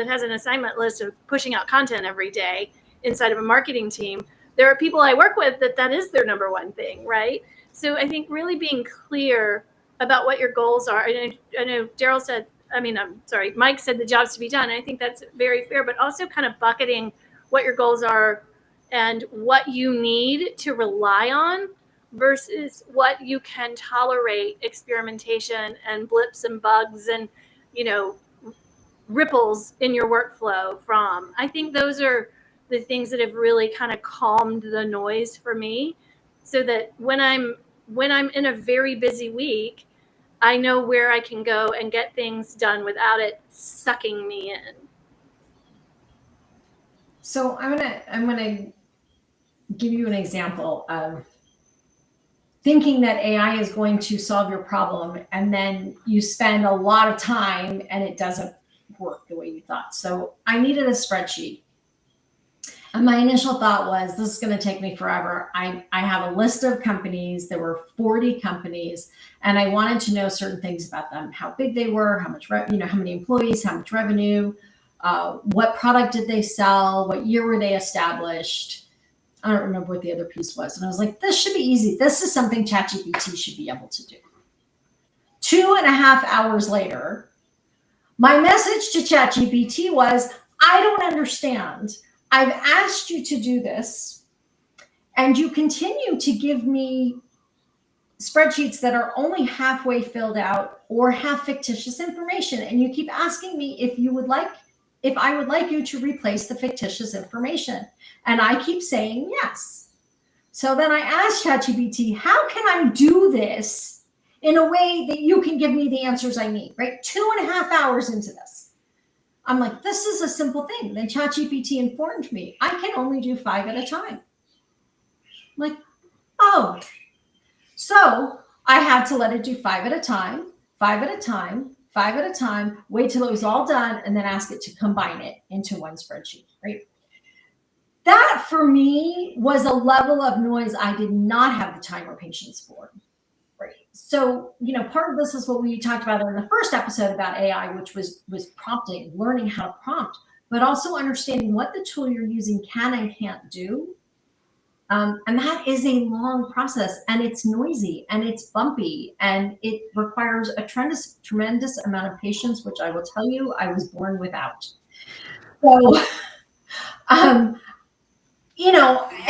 has an assignment list of pushing out content every day inside of a marketing team. There are people I work with that is their number one thing, right? So I think really being clear about what your goals are. And I know Daryl said, Mike said the job's to be done. I think that's very fair, but also kind of bucketing what your goals are and what you need to rely on versus what you can tolerate experimentation and blips and bugs and, ripples in your workflow from. I think those are the things that have really kind of calmed the noise for me, so that when I'm in a very busy week, I know where I can go and get things done without it sucking me in. So I'm gonna give you an example of thinking that AI is going to solve your problem, and then you spend a lot of time and it doesn't work the way you thought. So I needed a spreadsheet. And my initial thought was, this is going to take me forever. I have a list of companies. There were 40 companies, and I wanted to know certain things about them: how big they were, how much, how many employees, how much revenue, what product did they sell, what year were they established. I don't remember what the other piece was. And I was like, this should be easy. This is something ChatGPT should be able to do. 2.5 hours later, my message to ChatGPT was, I don't understand. I've asked you to do this, and you continue to give me spreadsheets that are only halfway filled out or have fictitious information. And you keep asking me if I would like you to replace the fictitious information. And I keep saying yes. So then I asked ChatGPT, how can I do this in a way that you can give me the answers I need, right? 2.5 hours into this. I'm like, this is a simple thing. Then ChatGPT informed me, I can only do 5 at a time. I'm like, oh. So I had to let it do 5 at a time, 5 at a time, 5 at a time, wait till it was all done, and then ask it to combine it into one spreadsheet, right? That for me was a level of noise I did not have the time or patience for. Right. So, part of this is what we talked about in the first episode about AI, which was prompting, learning how to prompt, but also understanding what the tool you're using can and can't do. And that is a long process, and it's noisy and it's bumpy, and it requires a tremendous amount of patience, which I will tell you, I was born without. So,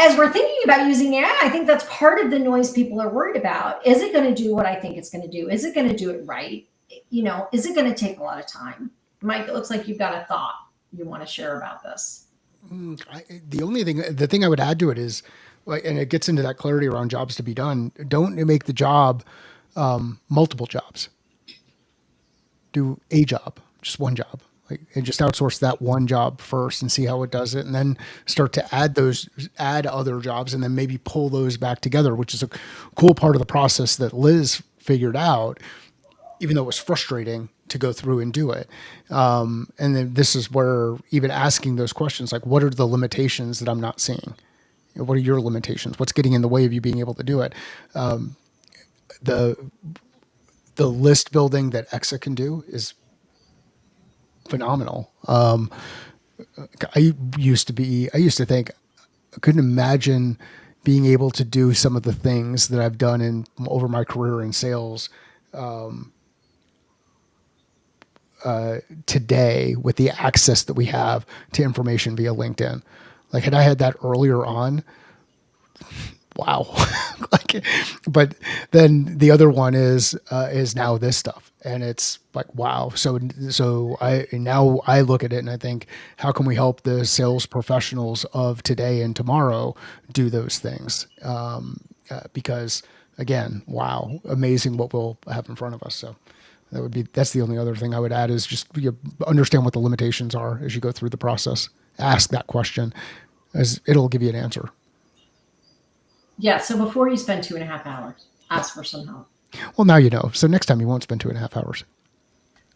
as we're thinking about using AI, I think that's part of the noise people are worried about. Is it going to do what I think it's going to do? Is it going to do it right? Is it going to take a lot of time? Mike, it looks like you've got a thought you want to share about this. The thing I would add to it is, and it gets into that clarity around jobs to be done. Don't make the job multiple jobs. Do a job, just one job. And just outsource that one job first and see how it does it, and then start to add other jobs, and then maybe pull those back together, which is a cool part of the process that Liz figured out, even though it was frustrating to go through and do it. And then this is where even asking those questions, like, what are the limitations that I'm not seeing? What are your limitations? What's getting in the way of you being able to do it? The list building that Exa can do is phenomenal. I used to think I couldn't imagine being able to do some of the things that I've done over my career in sales today with the access that we have to information via LinkedIn. Like, had I had that earlier on, wow. But then the other one is now this stuff, and it's like, wow. So I look at it and I think, how can we help the sales professionals of today and tomorrow do those things? Because again, wow, amazing what we'll have in front of us. So that's the only other thing I would add is just understand what the limitations are as you go through the process. Ask that question, as it'll give you an answer. Yeah. So before you spend 2.5 hours, ask for some help. Well, now you know. So next time you won't spend 2.5 hours.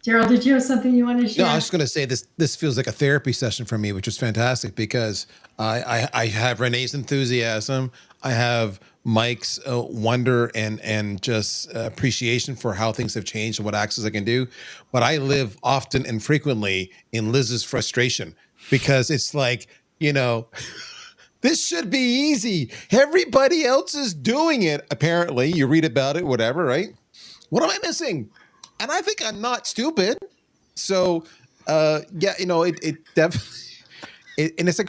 Daryl, did you have something you wanted to share? No, I was just going to say this feels like a therapy session for me, which is fantastic because I have Renee's enthusiasm. I have Mike's wonder and just appreciation for how things have changed and what access I can do. But I live often and frequently in Liz's frustration because it's like, this should be easy. Everybody else is doing it. Apparently, you read about it, whatever, right? What am I missing? And I think I'm not stupid. So, it definitely, and it's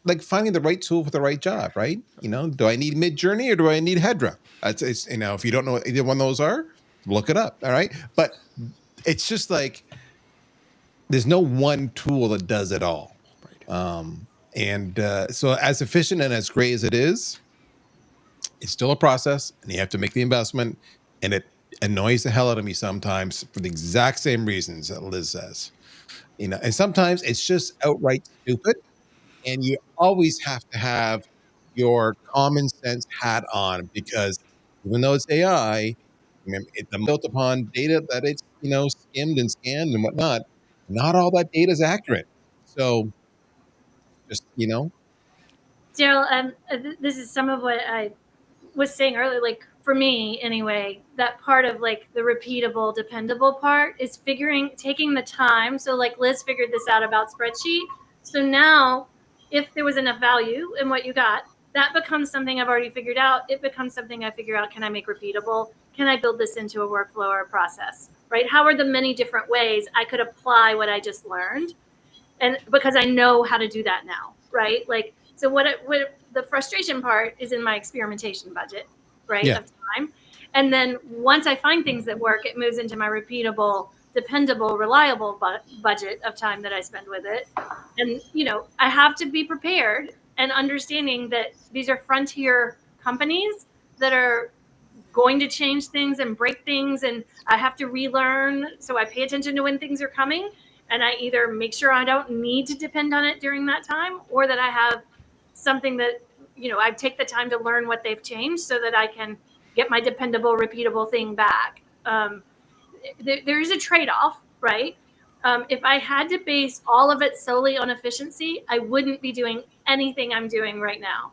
like finding the right tool for the right job, right? Do I need Midjourney or do I need Hedra? It's if you don't know what either one of those are, look it up. All right, but it's just like there's no one tool that does it all. Right. So as efficient and as great as it is, it's still a process, and you have to make the investment, and it annoys the hell out of me sometimes for the exact same reasons that Liz says. And sometimes it's just outright stupid, and you always have to have your common sense hat on because even though it's AI, it's built upon data that it's skimmed and scanned and whatnot. Not all that data is accurate. So just Daryl, this is some of what I was saying earlier. Like for me, anyway, that part of like the repeatable, dependable part is taking the time. So like Liz figured this out about spreadsheet. So now, if there was enough value in what you got, that becomes something I've already figured out. It becomes something I figure out. Can I make repeatable? Can I build this into a workflow or a process? Right? How are the many different ways I could apply what I just learned? And because I know how to do that now, right? Like, so what the frustration part is in my experimentation budget, right? Of time. And then once I find things that work, it moves into my repeatable, dependable, reliable budget of time that I spend with it. And, I have to be prepared and understanding that these are frontier companies that are going to change things and break things, and I have to relearn. So I pay attention to when things are coming, and I either make sure I don't need to depend on it during that time, or that I have something that, I take the time to learn what they've changed so that I can get my dependable, repeatable thing back. There is a trade-off, right? If I had to base all of it solely on efficiency, I wouldn't be doing anything I'm doing right now.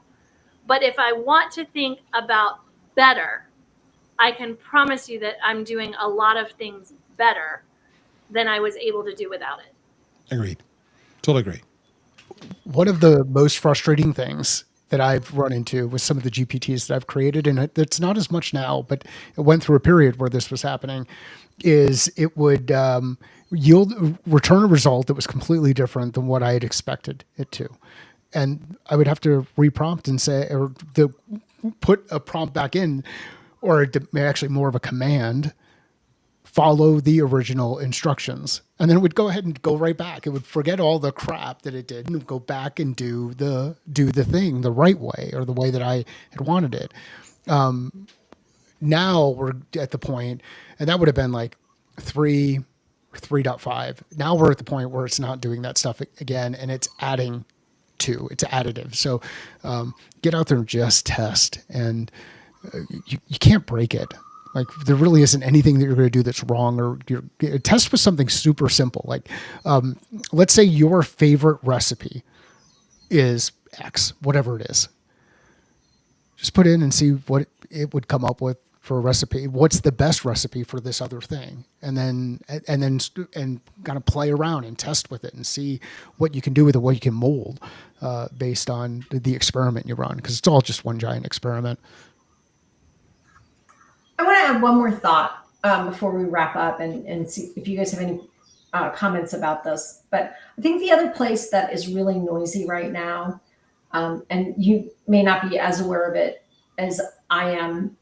But if I want to think about better, I can promise you that I'm doing a lot of things better than I was able to do without it. Agreed. Totally agree. One of the most frustrating things that I've run into with some of the GPTs that I've created, and it's not as much now, but it went through a period where this was happening, is it would return a result that was completely different than what I had expected it to. And I would have to reprompt and say, or put a prompt back in, or actually more of a command, follow the original instructions. And then it would go ahead and go right back. It would forget all the crap that it did and go back and do the thing the right way, or the way that I had wanted it. Now we're at the point, and that would have been like 3.5. Now we're at the point where it's not doing that stuff again, and it's adding to, it's additive. So get out there and just test, and you can't break it. Like, there really isn't anything that you're going to do that's wrong, or test with something super simple. Like, let's say your favorite recipe is X, whatever it is. Just put in and see what it would come up with for a recipe. What's the best recipe for this other thing? And then kind of play around and test with it and see what you can do with it, what you can mold based on the experiment you run, because it's all just one giant experiment. I want to add one more thought before we wrap up and see if you guys have any comments about this. But I think the other place that is really noisy right now, and you may not be as aware of it as I am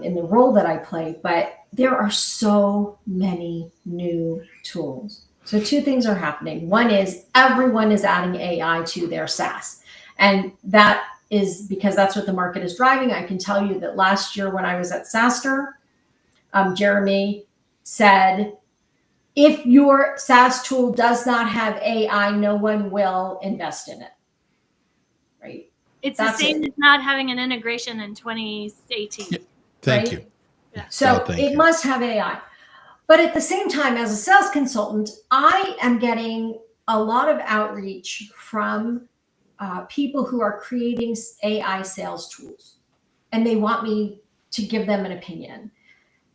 in the role that I play, but there are so many new tools. So two things are happening. One is everyone is adding AI to their SaaS, and that is because that's what the market is driving. I can tell you that last year when I was at SaaStr, Jeremy said, if your SaaS tool does not have AI, no one will invest in it. Right? It's the same as not having an integration in 2018. Yeah. Thank you. Yeah. So it must have AI. But at the same time, as a sales consultant, I am getting a lot of outreach from people who are creating AI sales tools, and they want me to give them an opinion.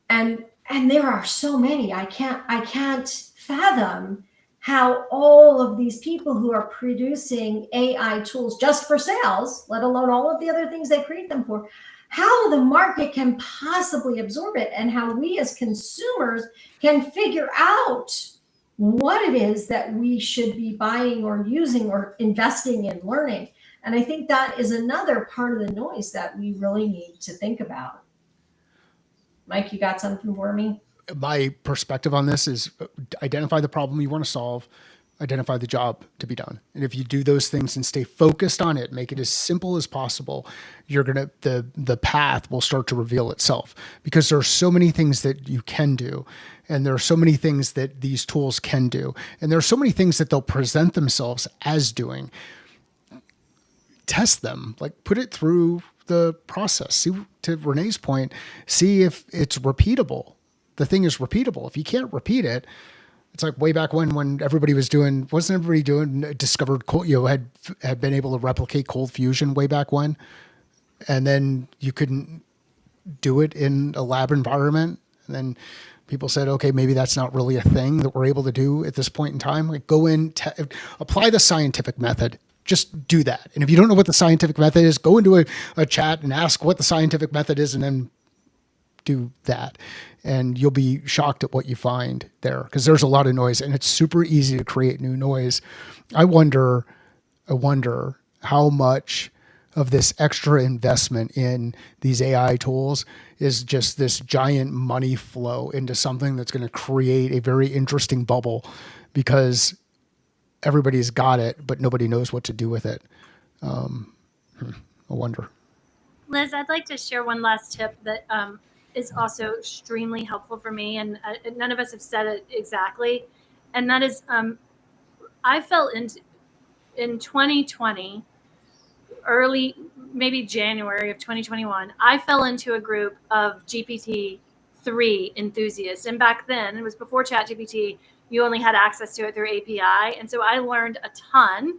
And there are so many. I can't fathom how all of these people who are producing AI tools just for sales, let alone all of the other things they create them for, how the market can possibly absorb it, and how we as consumers can figure out what it is that we should be buying or using or investing in learning. And I think that is another part of the noise that we really need to think about. Mike, you got something for me? My perspective on this is identify the problem you want to solve, identify the job to be done. And if you do those things and stay focused on it, make it as simple as possible, the path will start to reveal itself, because there are so many things that you can do. And there are so many things that these tools can do. And there are so many things that they'll present themselves as doing. Test them, like put it through the process. See, to Renee's point, see if it's repeatable. The thing is repeatable. If you can't repeat it, It's like way back when everybody wasn't everybody discovered cold, had been able to replicate cold fusion way back when, and then you couldn't do it in a lab environment. And then people said, okay, maybe that's not really a thing that we're able to do at this point in time. Like go in, apply the scientific method. Just do that. And if you don't know what the scientific method is, go into a chat and ask what the scientific method is, and then do that. And you'll be shocked at what you find there, because there's a lot of noise and it's super easy to create new noise. I wonder how much of this extra investment in these AI tools is just this giant money flow into something that's going to create a very interesting bubble, because everybody's got it, but nobody knows what to do with it. I wonder. Liz, I'd like to share one last tip that is also extremely helpful for me, and none of us have said it exactly, and that is I fell into in 2020, early maybe January of 2021, I fell into a group of GPT-3 enthusiasts, and back then, it was before ChatGPT, you only had access to it through API, and so I learned a ton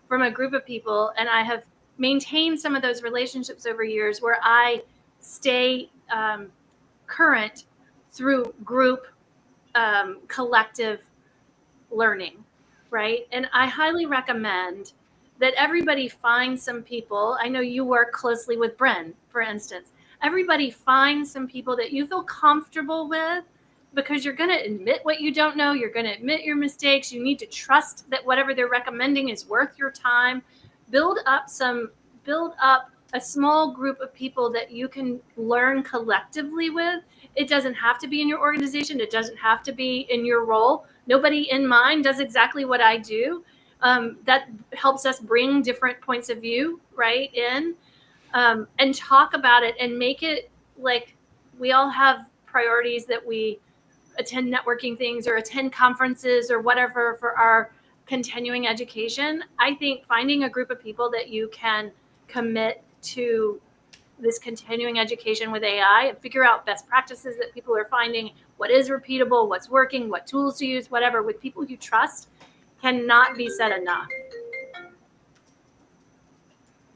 from a group of people, and I have maintained some of those relationships over years where I stay current through group collective learning, right? And I highly recommend that everybody find some people. I know you work closely with Bren, for instance. Everybody find some people that you feel comfortable with, because you're going to admit what you don't know. You're going to admit your mistakes. You need to trust that whatever they're recommending is worth your time. Build up a small group of people that you can learn collectively with. It doesn't have to be in your organization. It doesn't have to be in your role. Nobody in mine does exactly what I do. That helps us bring different points of view right in, and talk about it and make it like we all have priorities, that we attend networking things or attend conferences or whatever for our continuing education. I think finding a group of people that you can commit to this continuing education with AI and figure out best practices that people are finding, what is repeatable, what's working, what tools to use, whatever, with people you trust, cannot be said enough.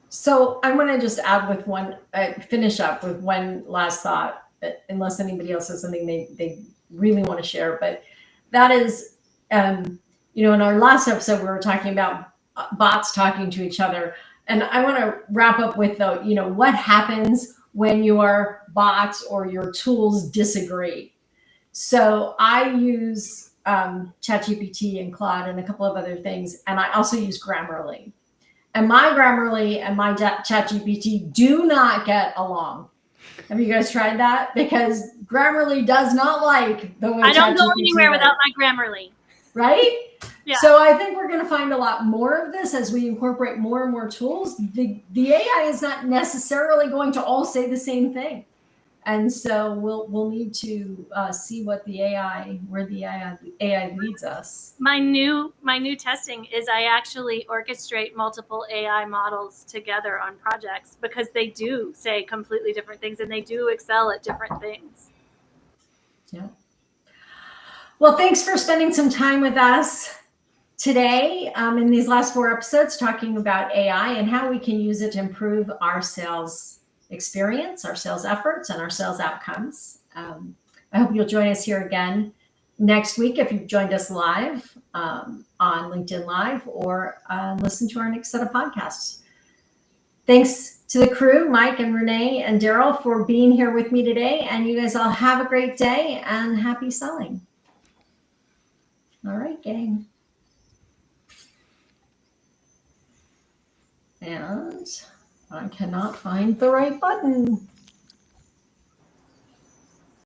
So I want to just add with finish up with one last thought, unless anybody else has something they really want to share. But that is, in our last episode, we were talking about bots talking to each other. And I want to wrap up with, what happens when your bots or your tools disagree. So I use ChatGPT and Claude and a couple of other things. And I also use Grammarly. And my Grammarly and my ChatGPT do not get along. Have you guys tried that? Because Grammarly does not like the way I don't go anywhere without my Grammarly. Right? Yeah. So I think we're going to find a lot more of this as we incorporate more and more tools. The AI is not necessarily going to all say the same thing. And so we'll need to see where the AI leads us. My new testing is I actually orchestrate multiple AI models together on projects, because they do say completely different things and they do excel at different things. Yeah. Well, thanks for spending some time with us today in these last 4 episodes, talking about AI and how we can use it to improve our sales experience, our sales efforts, and our sales outcomes. I hope you'll join us here again next week if you've joined us live on LinkedIn Live, or listen to our next set of podcasts. Thanks to the crew, Mike and Renee and Daryl, for being here with me today. And you guys all have a great day and happy selling. All right, gang. And I cannot find the right button.